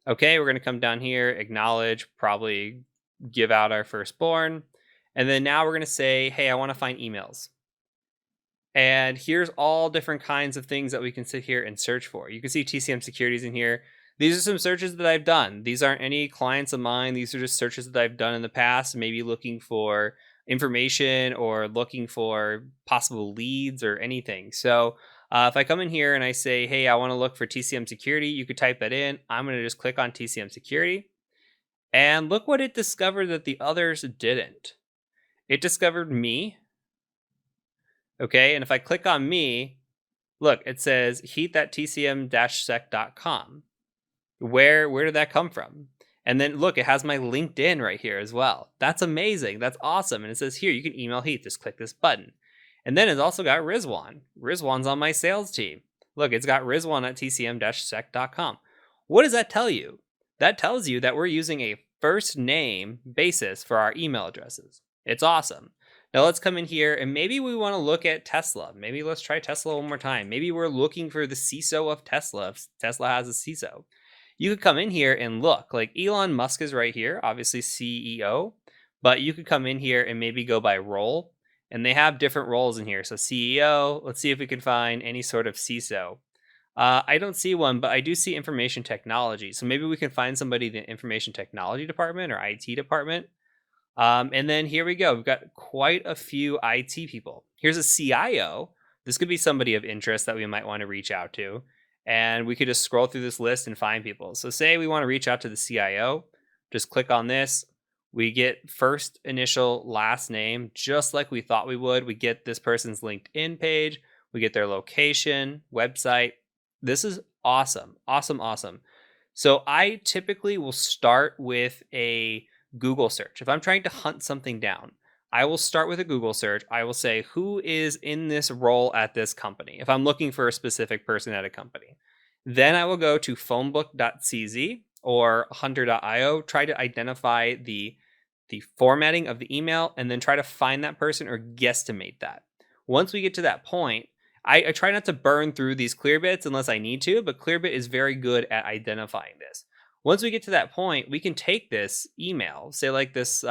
Okay, we're going to come down here, acknowledge, probably give out our firstborn. And then now we're going to say, hey, I want to find emails. And here's all different kinds of things that we can sit here and search for. You can see TCM securities in here. These are some searches that I've done. These aren't any clients of mine. These are just searches that I've done in the past, maybe looking for information or looking for possible leads or anything. So if I come in here and I say, hey, I want to look for TCM security, you could type that in. I'm going to just click on TCM security. And look what it discovered that the others didn't. It discovered me. Okay, and if I click on me, look, it says heath@tcm-sec.com. Where did that come from? And then look, it has my LinkedIn right here as well. That's amazing. That's awesome. And it says here, you can email Heath. Just click this button. And then it's also got Rizwan. Rizwan's on my sales team. Look, it's got Rizwan@tcm-sec.com. What does that tell you? That tells you that we're using a first name basis for our email addresses. It's awesome. Now let's come in here and maybe we want to look at Tesla. Maybe let's try Tesla one more time. Maybe we're looking for the CISO of Tesla if Tesla has a CISO. You could come in here and look, like Elon Musk is right here, obviously CEO, but you could come in here and maybe go by role, and they have different roles in here. So CEO, let's see if we can find any sort of CISO. I don't see one, but I do see information technology. So maybe we can find somebody in the information technology department or IT department. And then here we go. We've got quite a few IT people. Here's a CIO. This could be somebody of interest that we might want to reach out to. And we could just scroll through this list and find people. So say we want to reach out to the CIO. Just click on this. We get first initial last name, just like we thought we would. We get this person's LinkedIn page. We get their location, website. This is awesome. Awesome, awesome. So I typically will start with a Google search. If I'm trying to hunt something down, I will start with a Google search. I will say, who is in this role at this company? If I'm looking for a specific person at a company, then I will go to phonebook.cz or hunter.io, try to identify the formatting of the email, and then try to find that person or guesstimate that. Once we get to that point, I try not to burn through these Clearbits unless I need to, but Clearbit is very good at identifying this. Once we get to that point, we can take this email, say like this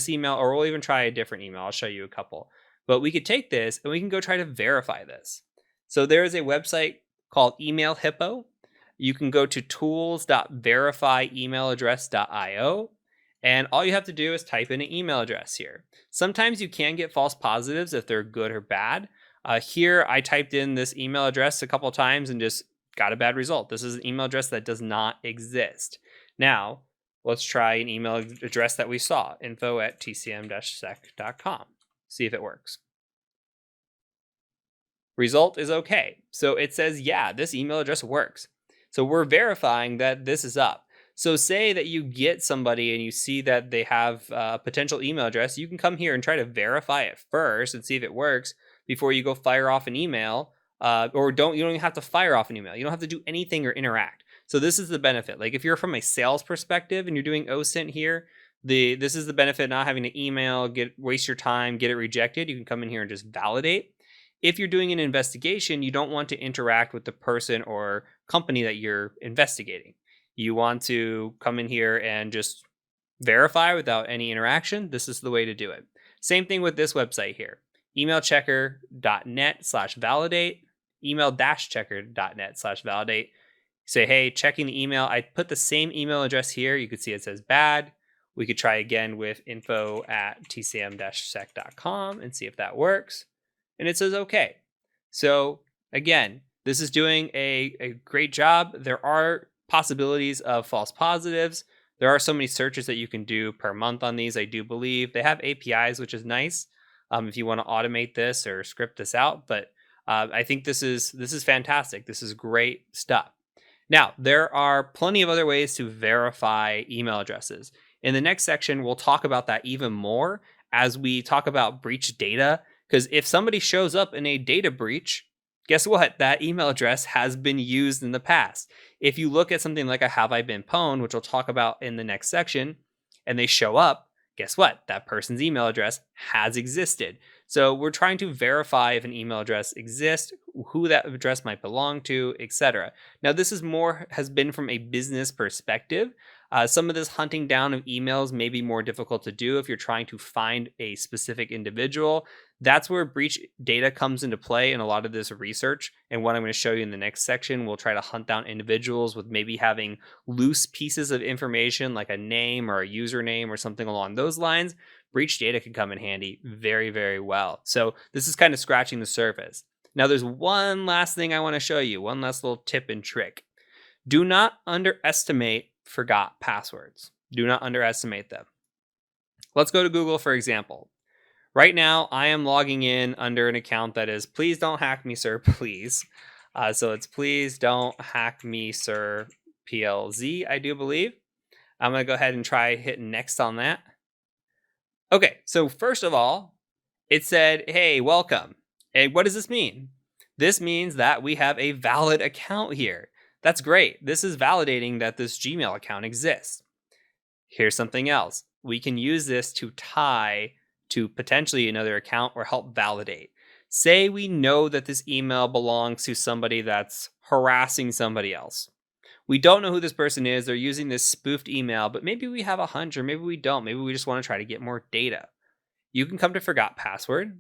email, or we'll even try a different email. I'll show you a couple. But we could take this and we can go try to verify this. So there is a website called Email Hippo. You can go to tools.verifyemailaddress.io. And all you have to do is type in an email address here. Sometimes you can get false positives if they're good or bad. Here, I typed in this email address a couple times and just got a bad result. This is an email address that does not exist. Now, let's try an email address that we saw, info@tcm-sec.com. See if it works. Result is okay. So it says, yeah, this email address works. So we're verifying that this is up. So say that you get somebody and you see that they have a potential email address, you can come here and try to verify it first and see if it works before you go fire off an email. You don't even have to fire off an email. You don't have to do anything or interact. So this is the benefit. Like if you're from a sales perspective and you're doing OSINT here, this is the benefit of not having to email, waste your time, get it rejected. You can come in here and just validate. If you're doing an investigation, you don't want to interact with the person or company that you're investigating. You want to come in here and just verify without any interaction. This is the way to do it. Same thing with this website here, emailchecker.net/validate, email-checker.net/validate. Say, hey, checking the email. I put the same email address here. You could see it says bad. We could try again with info@tcm-sec.com and see if that works. And it says okay. So again, this is doing a great job. There are possibilities of false positives. There are so many searches that you can do per month on these, I do believe. They have APIs, which is nice if you want to automate this or script this out. But I think this is fantastic. This is great stuff. Now, there are plenty of other ways to verify email addresses. In the next section, we'll talk about that even more as we talk about breach data. Because if somebody shows up in a data breach, guess what? That email address has been used in the past. If you look at something like a have I been pwned, which we'll talk about in the next section, and they show up, guess what? That person's email address has existed. So we're trying to verify if an email address exists, who that address might belong to, etc. Now, this has been from a business perspective. Some of this hunting down of emails may be more difficult to do if you're trying to find a specific individual. That's where breach data comes into play in a lot of this research. And what I'm going to show you in the next section, we'll try to hunt down individuals with maybe having loose pieces of information like a name or a username or something along those lines. Breach data can come in handy very, very well. So this is kind of scratching the surface. Now, there's one last thing I want to show you, one last little tip and trick. Do not underestimate forgot passwords. Do not underestimate them. Let's go to Google, for example. Right now, I am logging in under an account that is please don't hack me, sir, please. So it's please don't hack me, sir, PLZ, I do believe. I'm going to go ahead and try hitting next on that. Okay, so first of all, it said, hey, welcome. And what does this mean? This means that we have a valid account here. That's great. This is validating that this Gmail account exists. Here's something else. We can use this to tie to potentially another account or help validate. Say we know that this email belongs to somebody that's harassing somebody else. We don't know who this person is. They're using this spoofed email, but maybe we have a hunch or maybe we don't. Maybe we just want to try to get more data. You can come to forgot password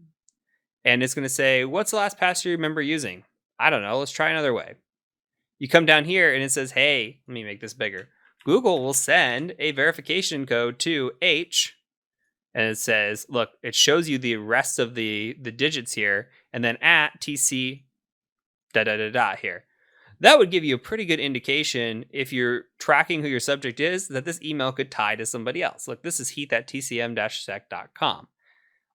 and it's going to say, what's the last password you remember using? I don't know. Let's try another way. You come down here and it says, hey, let me make this bigger. Google will send a verification code to H. And it says, look, it shows you the rest of the digits here. And then at TC here. That would give you a pretty good indication if you're tracking who your subject is, that this email could tie to somebody else. Look, this is heath@tcm-sec.com.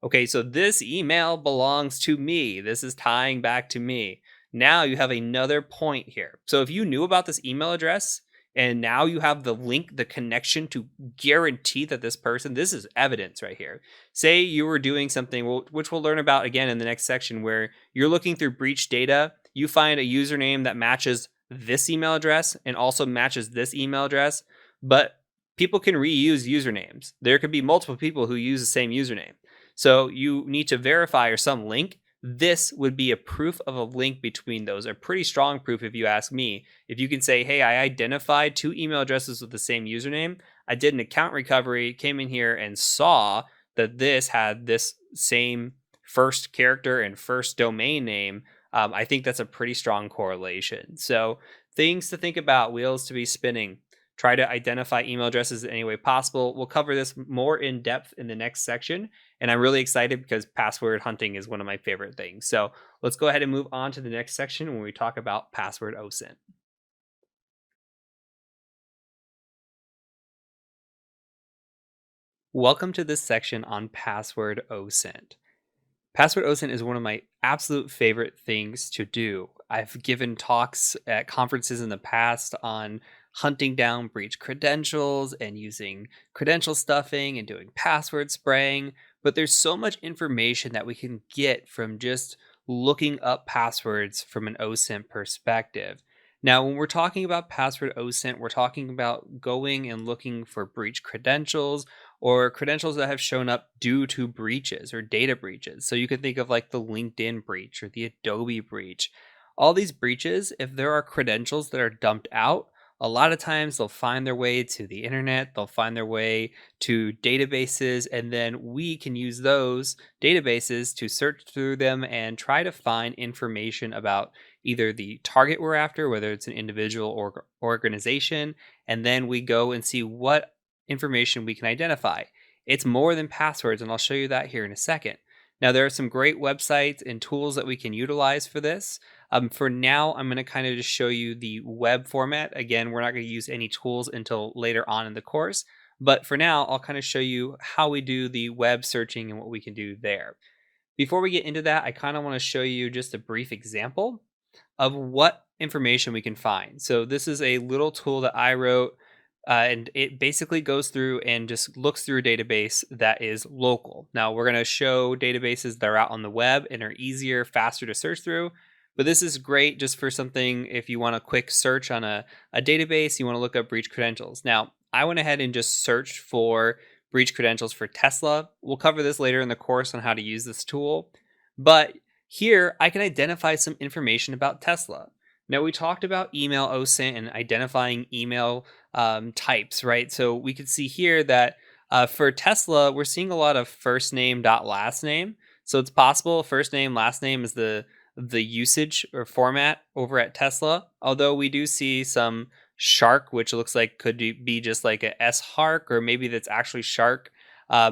Okay, so this email belongs to me. This is tying back to me. Now you have another point here. So if you knew about this email address and now you have the link, the connection to guarantee that this person, this is evidence right here. Say you were doing something, which we'll learn about again in the next section, where you're looking through breach data, you find a username that matches this email address and also matches this email address, but people can reuse usernames. There could be multiple people who use the same username. So you need to verify or some link. This would be a proof of a link between those, a pretty strong proof if you ask me. If you can say, hey, I identified 2 email addresses with the same username, I did an account recovery, came in here and saw that this had this same first character and first domain name, I think that's a pretty strong correlation. So things to think about, wheels to be spinning. Try to identify email addresses in any way possible. We'll cover this more in depth in the next section. And I'm really excited because password hunting is one of my favorite things. So let's go ahead and move on to the next section when we talk about password OSINT. Welcome to this section on password OSINT. Password OSINT is one of my absolute favorite things to do. I've given talks at conferences in the past on hunting down breach credentials and using credential stuffing and doing password spraying, but there's so much information that we can get from just looking up passwords from an OSINT perspective. Now, when we're talking about password OSINT, we're talking about going and looking for breach credentials or credentials that have shown up due to breaches or data breaches. So you can think of like the LinkedIn breach or the Adobe breach. All these breaches, if there are credentials that are dumped out, a lot of times they'll find their way to the internet, they'll find their way to databases, and then we can use those databases to search through them and try to find information about either the target we're after, whether it's an individual or organization, and then we go and see what information we can identify. It's more than passwords, and I'll show you that here in a second. Now, there are some great websites and tools that we can utilize for this. For now, I'm going to kind of just show you the web format. Again, we're not going to use any tools until later on in the course. But for now, I'll kind of show you how we do the web searching and what we can do there. Before we get into that, I kind of want to show you just a brief example of what information we can find. So this is a little tool that I wrote, and it basically goes through and just looks through a database that is local. Now, we're going to show databases that are out on the web and are easier, faster to search through. But this is great just for something if you want a quick search on a database, you want to look up breach credentials. Now, I went ahead and just searched for breach credentials for Tesla. We'll cover this later in the course on how to use this tool. But here, I can identify some information about Tesla. Now, we talked about email OSINT and identifying email types, right? So we could see here that for Tesla, we're seeing a lot of first name dot last name. So it's possible first name, last name is the usage or format over at Tesla. Although we do see some Shark, which looks like could be just like a S Hark, or maybe that's actually Shark.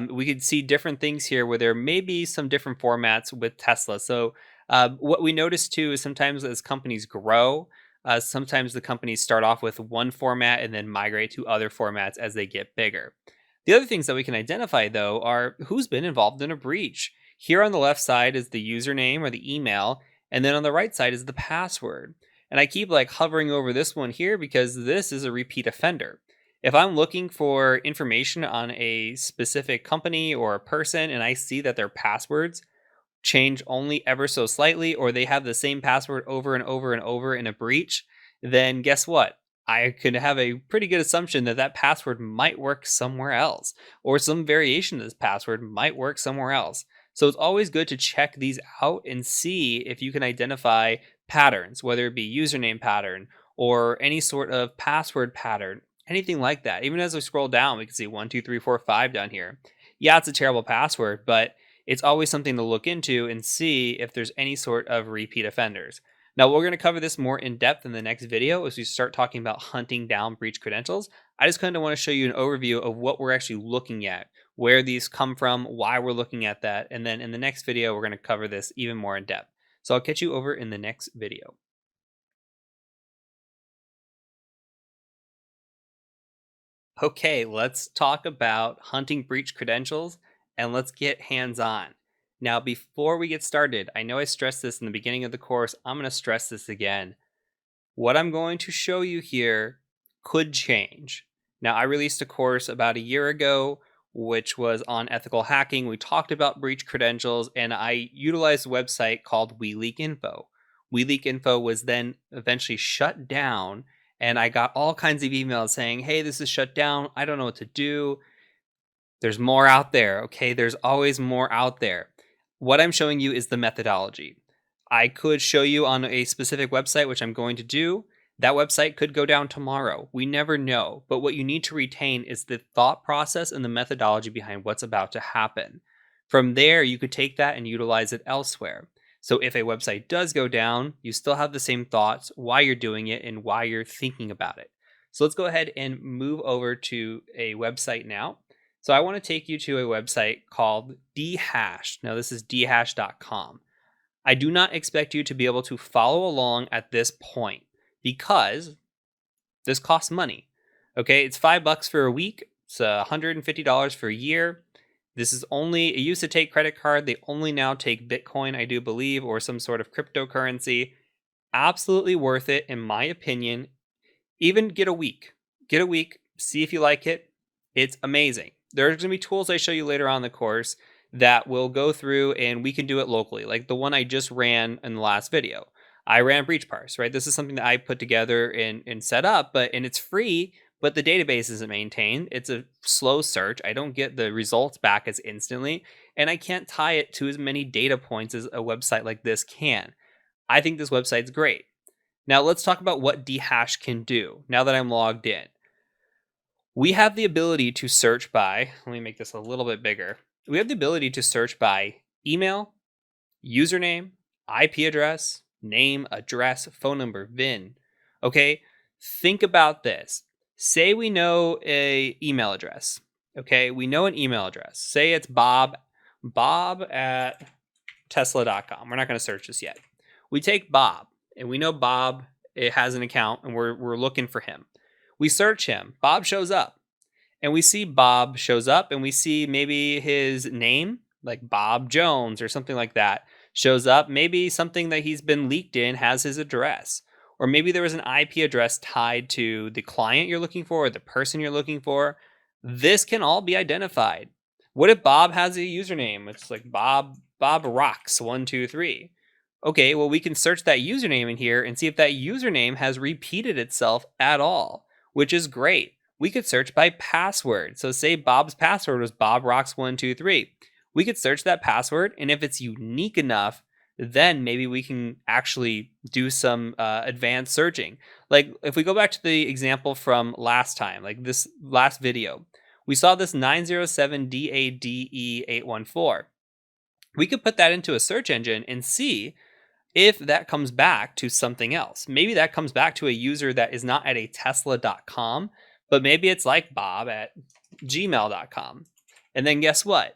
We could see different things here where there may be some different formats with Tesla. So what we notice too is sometimes as companies grow, sometimes the companies start off with one format and then migrate to other formats as they get bigger. The other things that we can identify though are who's been involved in a breach. Here on the left side is the username or the email, and then on the right side is the password. And I keep like hovering over this one here because this is a repeat offender. If I'm looking for information on a specific company or a person and I see that their passwords change only ever so slightly, or they have the same password over and over and over in a breach, then guess what? I could have a pretty good assumption that that password might work somewhere else, or some variation of this password might work somewhere else. So it's always good to check these out and see if you can identify patterns, whether it be username pattern or any sort of password pattern, anything like that. Even as we scroll down, we can see 1, 2, 3, 4, 5 down here. Yeah, it's a terrible password, but it's always something to look into and see if there's any sort of repeat offenders. Now, we're going to cover this more in depth in the next video as we start talking about hunting down breach credentials. I just kind of want to show you an overview of what we're actually looking at, where these come from, why we're looking at that, and then in the next video, we're going to cover this even more in depth. So I'll catch you over in the next video. Okay, let's talk about hunting breach credentials and let's get hands-on. Now, before we get started, I know I stressed this in the beginning of the course. I'm going to stress this again. What I'm going to show you here could change. Now, I released a course about a year ago, which was on ethical hacking. We talked about breach credentials, and I utilized a website called WeLeakInfo. WeLeakInfo was then eventually shut down, and I got all kinds of emails saying, hey, this is shut down. I don't know what to do. There's more out there, okay? There's always more out there. What I'm showing you is the methodology. I could show you on a specific website, which I'm going to do. That website could go down tomorrow. We never know. But what you need to retain is the thought process and the methodology behind what's about to happen. From there, you could take that and utilize it elsewhere. So if a website does go down, you still have the same thoughts, why you're doing it, and why you're thinking about it. So let's go ahead and move over to a website now. So I want to take you to a website called dhash. Now this is dhash.com. I do not expect you to be able to follow along at this point because this costs money. Okay, it's $5 for a week. It's $150 for a year. This is only, it used to take credit card. They only now take Bitcoin, I do believe, or some sort of cryptocurrency. Absolutely worth it, in my opinion. Even get a week. Get a week, see if you like it. It's amazing. There's going to be tools I show you later on in the course that will go through and we can do it locally, like the one I just ran in the last video. I ran breach parse, right? This is something that I put together and set up, and it's free, but the database isn't maintained. It's a slow search. I don't get the results back as instantly, and I can't tie it to as many data points as a website like this can. I think this website's great. Now let's talk about what dhash can do now that I'm logged in. We have the ability to search by, let me make this a little bit bigger. We have the ability to search by email, username, IP address, name, address, phone number, VIN. Okay, think about this. Say we know a email address. Okay, we know an email address. Say it's bob at tesla.com. We're not going to search this yet. We take Bob, and we know Bob it has an account, and we're looking for him. We search him. Bob shows up, and we see Bob shows up, and we see maybe his name, like Bob Jones or something like that, shows up. Maybe something that he's been leaked in has his address. Or maybe there was an IP address tied to the client you're looking for or the person you're looking for. This can all be identified. What if Bob has a username? It's like Bob Rocks 123. Okay, well, we can search that username in here and see if that username has repeated itself at all, which is great. We could search by password. So say Bob's password was Bob Rocks 123. We could search that password, and if it's unique enough, then maybe we can actually do some advanced searching. Like if we go back to the example from last time, like this last video, we saw this 907DADE814. We could put that into a search engine and see if that comes back to something else. Maybe that comes back to a user that is not at a tesla.com, but maybe it's like Bob at gmail.com. And then guess what?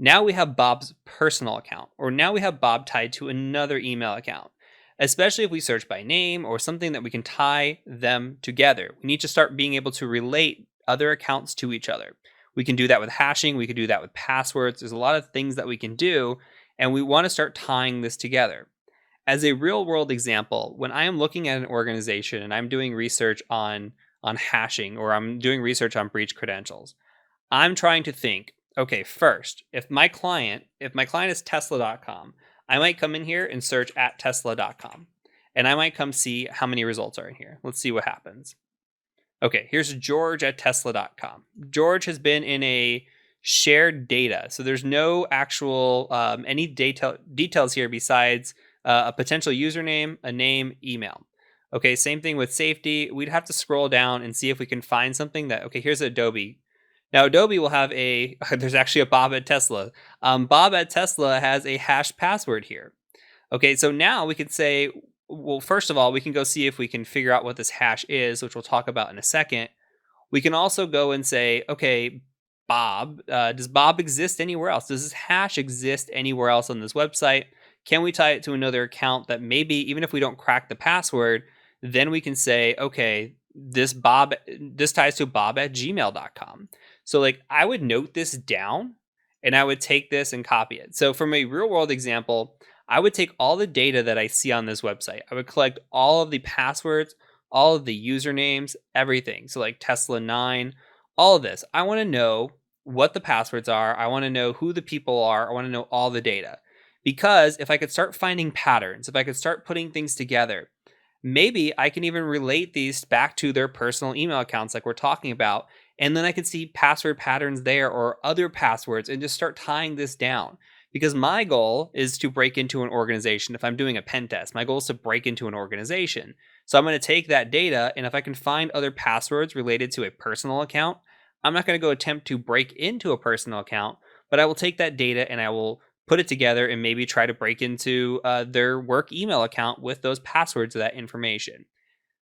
Now we have Bob's personal account, or now we have Bob tied to another email account, especially if we search by name or something that we can tie them together. We need to start being able to relate other accounts to each other. We can do that with hashing. We could do that with passwords. There's a lot of things that we can do, and we want to start tying this together. As a real world example, when I am looking at an organization and I'm doing research on hashing, or I'm doing research on breach credentials, I'm trying to think, okay, first, if my client is tesla.com, I might come in here and search at tesla.com, and I might come see how many results are in here. Let's see what happens. Okay, here's George at tesla.com. George has been in a shared data, so there's no actual any details here besides a potential username, a name, email. Okay, same thing with safety. We'd have to scroll down and see if we can find something that, okay, here's Adobe. Now, Adobe will have there's actually a Bob at Tesla. Bob at Tesla has a hashed password here. Okay, so now we could say, well, first of all, we can go see if we can figure out what this hash is, which we'll talk about in a second. We can also go and say, okay, Bob, does Bob exist anywhere else? Does this hash exist anywhere else on this website? Can we tie it to another account that maybe, even if we don't crack the password, then we can say, okay, this ties to Bob at gmail.com. So like I would note this down and I would take this and copy it. So from a real world example, I would take all the data that I see on this website. I would collect all of the passwords, all of the usernames, everything. So like Tesla 9, all of this. I want to know what the passwords are. I want to know who the people are. I want to know all the data. Because if I could start finding patterns, if I could start putting things together, maybe I can even relate these back to their personal email accounts like we're talking about. And then I could see password patterns there or other passwords and just start tying this down. Because my goal is to break into an organization. If I'm doing a pen test, my goal is to break into an organization. So I'm going to take that data, and if I can find other passwords related to a personal account, I'm not going to go attempt to break into a personal account, but I will take that data and I will put it together and maybe try to break into their work email account with those passwords of that information.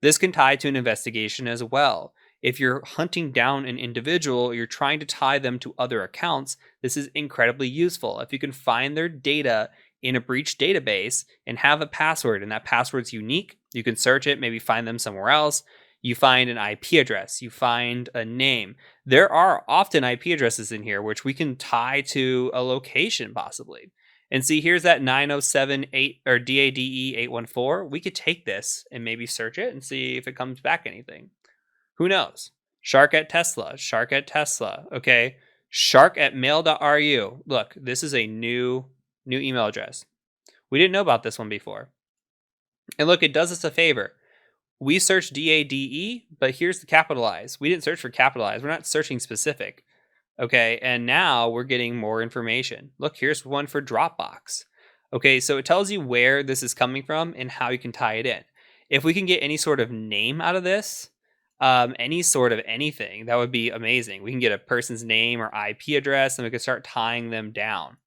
This can tie to an investigation as well. If you're hunting down an individual, you're trying to tie them to other accounts, this is incredibly useful. If you can find their data in a breach database and have a password, and that password's unique, you can search it, maybe find them somewhere else. You find an IP address, you find a name. There are often IP addresses in here which we can tie to a location possibly. And see, here's that 9078 or DADE 814. We could take this and maybe search it and see if it comes back anything. Who knows? Shark at Tesla. Okay. Shark at mail.ru. Look, this is a new email address. We didn't know about this one before. And look, it does us a favor. we searched DADE, but here's the capitalized. We didn't search for capitalized. We're not searching specific. Okay, and now we're getting more information. Look, here's one for Dropbox. Okay, so it tells you where this is coming from and how you can tie it in. If we can get any sort of name out of this, any sort of anything, that would be amazing. We can get a person's name or IP address and we can start tying them down.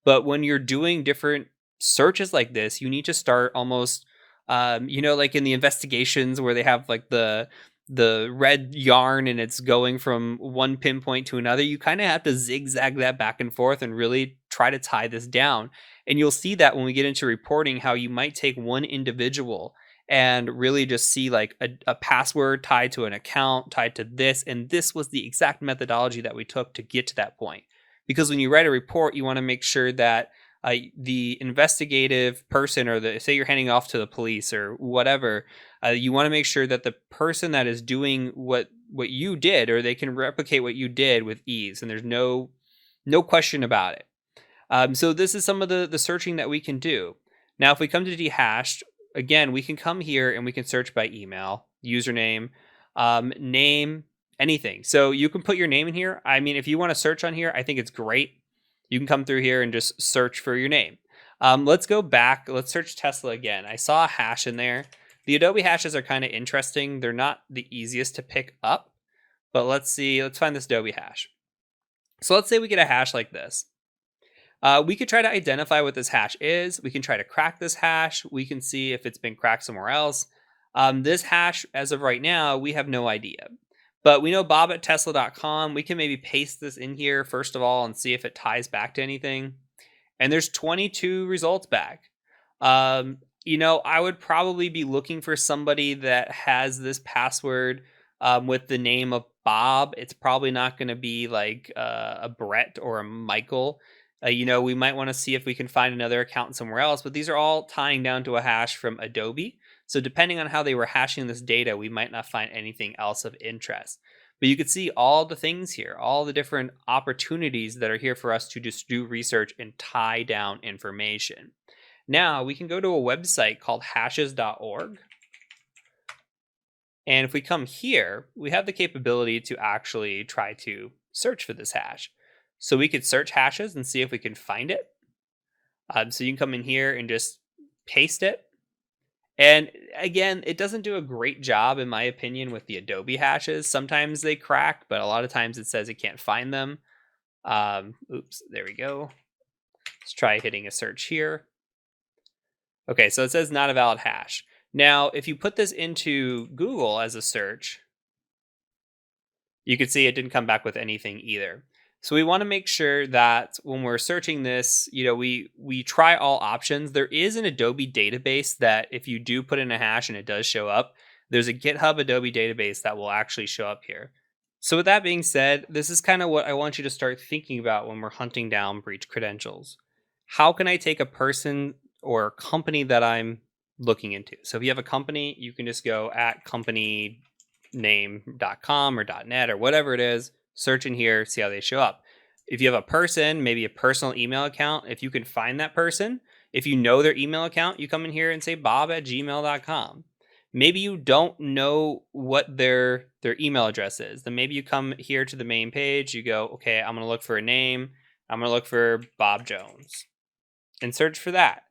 But when you're doing different searches like this, you need to start almost, like in the investigations where they have like the red yarn and it's going from one pinpoint to another. You kind of have to zigzag that back and forth and really try to tie this down. And you'll see that when we get into reporting, how you might take one individual and really just see like a password tied to an account, tied to this. And this was the exact methodology that we took to get to that point. Because when you write a report, you want to make sure that the investigative person, or say you're handing off to the police or whatever, you want to make sure that the person that is doing what you did, or they can replicate what you did with ease, and there's no question about it. So this is some of the searching that we can do. Now, if we come to dehashed, again, we can come here and we can search by email, username, name, anything. So you can put your name in here. I mean, if you want to search on here, I think it's great. You can come through here and just search for your name. Let's go back. Let's search Tesla again. I saw a hash in there. The Adobe hashes are kind of interesting. They're not the easiest to pick up, but let's see. Let's find this Adobe hash. So let's say we get a hash like this. We could try to identify what this hash is. We can try to crack this hash. We can see if it's been cracked somewhere else. This hash, as of right now, we have no idea. But we know bob@tesla.com. We can maybe paste this in here first of all and see if it ties back to anything. And there's 22 results back. I would probably be looking for somebody that has this password with the name of Bob. It's probably not going to be like a Brett or a Michael. We might want to see if we can find another account somewhere else, but these are all tying down to a hash from Adobe. So depending on how they were hashing this data, we might not find anything else of interest. But you can see all the things here, all the different opportunities that are here for us to just do research and tie down information. Now we can go to a website called hashes.org. And if we come here, we have the capability to actually try to search for this hash. So we could search hashes and see if we can find it. So you can come in here and just paste it. And again, it doesn't do a great job, in my opinion, with the Adobe hashes. Sometimes they crack, but a lot of times it says it can't find them. Oops, there we go. Let's try hitting a search here. Okay, so it says not a valid hash. Now, if you put this into Google as a search, you can see it didn't come back with anything either. So we want to make sure that when we're searching this, we try all options. There is an Adobe database that if you do put in a hash and it does show up, there's a GitHub Adobe database that will actually show up here. So with that being said, this is kind of what I want you to start thinking about when we're hunting down breach credentials. How can I take a person or a company that I'm looking into? So if you have a company, you can just go at companyname.com or .net or whatever it is, search in here, see how they show up. If you have a person, maybe a personal email account, if you can find that person, if you know their email account, you come in here and say bob@gmail.com. Maybe you don't know what their email address is. Then maybe you come here to the main page, you go, okay, I'm going to look for a name. I'm going to look for Bob Jones and search for that.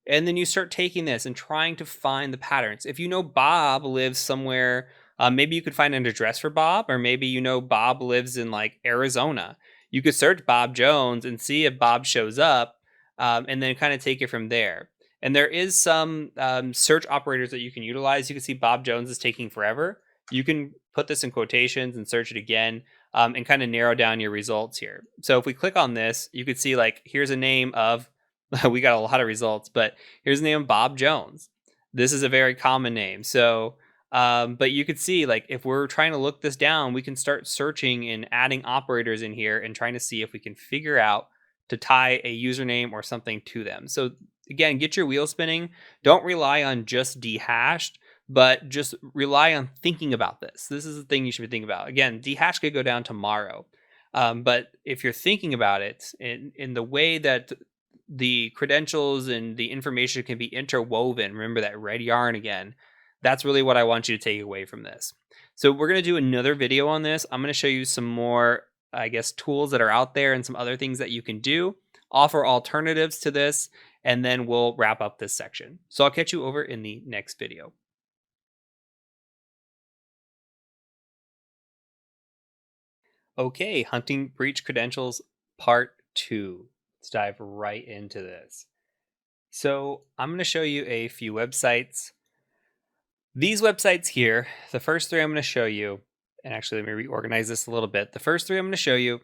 And then you start taking this and trying to find the patterns. If you know Bob lives somewhere, maybe you could find an address for Bob, or maybe Bob lives in like Arizona. You could search Bob Jones and see if Bob shows up, and then kind of take it from there. And there is some search operators that you can utilize. You can see Bob Jones is taking forever. You can put this in quotations and search it again, and kind of narrow down your results here. So if we click on this, you could see like here's a name of we got a lot of results, but here's the name of Bob Jones. This is a very common name. So, but you could see like if we're trying to look this down, we can start searching and adding operators in here and trying to see if we can figure out to tie a username or something to them. So again, get your wheel spinning. Don't rely on just dehashed, but just rely on thinking about this. This is the thing you should be thinking about. Again, dehash could go down tomorrow. But if you're thinking about it in the way that the credentials and the information can be interwoven, remember that red yarn again, That's really what I want you to take away from this. So we're going to do another video on this. I'm going to show you some more, I guess, tools that are out there and some other things that you can do, offer alternatives to this, and then we'll wrap up this section. So I'll catch you over in the next video. Okay, hunting breach credentials part 2. Let's dive right into this. So I'm going to show you a few websites. These websites here, the first 3 I'm going to show you, and actually let me reorganize this a little bit. The first 3 I'm going to show you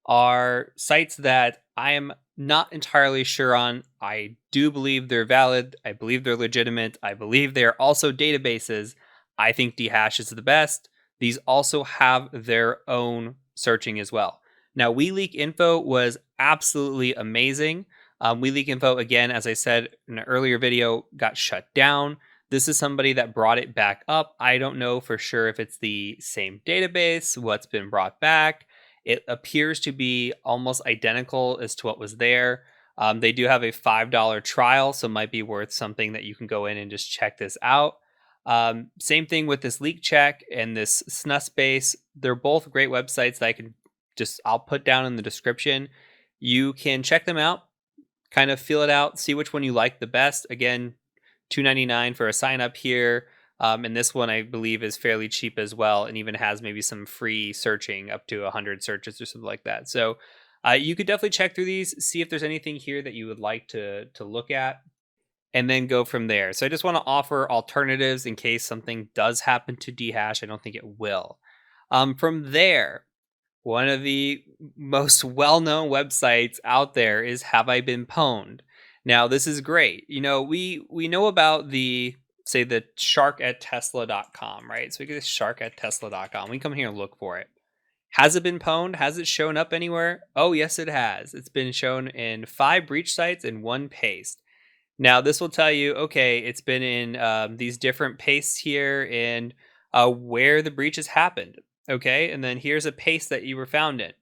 are sites that I am not entirely sure on. I do believe they're valid. I believe they're legitimate. I believe they're also databases. I think dhash is the best. These also have their own searching as well. Now, WeLeakInfo was absolutely amazing. WeLeakInfo, again, as I said in an earlier video, got shut down. This is somebody that brought it back up. I don't know for sure if it's the same database, what's been brought back. It appears to be almost identical as to what was there. They do have a $5 trial, so it might be worth something that you can go in and just check this out. Same thing with this Leak Check and this SNUSpace. They're both great websites that I'll put down in the description. You can check them out, kind of feel it out, see which one you like the best. Again, $2.99 for a sign up here. And this one I believe is fairly cheap as well, and even has maybe some free searching up to 100 searches or something like that. So you could definitely check through these, see if there's anything here that you would like to look at, and then go from there. So I just want to offer alternatives in case something does happen to dhash. I don't think it will. From there, one of the most well-known websites out there is Have I Been Pwned? Now, this is great. You know, we know about the shark@tesla.com, right? So we get shark@tesla.com. We come here and look for it. Has it been pwned? Has it shown up anywhere? Oh, yes, it has. It's been shown in 5 breach sites and 1 paste. Now, this will tell you, okay, it's been in these different pastes here and where the breaches happened. Okay, and then here's a paste that you were found in.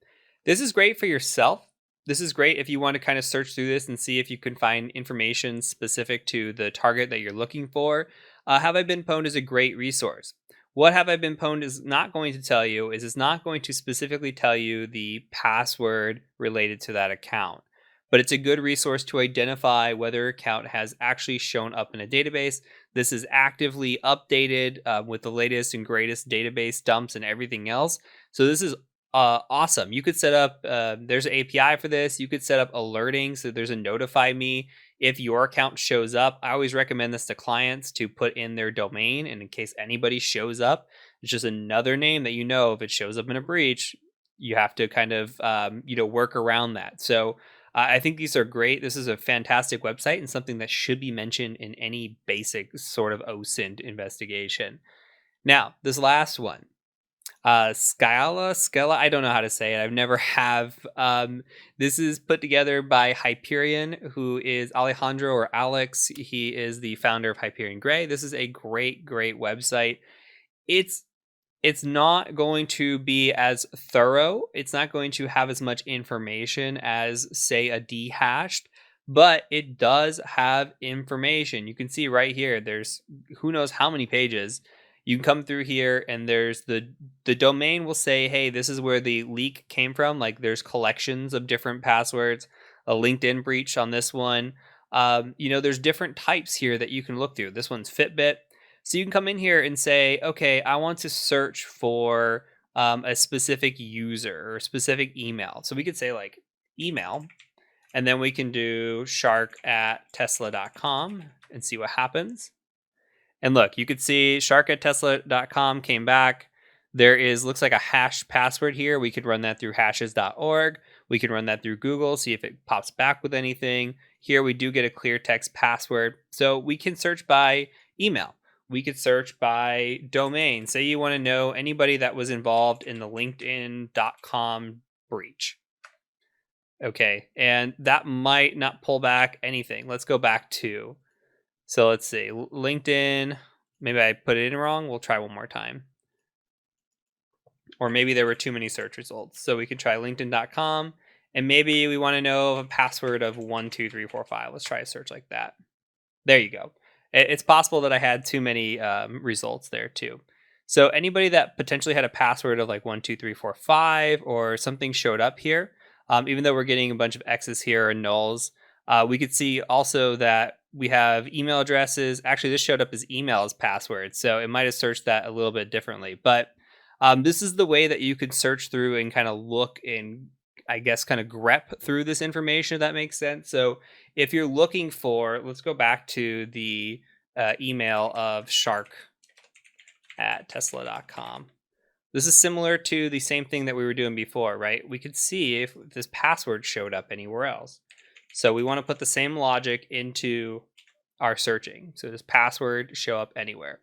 This is great for yourself. This is great if you want to kind of search through this and see if you can find information specific to the target that you're looking for. Have I Been Pwned is a great resource. What Have I Been Pwned is not going to tell you is it's not going to specifically tell you the password related to that account. But it's a good resource to identify whether an account has actually shown up in a database. This is actively updated with the latest and greatest database dumps and everything else. So this is awesome. You could set up, there's an API for this. You could set up alerting. So there's a notify me if your account shows up. I always recommend this to clients to put in their domain. And in case anybody shows up, it's just another name that if it shows up in a breach, you have to kind of, work around that. So I think these are great. This is a fantastic website and something that should be mentioned in any basic sort of OSINT investigation. Now, this last one, Scala, I don't know how to say it. I've never have. This is put together by Hyperion, who is Alejandro or Alex. He is the founder of Hyperion Gray. This is a great website. It's not going to be as thorough. It's not going to have as much information as, say, a dehashed, but it does have information. You can see right here, there's who knows how many pages. You can come through here and there's the domain will say, hey, this is where the leak came from. Like there's collections of different passwords, a LinkedIn breach on this one. There's different types here that you can look through. This one's Fitbit. So you can come in here and say, okay, I want to search for a specific user or a specific email. So we could say like email, and then we can do shark@tesla.com and see what happens. And look, you could see shark@tesla.com came back. There looks like a hash password here. We could run that through hashes.org. We can run that through Google, see if it pops back with anything. Here we do get a clear text password. So we can search by email. We could search by domain. Say you want to know anybody that was involved in the LinkedIn.com breach. Okay, and that might not pull back anything. Let's go back to, so let's see, LinkedIn. Maybe I put it in wrong. We'll try one more time. Or maybe there were too many search results. So we could try LinkedIn.com, and maybe we want to know a password of 12345. Let's try a search like that. There you go. It's possible that I had too many results there too. So anybody that potentially had a password of like 12345 or something showed up here, even though we're getting a bunch of X's here and nulls, we could see also that we have email addresses. Actually, this showed up as email as password, so it might have searched that a little bit differently. But this is the way that you could search through and kind of look and, I guess, kind of grep through this information, if that makes sense. So if you're looking for, let's go back to the email of shark@tesla.com. This is similar to the same thing that we were doing before, right? We could see if this password showed up anywhere else. So we want to put the same logic into our searching. So does password show up anywhere?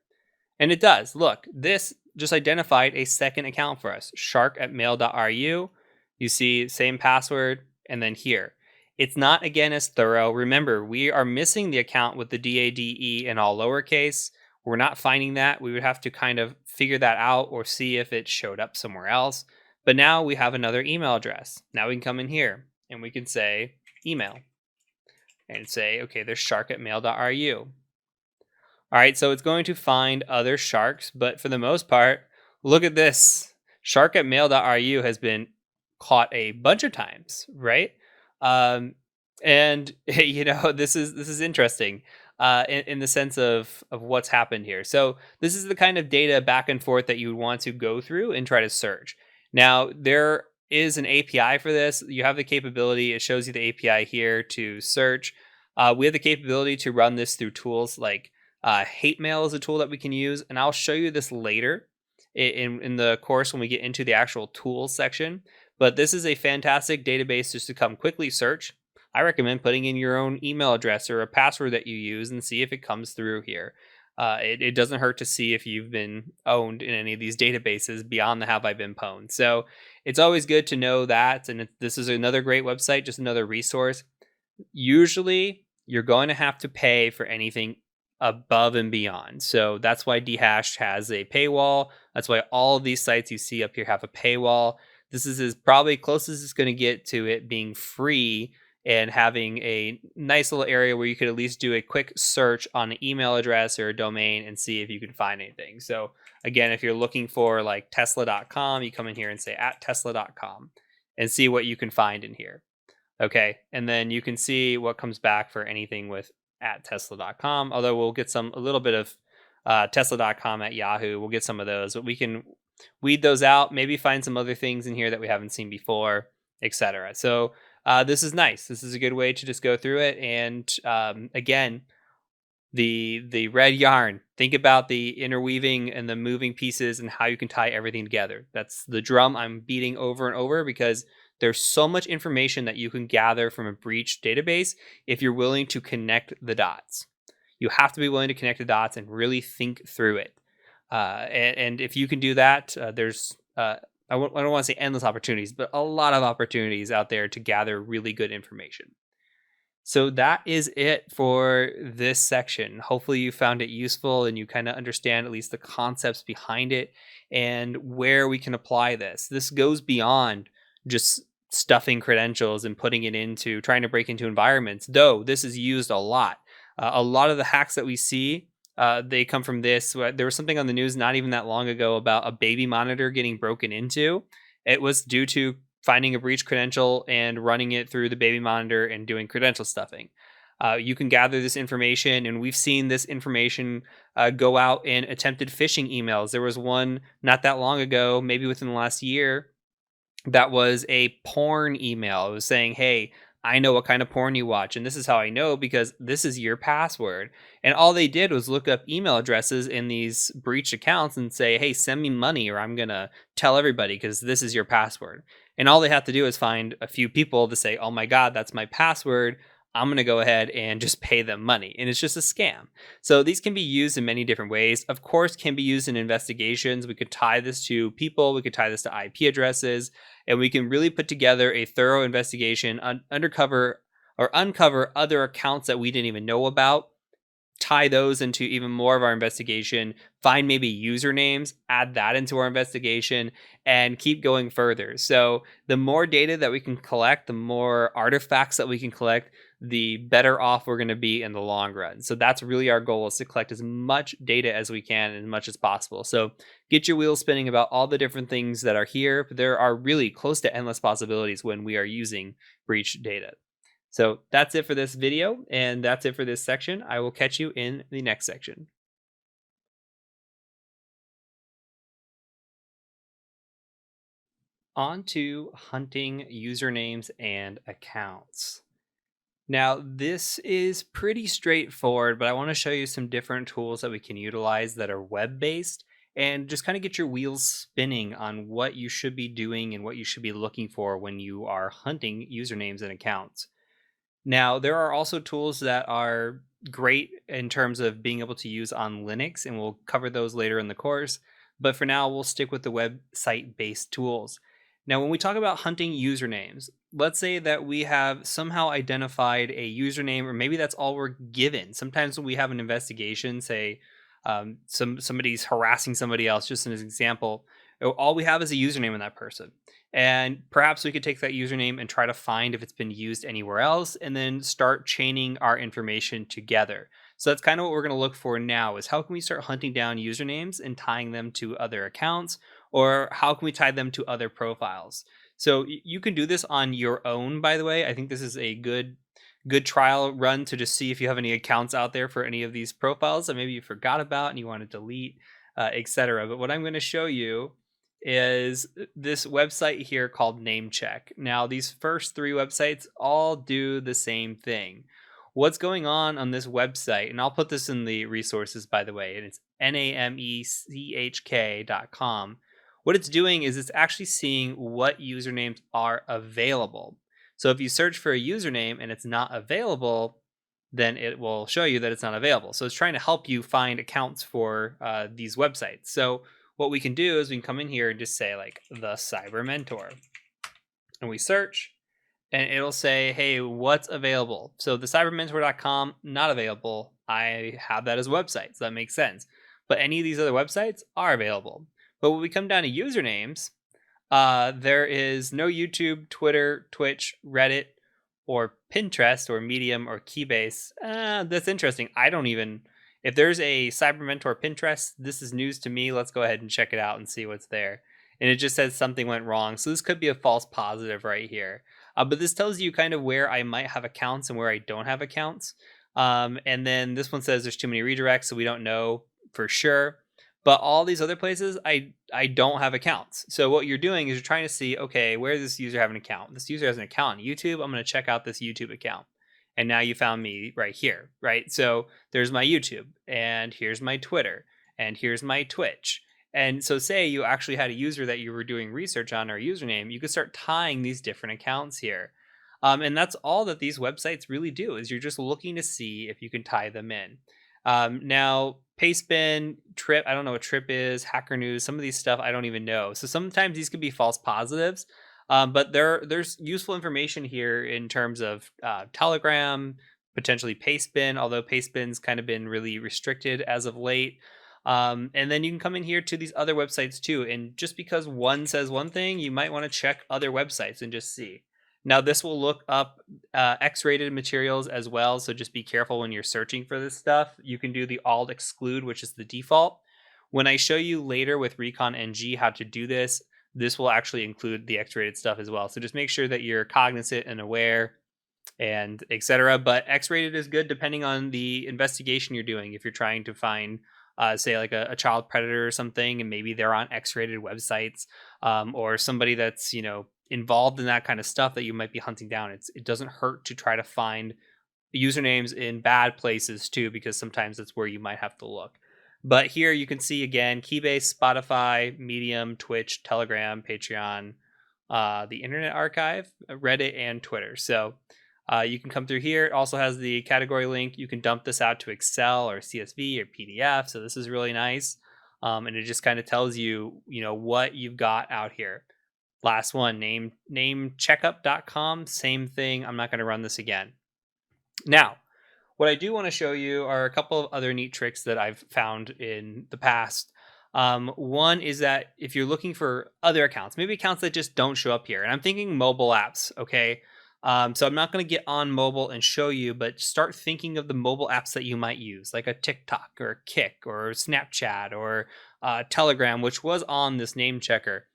And it does. Look, this just identified a second account for us, shark@mail.ru. You see same password, and then here. It's not, again, as thorough. Remember, we are missing the account with the DADE in all lowercase. We're not finding that. We would have to kind of figure that out or see if it showed up somewhere else. But now we have another email address. Now we can come in here and we can say email and say, okay, there's shark@mail.ru. All right, so it's going to find other sharks, but for the most part, look at this. Shark@mail.ru has been caught a bunch of times, right? And this is interesting in the sense of what's happened here. So this is the kind of data back and forth that you would want to go through and try to search. Now there is an API for this. You have the capability. It shows you the API here to search. We have the capability to run this through tools like hate mail is a tool that we can use, and I'll show you this later in the course when we get into the actual tools section. But this is a fantastic database just to come quickly search. I recommend putting in your own email address or a password that you use and see if it comes through here. It doesn't hurt to see if you've been owned in any of these databases beyond the have I been pwned. So it's always good to know that. And this is another great website, just another resource. Usually you're going to have to pay for anything above and beyond. So that's why Dhash has a paywall. That's why all of these sites you see up here have a paywall. This is as probably close as it's going to get to it being free and having a nice little area where you could at least do a quick search on an email address or a domain and see if you can find anything. So again, if you're looking for like tesla.com, you come in here and say @tesla.com and see what you can find in here. Okay. And then you can see what comes back for anything with @tesla.com, although we'll get a little bit of tesla.com at Yahoo. We'll get some of those, but we can weed those out, maybe find some other things in here that we haven't seen before, etc. So this is nice. This is a good way to just go through it. And again, the red yarn, think about the interweaving and the moving pieces and how you can tie everything together. That's the drum I'm beating over and over, because there's so much information that you can gather from a breach database if you're willing to connect the dots. You have to be willing to connect the dots and really think through it. And if you can do that, there's I don't want to say endless opportunities, but a lot of opportunities out there to gather really good information. So that is it for this section. Hopefully you found it useful and you kind of understand at least the concepts behind it and where we can apply this. This goes beyond just stuffing credentials and putting it into trying to break into environments, though this is used a lot. A lot of the hacks that we see, they come from this. There was something on the news not even that long ago about a baby monitor getting broken into. It was due to finding a breach credential and running it through the baby monitor and doing credential stuffing. You can gather this information, and we've seen this information go out in attempted phishing emails. There was one not that long ago, maybe within the last year, that was a porn email. It was saying, hey, I know what kind of porn you watch, and this is how I know because this is your password. And all they did was look up email addresses in these breached accounts and say, hey, send me money or I'm going to tell everybody because this is your password. And all they have to do is find a few people to say, oh my God, that's my password. I'm going to go ahead and just pay them money. And it's just a scam. So these can be used in many different ways. Of course, can be used in investigations. We could tie this to people. We could tie this to IP addresses. And we can really put together a thorough investigation, uncover other accounts that we didn't even know about, tie those into even more of our investigation, find maybe usernames, add that into our investigation, and keep going further. So the more data that we can collect, the more artifacts that we can collect, the better off we're going to be in the long run. So that's really our goal, is to collect as much data as we can and as much as possible. So get your wheels spinning about all the different things that are here. There are really close to endless possibilities when we are using breach data. So that's it for this video, and that's it for this section. I will catch you in the next section. On to hunting usernames and accounts. Now, this is pretty straightforward, but I want to show you some different tools that we can utilize that are web-based, and just kind of get your wheels spinning on what you should be doing and what you should be looking for when you are hunting usernames and accounts. Now, there are also tools that are great in terms of being able to use on Linux, and we'll cover those later in the course. But for now, we'll stick with the website based tools. Now, when we talk about hunting usernames, let's say that we have somehow identified a username, or maybe that's all we're given. Sometimes when we have an investigation, say somebody's harassing somebody else, just as an example, all we have is a username in that person. And perhaps we could take that username and try to find if it's been used anywhere else, and then start chaining our information together. So that's kind of what we're going to look for now, is how can we start hunting down usernames and tying them to other accounts, or how can we tie them to other profiles? So you can do this on your own, by the way. I think this is a good trial run to just see if you have any accounts out there for any of these profiles that maybe you forgot about and you want to delete, etc. But what I'm going to show you is this website here called Namecheck. Now, these first three websites all do the same thing. What's going on this website, and I'll put this in the resources, by the way, and it's namechk.com. What it's doing is it's actually seeing what usernames are available. So if you search for a username and it's not available, then it will show you that it's not available. So it's trying to help you find accounts for these websites. So what we can do is we can come in here and just say like the Cyber Mentor, and we search, and it'll say, hey, what's available? So the cybermentor.com, not available. I have that as a website, so that makes sense. But any of these other websites are available. But when we come down to usernames, there is no YouTube, Twitter, Twitch, Reddit, or Pinterest, or Medium, or Keybase. That's interesting. If there's a Cyber Mentor Pinterest, this is news to me. Let's go ahead and check it out and see what's there. And it just says something went wrong. So this could be a false positive right here. But this tells you kind of where I might have accounts and where I don't have accounts. And then this one says there's too many redirects, so we don't know for sure. But all these other places, I don't have accounts. So what you're doing is you're trying to see, okay, where does this user have an account? This user has an account on YouTube. I'm going to check out this YouTube account. And now you found me right here, right? So there's my YouTube, and here's my Twitter, and here's my Twitch. And so say you actually had a user that you were doing research on, or a username, you could start tying these different accounts here. And that's all that these websites really do, is you're just looking to see if you can tie them in. Now, Pastebin, Trip, I don't know what Trip is, Hacker News, some of these stuff I don't even know. So sometimes these could be false positives. But there's useful information here in terms of Telegram, potentially Pastebin, although Pastebin's kind of been really restricted as of late. And then you can come in here to these other websites too. And just because one says one thing, you might want to check other websites and just see. Now, this will look up X-rated materials as well, so just be careful when you're searching for this stuff. You can do the alt exclude, which is the default. When I show you later with Recon NG how to do this, this will actually include the X-rated stuff as well. So just make sure that you're cognizant and aware, and etc. But X-rated is good depending on the investigation you're doing. If you're trying to find, say, like a child predator or something, and maybe they're on X-rated websites, or somebody that's involved in that kind of stuff that you might be hunting down, it doesn't hurt to try to find usernames in bad places too, because sometimes that's where you might have to look. But here you can see again, Keybase, Spotify, Medium, Twitch, Telegram, Patreon, the Internet Archive, Reddit, and Twitter. So you can come through here. It also has the category link. You can dump this out to Excel or CSV or PDF. So this is really nice. And it just kind of tells you, what you've got out here. Last one, namecheckup.com, same thing. I'm not going to run this again. Now, what I do want to show you are a couple of other neat tricks that I've found in the past. One is that if you're looking for other accounts, maybe accounts that just don't show up here, and I'm thinking mobile apps, okay? So I'm not going to get on mobile and show you, but start thinking of the mobile apps that you might use, like a TikTok or a Kick or Snapchat or Telegram, which was on this name checker,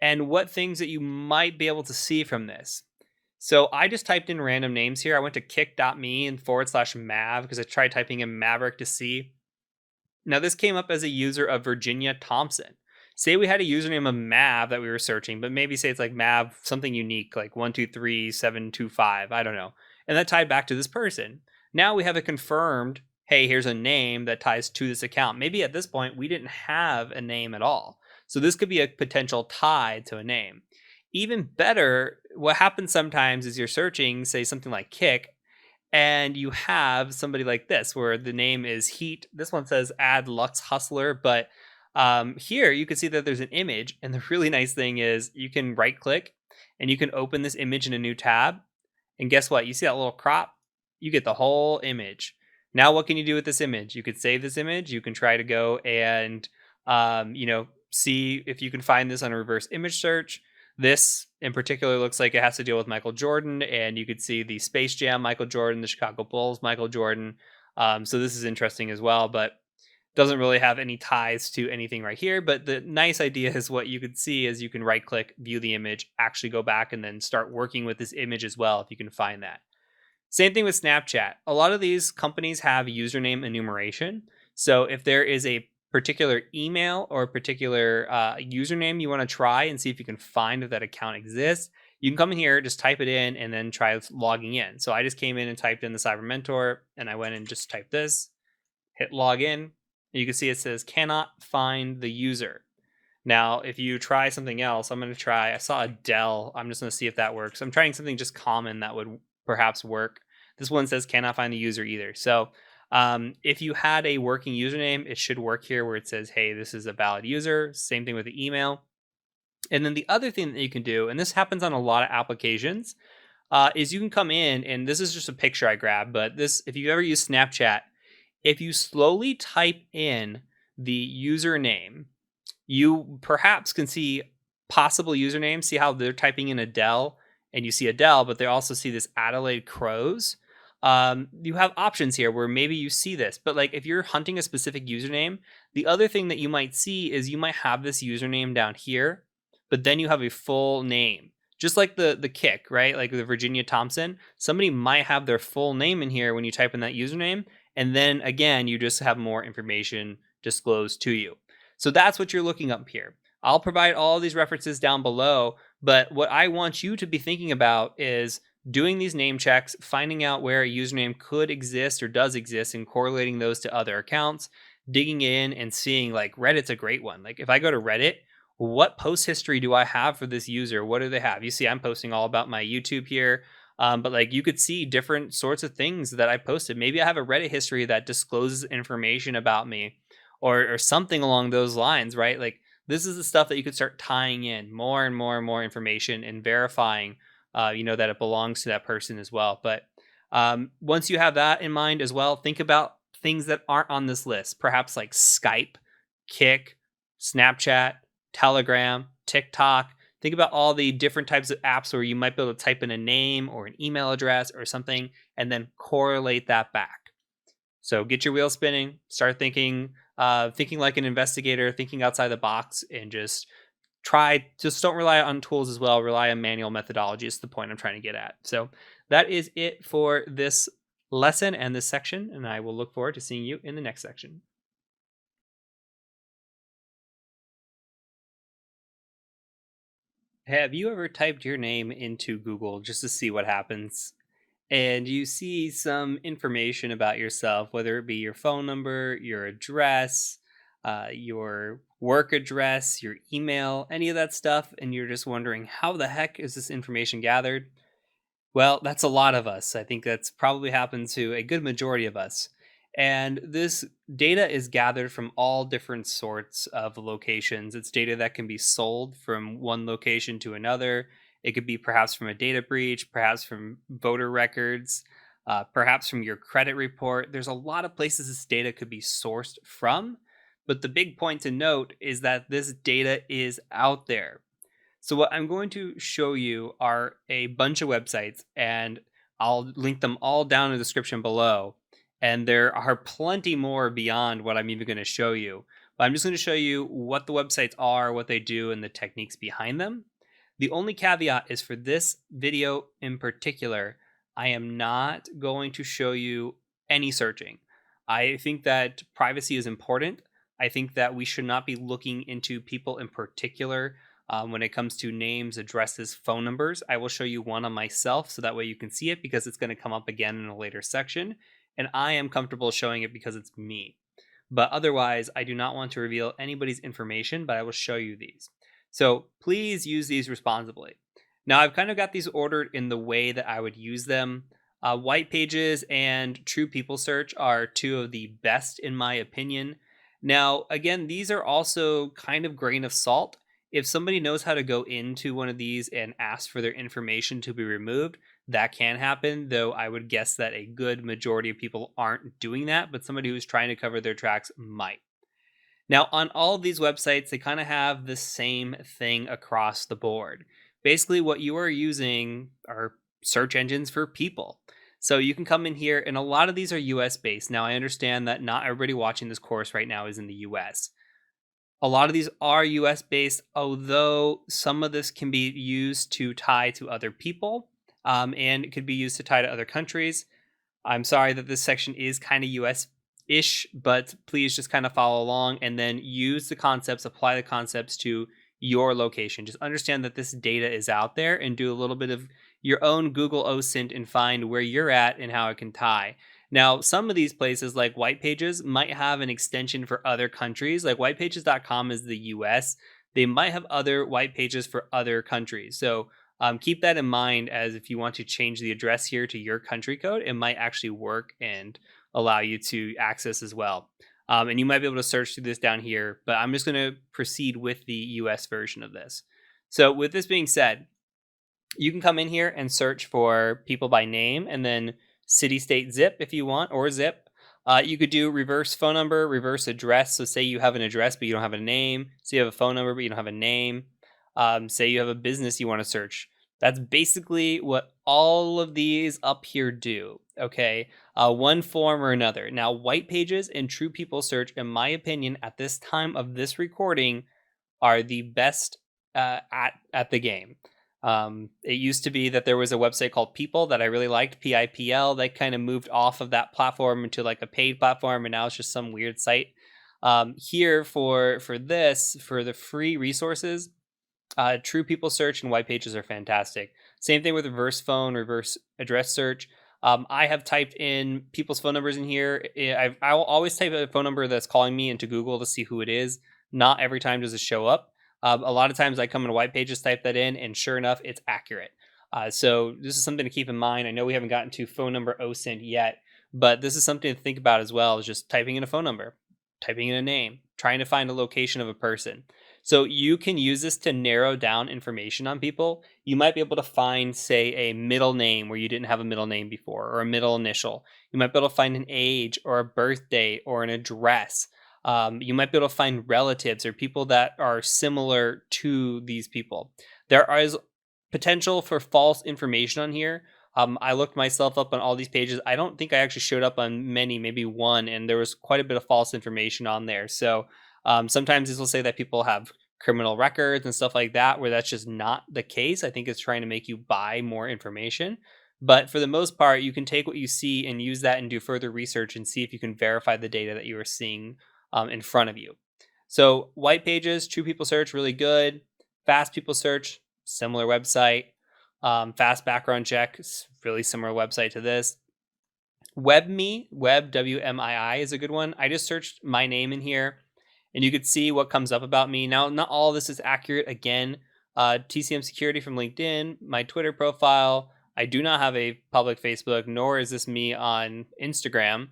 and what things that you might be able to see from this. So I just typed in random names here. I went to kick.me and /Mav because I tried typing in Maverick to see. Now, this came up as a user of Virginia Thompson. Say we had a username of Mav that we were searching, but maybe say it's like Mav, something unique, like 123725. I don't know. And that tied back to this person. Now we have it confirmed. Hey, here's a name that ties to this account. Maybe at this point we didn't have a name at all. So this could be a potential tie to a name. Even better, what happens sometimes is you're searching, say something like Kick, and you have somebody like this where the name is Heat. This one says add Lux Hustler, but here you can see that there's an image, and the really nice thing is you can right click and you can open this image in a new tab, and guess what? You see that little crop? You get the whole image. Now what can you do with this image? You could save this image. You can try to go and see if you can find this on a reverse image search. This in particular looks like it has to deal with Michael Jordan, and you could see the Space Jam Michael Jordan, the Chicago Bulls Michael Jordan. So this is interesting as well, but doesn't really have any ties to anything right here. But the nice idea is what you could see is you can right click, view the image, actually go back and then start working with this image as well if you can find that. Same thing with Snapchat. A lot of these companies have username enumeration. So if there is a particular email or a particular username you want to try and see if you can find if that account exists, you can come in here, just type it in, and then try logging in. So I just came in and typed in the Cyber Mentor, and I went and just typed this, hit login. You can see it says cannot find the user. Now, if you try something else, I'm going to try, I saw Adele. I'm just going to see if that works. I'm trying something just common that would perhaps work. This one says cannot find the user either. So if you had a working username, it should work here where it says, hey, this is a valid user. Same thing with the email. And then the other thing that you can do, and this happens on a lot of applications, is you can come in, and this is just a picture I grabbed, but this, if you ever use Snapchat, if you slowly type in the username, you perhaps can see possible usernames. See how they're typing in Adele, and you see Adele, but they also see this Adelaide Crows. You have options here where maybe you see this, but like if you're hunting a specific username, the other thing that you might see is you might have this username down here, but then you have a full name. Just like the Kick, right? Like the Virginia Thompson, somebody might have their full name in here when you type in that username. And then again, you just have more information disclosed to you. So that's what you're looking up here. I'll provide all these references down below, but what I want you to be thinking about is doing these name checks, finding out where a username could exist or does exist and correlating those to other accounts, digging in and seeing, like, Reddit's a great one. Like if I go to Reddit, what post history do I have for this user? What do they have? You see, I'm posting all about my YouTube here. But like you could see different sorts of things that I posted. Maybe I have a Reddit history that discloses information about me or something along those lines, right? Like this is the stuff that you could start tying in more and more and more information and verifying, that it belongs to that person as well. But once you have that in mind as well, think about things that aren't on this list, perhaps like Skype, Kick, Snapchat, Telegram, TikTok. Think about all the different types of apps where you might be able to type in a name or an email address or something and then correlate that back. So get your wheels spinning, start thinking like an investigator, thinking outside the box, and just don't rely on tools as well, rely on manual methodology is the point I'm trying to get at. So that is it for this lesson and this section, and I will look forward to seeing you in the next section. Have you ever typed your name into Google just to see what happens? And you see some information about yourself, whether it be your phone number, your address, your work address, your email, any of that stuff, and you're just wondering, how the heck is this information gathered? Well, that's a lot of us. I think that's probably happened to a good majority of us. And this data is gathered from all different sorts of locations. It's data that can be sold from one location to another. It could be perhaps from a data breach, perhaps from voter records, perhaps from your credit report. There's a lot of places this data could be sourced from. But the big point to note is that this data is out there. So what I'm going to show you are a bunch of websites, and I'll link them all down in the description below. And there are plenty more beyond what I'm even going to show you. But I'm just going to show you what the websites are, what they do, and the techniques behind them. The only caveat is for this video in particular, I am not going to show you any searching. I think that privacy is important. I think that we should not be looking into people in particular when it comes to names, addresses, phone numbers. I will show you one on myself so that way you can see it because it's going to come up again in a later section. And I am comfortable showing it because it's me. But otherwise, I do not want to reveal anybody's information, but I will show you these. So please use these responsibly. Now, I've kind of got these ordered in the way that I would use them. White Pages and True People Search are two of the best in my opinion. Now, again, these are also kind of grain of salt. If somebody knows how to go into one of these and ask for their information to be removed, that can happen, though I would guess that a good majority of people aren't doing that, but somebody who's trying to cover their tracks might. Now, on all of these websites, they kind of have the same thing across the board. Basically, what you are using are search engines for people. So you can come in here, and a lot of these are US based. Now, I understand that not everybody watching this course right now is in the US. A lot of these are US based, although some of this can be used to tie to other people, and it could be used to tie to other countries. I'm sorry that this section is kind of US ish, but please just kind of follow along and then use the concepts, apply the concepts to your location. Just understand that this data is out there and do a little bit of your own Google OSINT and find where you're at and how it can tie. Now, some of these places like White Pages might have an extension for other countries. Like whitepages.com is the US. They might have other white pages for other countries. So keep that in mind, as if you want to change the address here to your country code, it might actually work and allow you to access as well. And you might be able to search through this down here, but I'm just going to proceed with the US version of this. So with this being said, you can come in here and search for people by name and then city, state, zip if you want, or zip. You could do reverse phone number, reverse address. So say you have an address, but you don't have a name. So you have a phone number, but you don't have a name. Say you have a business you want to search. That's basically what all of these up here do. Okay. One form or another. Now, White Pages and True People Search, in my opinion, at this time of this recording, are the best at the game. It used to be that there was a website called People that I really liked, PIPL. They kind of moved off of that platform into like a paid platform, and now it's just some weird site. Here for the free resources, True People Search and White Pages are fantastic. Same thing with reverse phone, reverse address search. I have typed in people's phone numbers in here. I will always type a phone number that's calling me into Google to see who it is. Not every time does it show up. A lot of times I come into White Pages, type that in, and sure enough, it's accurate. So this is something to keep in mind. I know we haven't gotten to phone number OSINT yet, but this is something to think about as well, is just typing in a phone number, typing in a name, trying to find a location of a person. So you can use this to narrow down information on people. You might be able to find, say, a middle name where you didn't have a middle name before, or a middle initial. You might be able to find an age or a birth date or an address. You might be able to find relatives or people that are similar to these people. There is potential for false information on here. I looked myself up on all these pages. I don't think I actually showed up on many, maybe one, and there was quite a bit of false information on there. So sometimes this will say that people have criminal records and stuff like that, where that's just not the case. I think it's trying to make you buy more information. But for the most part, you can take what you see and use that and do further research and see if you can verify the data that you are seeing in front of you. So White Pages, True People Search, really good. Fast People Search, similar website. Fast Background Check, really similar website to this. WebMe, WMII is a good one. I just searched my name in here, and you could see what comes up about me. Now, not all of this is accurate. Again, TCM Security from LinkedIn, my Twitter profile. I do not have a public Facebook, nor is this me on Instagram.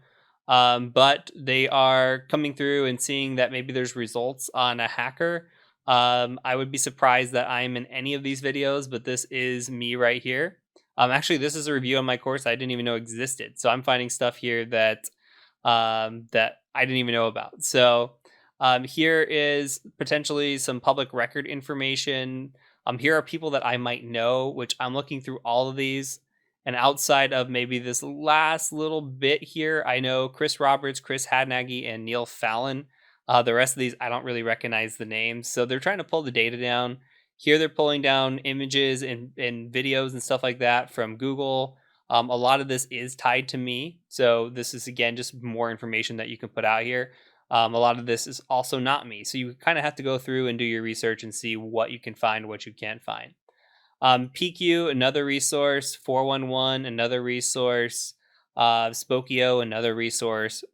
But they are coming through and seeing that maybe there's results on a hacker. I would be surprised that I'm in any of these videos, but this is me right here. Actually, this is a review on my course I didn't even know existed. So I'm finding stuff here that that I didn't even know about. So here is potentially some public record information. Here are people that I might know, which I'm looking through all of these. And outside of maybe this last little bit here, I know Chris Roberts, Chris Hadnagy, and Neil Fallon. The rest of these, I don't really recognize the names. So they're trying to pull the data down. Here they're pulling down images and videos and stuff like that from Google. A lot of this is tied to me. So this is, again, just more information that you can put out here. A lot of this is also not me. So you kind of have to go through and do your research and see what you can find, what you can't find. PQ, another resource. 411, another resource. Spokio, another resource.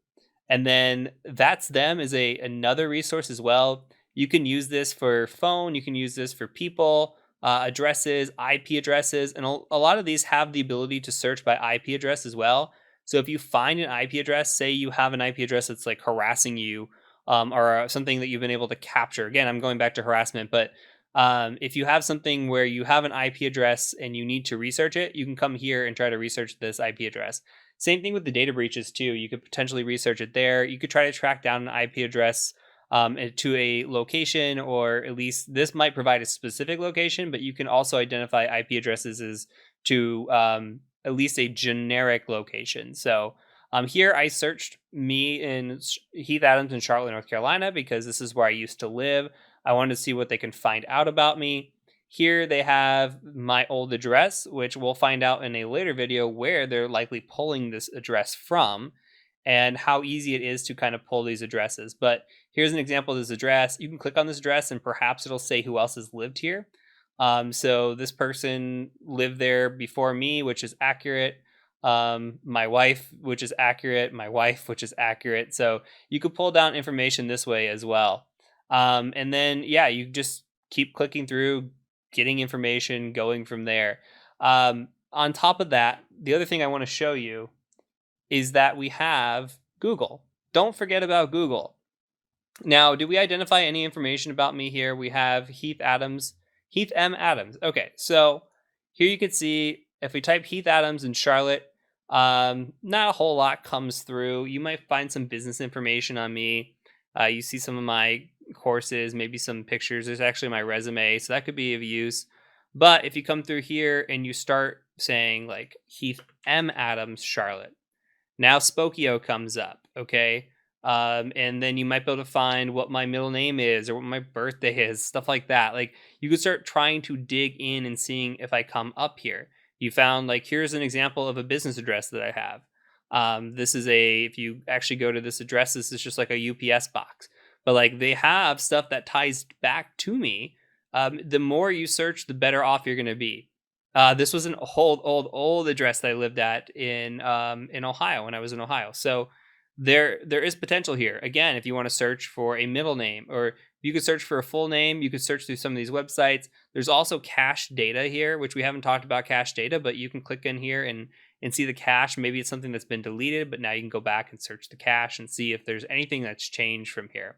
And then That's Them is another resource as well. You can use this for phone. You can use this for people, addresses, IP addresses. And a lot of these have the ability to search by IP address as well. So if you find an IP address, say you have an IP address that's like harassing you, or something that you've been able to capture. Again, I'm going back to harassment, but if you have something where you have an IP address and you need to research it, you can come here and try to research this IP address. Same thing with the data breaches too. You could potentially research it there. You could try to track down an IP address to a location, or at least this might provide a specific location, but you can also identify IP addresses as to at least a generic location. So here I searched me in Heath Adams in Charlotte, North Carolina, because this is where I used to live. I wanted to see what they can find out about me. Here they have my old address, which we'll find out in a later video where they're likely pulling this address from and how easy it is to kind of pull these addresses. But here's an example of this address. You can click on this address and perhaps it'll say who else has lived here. So this person lived there before me, which is accurate. My wife, which is accurate. My wife, which is accurate. So you could pull down information this way as well. And then, yeah, you just keep clicking through, getting information, going from there. On top of that, the other thing I want to show you is that we have Google. Don't forget about Google. Now, do we identify any information about me here? We have Heath Adams, Heath M. Adams. Okay, so here you can see if we type Heath Adams in Charlotte, not a whole lot comes through. You might find some business information on me. You see some of my courses, maybe some pictures. There's actually my resume, so that could be of use. But if you come through here and you start saying like Heath M. Adams, Charlotte, now Spokio comes up, okay? And then you might be able to find what my middle name is or what my birthday is, stuff like that. Like you could start trying to dig in and seeing if I come up here. You found like, here's an example of a business address that I have. This is if you actually go to this address, this is just like a UPS box. But like they have stuff that ties back to me. The more you search, the better off you're going to be. This was an old address that I lived at in Ohio when I was in Ohio. So there is potential here. Again, if you want to search for a middle name, or you could search for a full name, you could search through some of these websites. There's also cache data here, which we haven't talked about cache data, but you can click in here and see the cache. Maybe it's something that's been deleted, but now you can go back and search the cache and see if there's anything that's changed from here.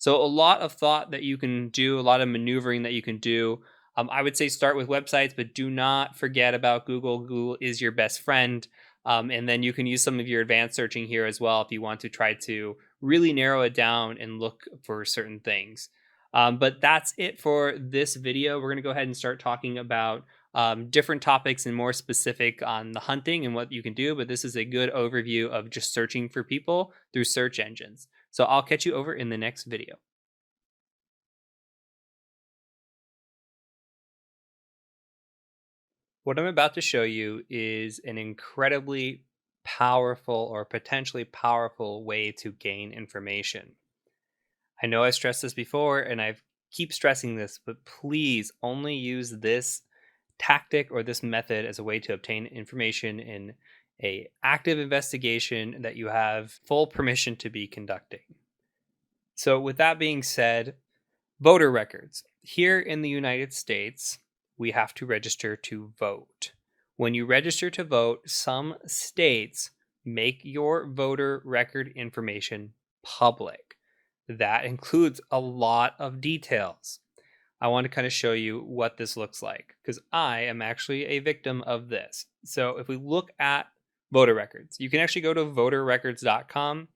So a lot of thought that you can do, a lot of maneuvering that you can do. I would say start with websites, but do not forget about Google. Google is your best friend. And then you can use some of your advanced searching here as well if you want to try to really narrow it down and look for certain things. But that's it for this video. We're going to go ahead and start talking about different topics and more specific on the hunting and what you can do. But this is a good overview of just searching for people through search engines. So I'll catch you over in the next video. What I'm about to show you is an incredibly powerful or potentially powerful way to gain information. I know I stressed this before and I keep stressing this, but please only use this tactic or this method as a way to obtain information in an active investigation that you have full permission to be conducting. So with that being said, voter records. Here in the United States, we have to register to vote. When you register to vote, some states make your voter record information public. That includes a lot of details. I want to kind of show you what this looks like because I am actually a victim of this. So if we look at voter records, you can actually go to voterrecords.com.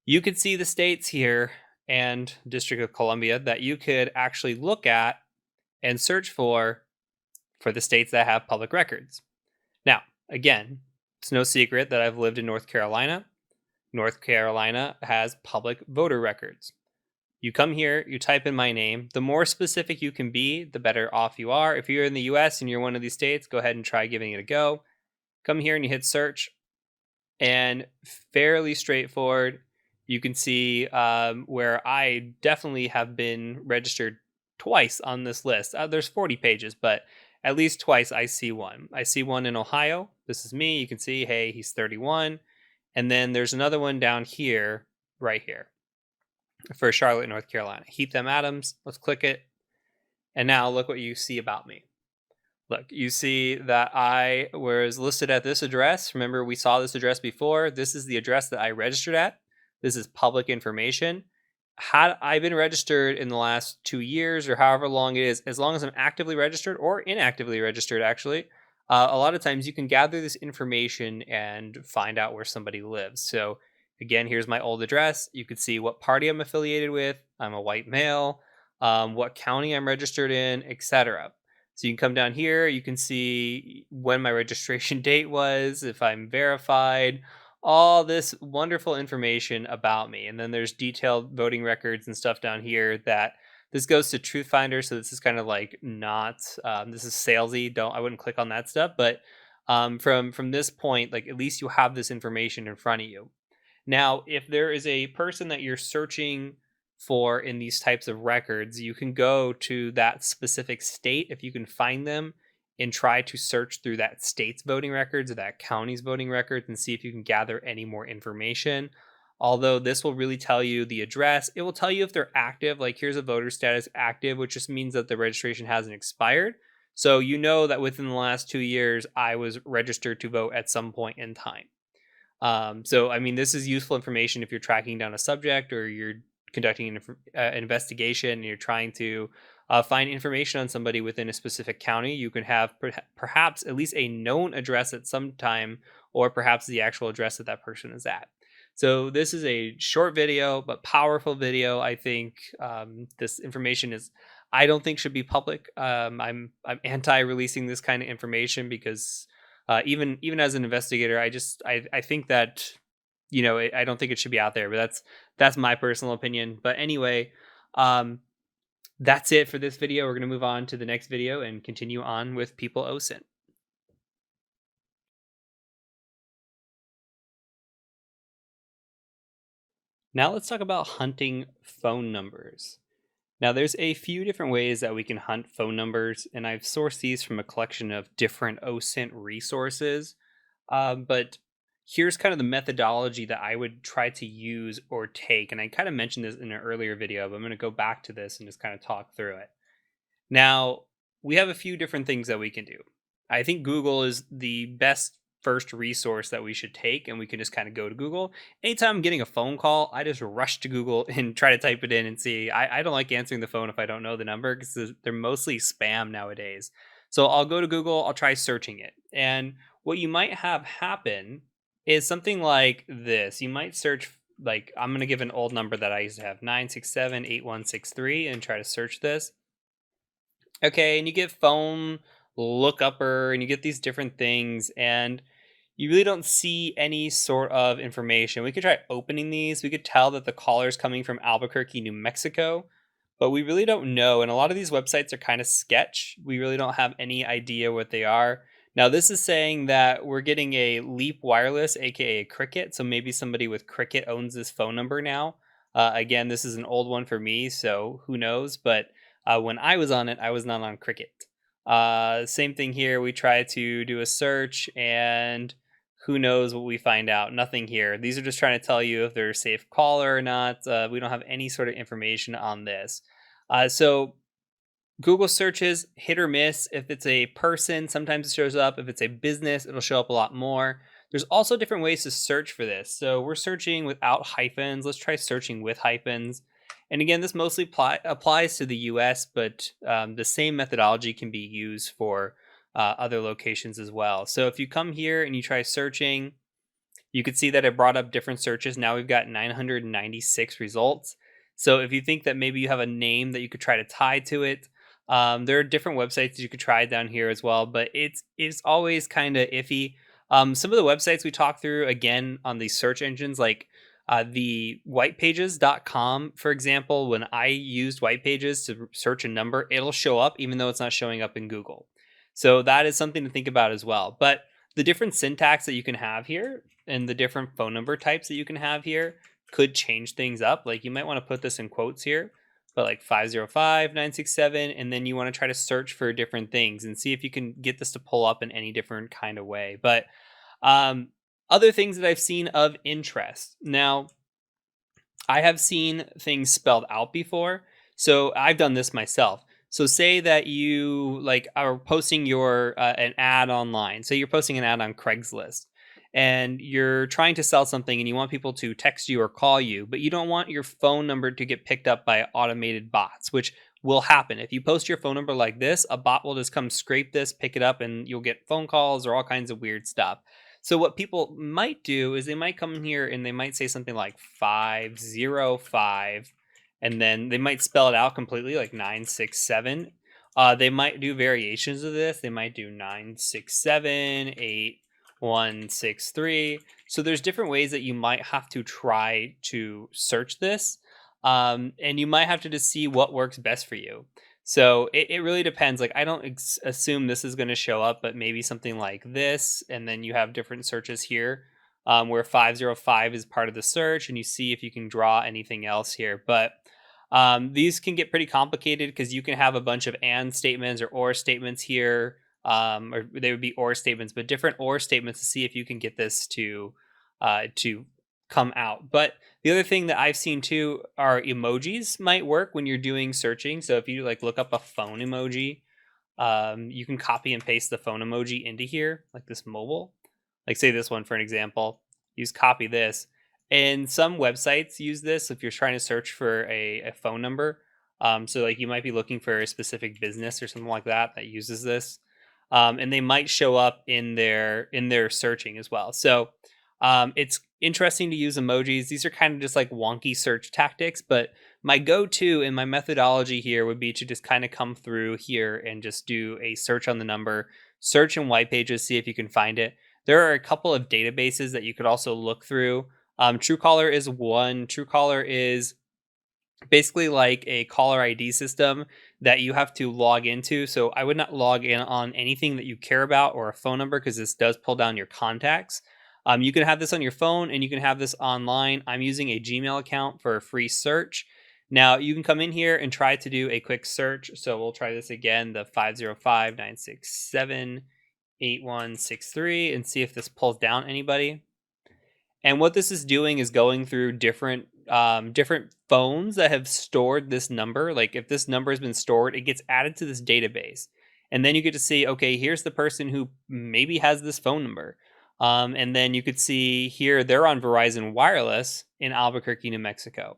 You could see the states here and District of Columbia that you could actually look at and search for the states that have public records. Now, again, it's no secret that I've lived in North Carolina. North Carolina has public voter records. You come here, you type in my name. The more specific you can be, the better off you are. If you're in the US and you're one of these states, go ahead and try giving it a go. Come here and you hit search, and fairly straightforward. You can see where I definitely have been registered twice on this list. There's 40 pages, but at least twice I see one. I see one in Ohio. This is me. You can see, hey, he's 31. And then there's another one down here, right here, for Charlotte, North Carolina. Heath M. Adams. Let's click it. And now look what you see about me. Look, you see that I was listed at this address. Remember, we saw this address before. This is the address that I registered at. This is public information. Had I been registered in the last 2 years or however long it is, as long as I'm actively registered or inactively registered, actually, a lot of times you can gather this information and find out where somebody lives. So again, here's my old address. You can see what party I'm affiliated with. I'm a white male, what county I'm registered in, etc. So you can come down here. You can see when my registration date was, if I'm verified, all this wonderful information about me. And then there's detailed voting records and stuff down here that this goes to Truth Finder. So this is kind of like not, this is salesy. I wouldn't click on that stuff. But from this point, like at least you have this information in front of you. Now, if there is a person that you're searching for in these types of records, you can go to that specific state if you can find them and try to search through that state's voting records or that county's voting records and see if you can gather any more information. Although this will really tell you the address, it will tell you if they're active. Like here's a voter status active, which just means that the registration hasn't expired. So you know that within the last 2 years, I was registered to vote at some point in time. So, I mean, this is useful information if you're tracking down a subject or you're conducting an investigation and you're trying to find information on somebody within a specific county. You can have perhaps at least a known address at some time, or perhaps the actual address that that person is at. So this is a short video, but powerful video. I think this information I don't think should be public. I'm anti-releasing this kind of information because even as an investigator, I think that I don't think it should be out there. But that's my personal opinion. But anyway, that's it for this video. We're going to move on to the next video and continue on with People OSINT. Now let's talk about hunting phone numbers. Now there's a few different ways that we can hunt phone numbers, and I've sourced these from a collection of different OSINT resources. But here's kind of the methodology that I would try to use or take. And I kind of mentioned this in an earlier video, but I'm going to go back to this and just kind of talk through it. Now, we have a few different things that we can do. I think Google is the best first resource that we should take, and we can just kind of go to Google. Anytime I'm getting a phone call, I just rush to Google and try to type it in and see. I don't like answering the phone if I don't know the number because they're mostly spam nowadays. So I'll go to Google, I'll try searching it. And what you might have happen is something like this. You might search, like, I'm going to give an old number that I used to have, 967-8163, and try to search this. Okay, and you get phone lookupper, and you get these different things, and you really don't see any sort of information. We could try opening these. We could tell that the caller is coming from Albuquerque, New Mexico, but we really don't know. And a lot of these websites are kind of sketch. We really don't have any idea what they are. Now, this is saying that we're getting a Leap Wireless, aka a Cricket. So maybe somebody with Cricket owns this phone number now. Again, this is an old one for me, so who knows? But when I was on it, I was not on Cricket. Same thing here. We try to do a search, and who knows what we find out? Nothing here. These are just trying to tell you if they're a safe caller or not. We don't have any sort of information on this. So Google searches, hit or miss. If it's a person, sometimes it shows up. If it's a business, it'll show up a lot more. There's also different ways to search for this. So we're searching without hyphens. Let's try searching with hyphens. And again, this mostly applies to the US, but the same methodology can be used for other locations as well. So if you come here and you try searching, you could see that it brought up different searches. Now we've got 996 results. So if you think that maybe you have a name that you could try to tie to it, There are different websites you could try down here as well, but it's always kind of iffy. Some of the websites we talk through again on these search engines, like the whitepages.com, for example, when I used whitepages to search a number, it'll show up even though it's not showing up in Google. So that is something to think about as well. But the different syntax that you can have here and the different phone number types that you can have here could change things up. Like you might want to put this in quotes here, but like 505-967, and then you want to try to search for different things and see if you can get this to pull up in any different kind of way. But um, other things that I've seen of interest. Now, I have seen things spelled out before, so I've done this myself. So say that you like are posting your an ad online. Say you're posting an ad on Craigslist and you're trying to sell something and you want people to text you or call you, but you don't want your phone number to get picked up by automated bots, which will happen. If you post your phone number like this, a bot will just come scrape this, pick it up, and you'll get phone calls or all kinds of weird stuff. So what people might do is they might come in here and they might say something like 505, and then they might spell it out completely like 967. They might do variations of this. They might do 967-8163. So there's different ways that you might have to try to search this. And you might have to just see what works best for you. So it really depends. Like I don't assume this is going to show up, but maybe something like this, and then you have different searches here, where 505 is part of the search, and you see if you can draw anything else here. But these can get pretty complicated because you can have a bunch of and statements or statements here, or they would be or statements, but different or statements to see if you can get this to come out. But the other thing that I've seen too are emojis might work when you're doing searching. So if you like look up a phone emoji, you can copy and paste the phone emoji into here, like this mobile. Like say this one for an example. Use copy this. And some websites use this if you're trying to search for a phone number. So like you might be looking for a specific business or something like that that uses this. And they might show up in their searching as well. So it's interesting to use emojis. These are kind of just like wonky search tactics, but my go-to and my methodology here would be to just kind of come through here and just do a search on the number, search in white pages, see if you can find it. There are a couple of databases that you could also look through. Truecaller is one. Truecaller is basically like a caller ID system that you have to log into. So I would not log in on anything that you care about or a phone number because this does pull down your contacts. You can have this on your phone and you can have this online. I'm using a Gmail account for a free search. Now you can come in here and try to do a quick search. So we'll try this again, the 505-967-8163, and see if this pulls down anybody. And what this is doing is going through different phones that have stored this number. Like if this number has been stored, it gets added to this database. And then you get to see, okay, here's the person who maybe has this phone number. And then you could see here they're on Verizon Wireless in Albuquerque, New Mexico.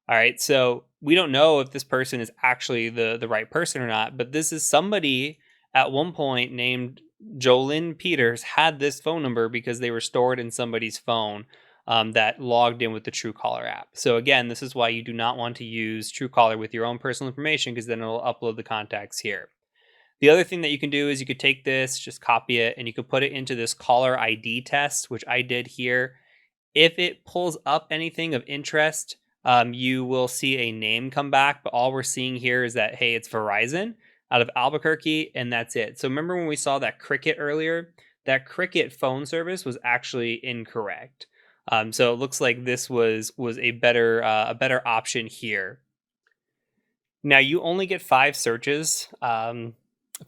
All right, so we don't know if this person is actually the right person or not, but this is somebody at one point named Jolynn Peters had this phone number because they were stored in somebody's phone that logged in with the Truecaller app. So again, this is why you do not want to use Truecaller with your own personal information because then it'll upload the contacts here. The other thing that you can do is you could take this, just copy it, and you could put it into this caller ID test, which I did here. If it pulls up anything of interest, you will see a name come back, but all we're seeing here is that, hey, it's Verizon out of Albuquerque, and that's it. So remember when we saw that Cricket earlier? That Cricket phone service was actually incorrect. So it looks like this was a better option here. Now you only get 5 searches.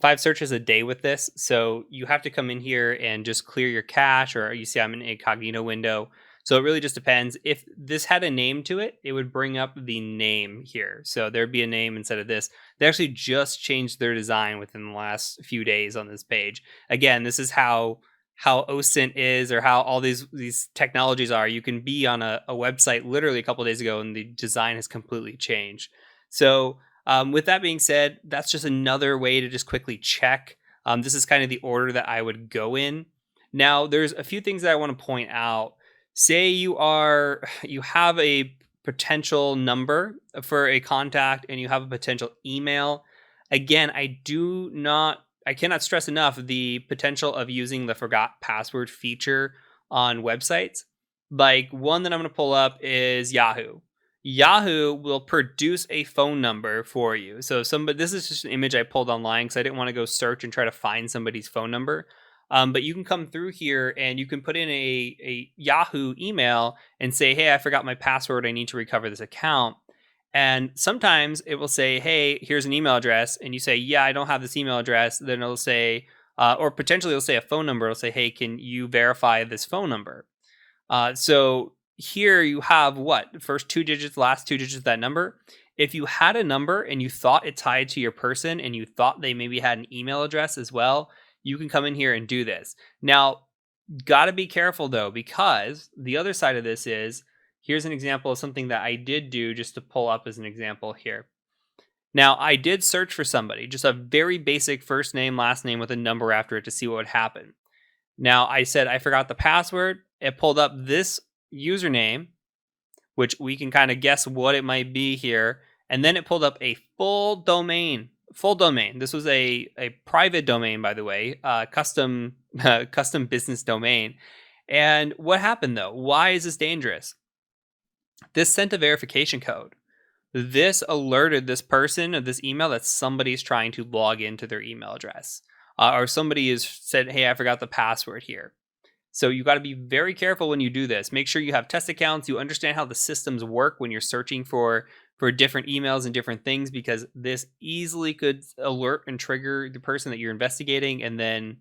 5 searches a day with this. So you have to come in here and just clear your cache, or you see I'm in an incognito window. So it really just depends. If this had a name to it, it would bring up the name here. So there'd be a name instead of this. They actually just changed their design within the last few days on this page. Again, this is how OSINT is, or how all these technologies are. You can be on a website literally a couple of days ago and the design has completely changed. So with that being said, that's just another way to just quickly check. This is kind of the order that I would go in. Now, there's a few things that I want to point out. Say you have a potential number for a contact and you have a potential email. Again, I cannot stress enough the potential of using the forgot password feature on websites. Like one that I'm going to pull up is Yahoo. Yahoo will produce a phone number for you. So this is just an image I pulled online because I didn't want to go search and try to find somebody's phone number. But you can come through here and you can put in a Yahoo email and say, hey, I forgot my password. I need to recover this account. And sometimes it will say, hey, here's an email address. And you say, yeah, I don't have this email address. Then it'll say, or potentially it'll say a phone number. It'll say, hey, can you verify this phone number? So here you have what? First two digits, last two digits of that number. If you had a number and you thought it tied to your person and you thought they maybe had an email address as well, you can come in here and do this. Now, got to be careful though, because the other side of this is, here's an example of something that I did do just to pull up as an example here. Now, I did search for somebody, just a very basic first name, last name with a number after it to see what would happen. Now, I said I forgot the password. It pulled up this username, which we can kind of guess what it might be here. And then it pulled up a full domain. This was a private domain, by the way, custom business domain. And what happened though? Why is this dangerous? This sent a verification code. This alerted this person of this email that somebody's trying to log into their email address. Or somebody has said, hey, I forgot the password here. So you got to be very careful when you do this. Make sure you have test accounts. You understand how the systems work when you're searching for different emails and different things, because this easily could alert and trigger the person that you're investigating, and then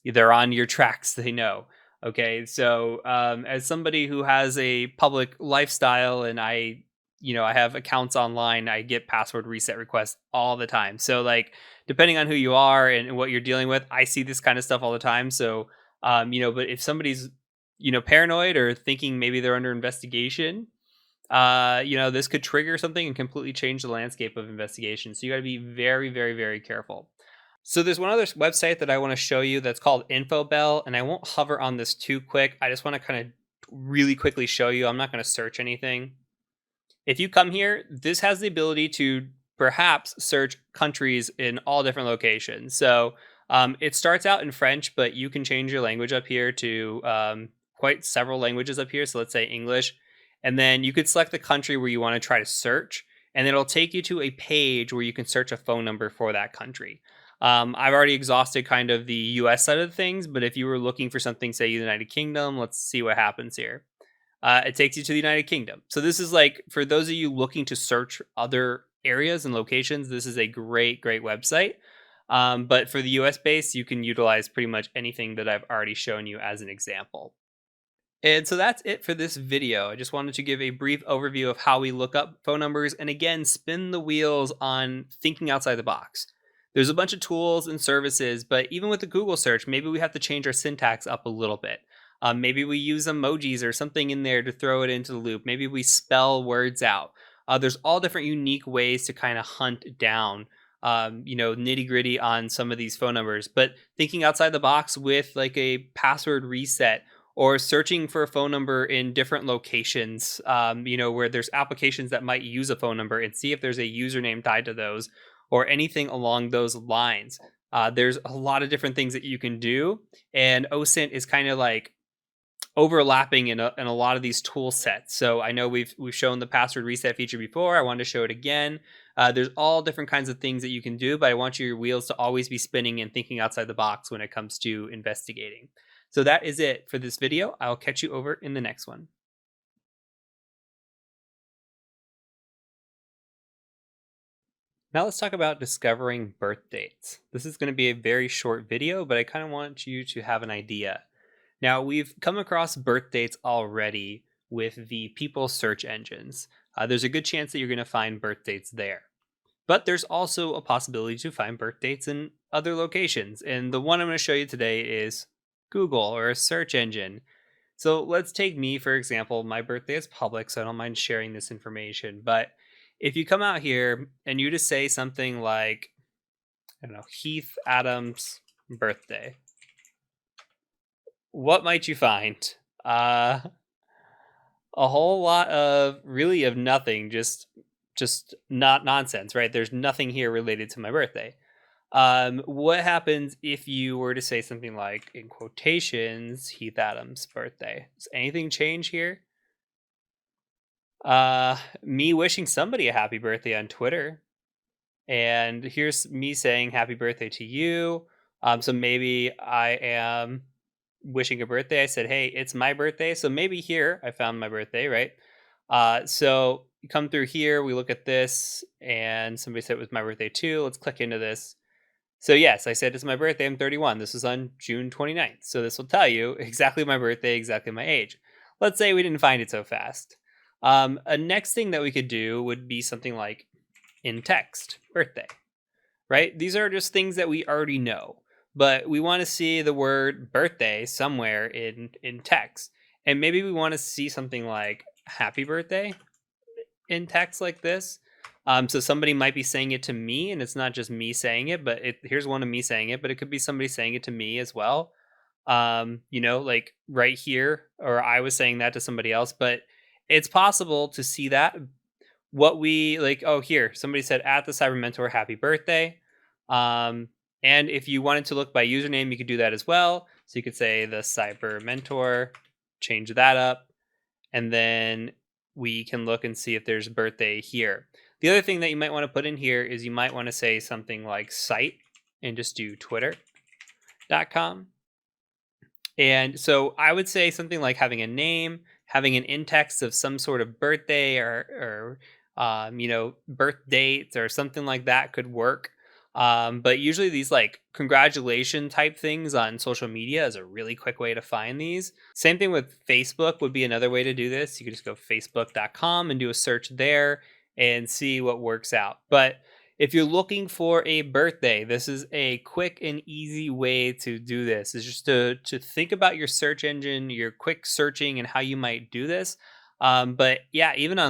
they're on your tracks. They know. Okay, so as somebody who has a public lifestyle and I have accounts online, I get password reset requests all the time. So like, depending on who you are and what you're dealing with, I see this kind of stuff all the time. So, but if somebody's, paranoid or thinking maybe they're under investigation, this could trigger something and completely change the landscape of investigation. So you got to be very, very, very careful. So there's one other website that I want to show you that's called InfoBell, and I won't hover on this too quick. I just want to kind of really quickly show you. I'm not going to search anything. If you come here, this has the ability to perhaps search countries in all different locations. So it starts out in French, but you can change your language up here to quite several languages up here. So let's say English. And then you could select the country where you want to try to search, and it'll take you to a page where you can search a phone number for that country. I've already exhausted kind of the US side of things, but if you were looking for something, say United Kingdom, let's see what happens here. It takes you to the United Kingdom. So this is like, for those of you looking to search other areas and locations, this is a great, great website. But for the US base, you can utilize pretty much anything that I've already shown you as an example. And so that's it for this video. I just wanted to give a brief overview of how we look up phone numbers, and again, spin the wheels on thinking outside the box. There's a bunch of tools and services, but even with the Google search, maybe we have to change our syntax up a little bit. Maybe we use emojis or something in there to throw it into the loop. Maybe we spell words out. There's all different unique ways to kind of hunt down, nitty gritty on some of these phone numbers. But thinking outside the box with like a password reset, or searching for a phone number in different locations, where there's applications that might use a phone number, and see if there's a username tied to those or anything along those lines. There's a lot of different things that you can do, and OSINT is kind of like overlapping in a lot of these tool sets. So I know we've shown the password reset feature before. I wanted to show it again. There's all different kinds of things that you can do, but I want your wheels to always be spinning and thinking outside the box when it comes to investigating. So that is it for this video. I'll catch you over in the next one. Now let's talk about discovering birth dates. This is going to be a very short video, but I kind of want you to have an idea. Now, we've come across birth dates already with the people search engines. There's a good chance that you're going to find birth dates there. But there's also a possibility to find birth dates in other locations. And the one I'm going to show you today is Google, or a search engine. So let's take me, for example. My birthday is public, so I don't mind sharing this information. But if you come out here and you just say something like, I don't know, Heath Adams' birthday, what might you find? A whole lot of nothing, just just not nonsense, right? There's nothing here related to my birthday. What happens if you were to say something like, in quotations, Heath Adams' birthday? Does anything change here? Me wishing somebody a happy birthday on Twitter. And here's me saying happy birthday to you. So maybe I am wishing a birthday. I said, hey, it's my birthday. So maybe here I found my birthday, right? So you come through here, we look at this, and somebody said it was my birthday too. Let's click into this. So yes, I said it's my birthday. I'm 31. This was on June 29th. So this will tell you exactly my birthday, exactly my age. Let's say we didn't find it so fast. A next thing that we could do would be something like in text birthday, right? These are just things that we already know, but we want to see the word birthday somewhere in text. And maybe we want to see something like happy birthday in text like this. So somebody might be saying it to me, and it's not just me saying it, but here's one of me saying it, but it could be somebody saying it to me as well. Like right here, or I was saying that to somebody else, but it's possible to see that what we like. Oh, here somebody said at the Cyber Mentor, happy birthday. And if you wanted to look by username, you could do that as well. So you could say the Cyber Mentor, change that up, and then we can look and see if there's a birthday here. The other thing that you might want to put in here is you might want to say something like site and just do twitter.com. And so I would say something like having a name, having an in-text of some sort of birthday or birth dates or something like that could work. But usually these like congratulation type things on social media is a really quick way to find these. Same thing with Facebook would be another way to do this. You could just go facebook.com and do a search there and see what works out. But if you're looking for a birthday, this is a quick and easy way to do this. Is just to think about your search engine, your quick searching, and how you might do this. But yeah, even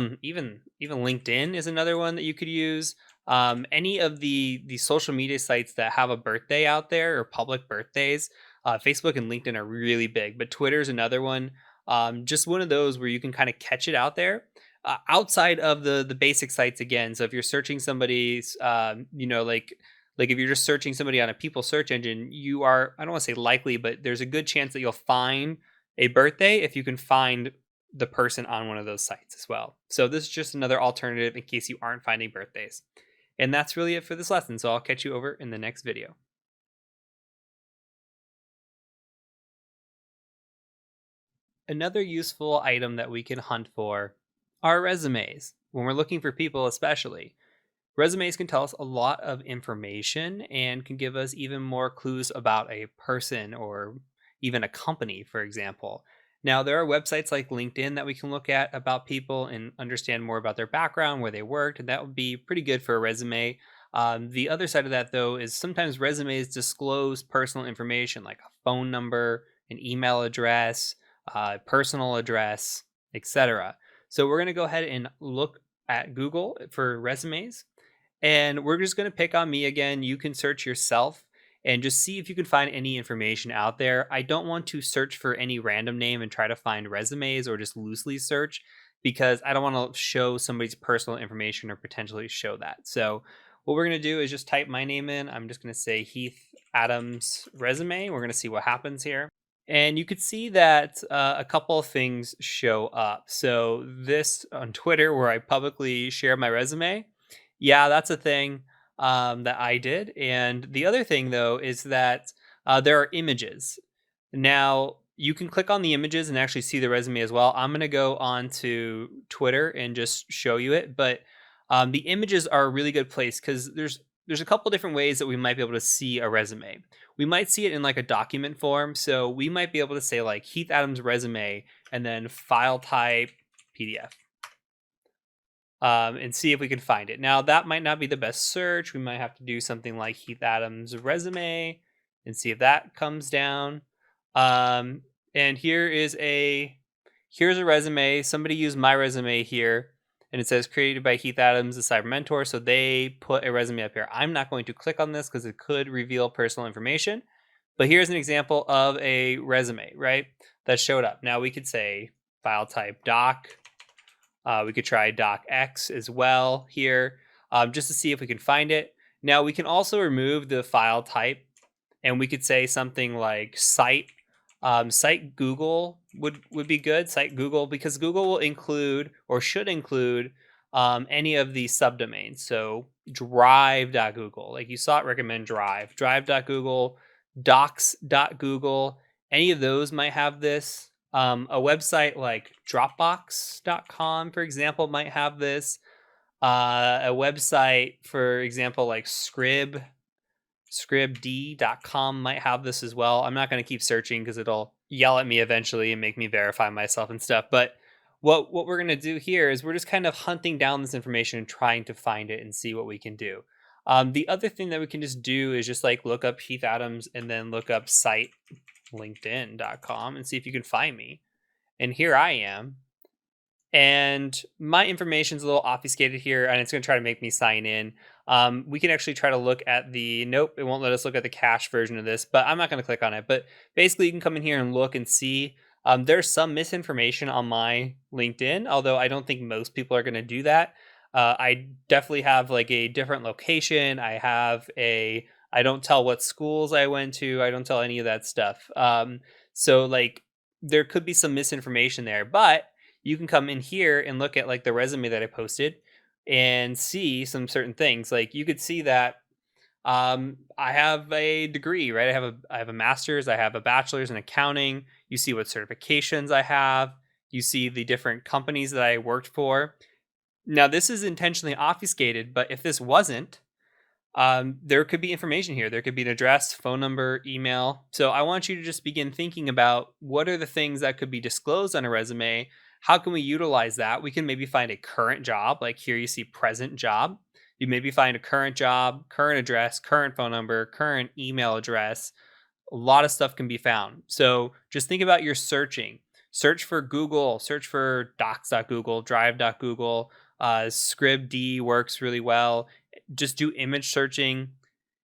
LinkedIn is another one that you could use. Any of the social media sites that have a birthday out there or public birthdays, Facebook and LinkedIn are really big, but Twitter is another one. Just one of those where you can kind of catch it out there. Outside of the basic sites again. So if you're searching somebody's, like if you're just searching somebody on a people search engine, you are, I don't want to say likely, but there's a good chance that you'll find a birthday if you can find the person on one of those sites as well. So this is just another alternative in case you aren't finding birthdays. And that's really it for this lesson. So I'll catch you over in the next video. Another useful item that we can hunt for are resumes. When we're looking for people especially, resumes can tell us a lot of information and can give us even more clues about a person or even a company, for example. Now, there are websites like LinkedIn that we can look at about people and understand more about their background, where they worked, and that would be pretty good for a resume. The other side of that, though, is sometimes resumes disclose personal information like a phone number, an email address, personal address, etc. So we're going to go ahead and look at Google for resumes. And we're just going to pick on me again. You can search yourself and just see if you can find any information out there. I don't want to search for any random name and try to find resumes or just loosely search because I don't want to show somebody's personal information or potentially show that. So what we're going to do is just type my name in. I'm just going to say Heath Adams resume. We're going to see what happens here. And you could see that a couple of things show up. So this on Twitter where I publicly share my resume. Yeah, that's a thing that I did. And the other thing, though, is that there are images. Now, you can click on the images and actually see the resume as well. I'm going to go on to Twitter and just show you it. But the images are a really good place because there's a couple different ways that we might be able to see a resume. We might see it in like a document form. So we might be able to say like Heath Adams resume and then file type PDF. And see if we can find it. Now, that might not be the best search. We might have to do something like Heath Adams resume and see if that comes down. And here's a resume. Somebody used my resume here, and it says created by Heath Adams, the Cyber Mentor. So they put a resume up here. I'm not going to click on this because it could reveal personal information. But here's an example of a resume, right? That showed up. Now we could say file type doc. We could try docx as well here, just to see if we can find it. Now we can also remove the file type, and we could say something like site. Site Google would be good. Site Google, because Google will include or should include any of the subdomains. So drive.google, like you saw it recommend drive.google, docs.google. Any of those might have this. A website like dropbox.com, for example, might have this. A website, for example, like scribd.com might have this as well. I'm not going to keep searching because it'll yell at me eventually and make me verify myself and stuff. But what we're going to do here is we're just kind of hunting down this information and trying to find it and see what we can do. The other thing that we can just do is just like look up Heath Adams and then look up site linkedin.com and see if you can find me. And here I am. And my information's a little obfuscated here, and it's going to try to make me sign in. We can actually try to look at nope, it won't let us look at the cache version of this, but I'm not going to click on it. But basically, you can come in here and look and see. There's some misinformation on my LinkedIn, although I don't think most people are going to do that. I definitely have like a different location. I don't tell what schools I went to. I don't tell any of that stuff. So like there could be some misinformation there, but you can come in here and look at like the resume that I posted and see some certain things. Like you could see that I have a degree, right? I have a master's, I have a bachelor's in accounting. You see what certifications I have. You see the different companies that I worked for. Now this is intentionally obfuscated, but if this wasn't, there could be information here. There could be an address, phone number, email. So I want you to just begin thinking about what are the things that could be disclosed on a resume. How can we utilize that? We can maybe find a current job. Like here you see present job. You maybe find a current job, current address, current phone number, current email address. A lot of stuff can be found. So just think about your searching. Search for Google, search for docs.google, drive.google, scribd works really well. Just do image searching.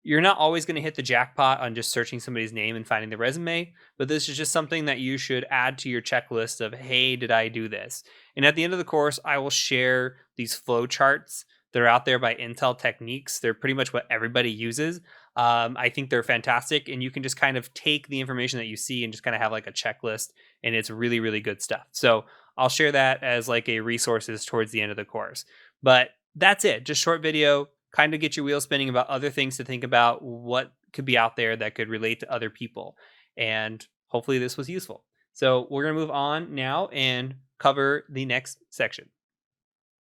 You're not always going to hit the jackpot on just searching somebody's name and finding the resume, but this is just something that you should add to your checklist of, hey, did I do this? And at the end of the course, I will share these flow charts. They're out there by Intel Techniques. They're pretty much what everybody uses. I think they're fantastic, and you can just kind of take the information that you see and just kind of have like a checklist, and it's really, really good stuff. So I'll share that as like a resources towards the end of the course. But that's it. Just short video, kind of get your wheels spinning about other things to think about, what could be out there that could relate to other people. And hopefully this was useful. So we're going to move on now and cover the next section.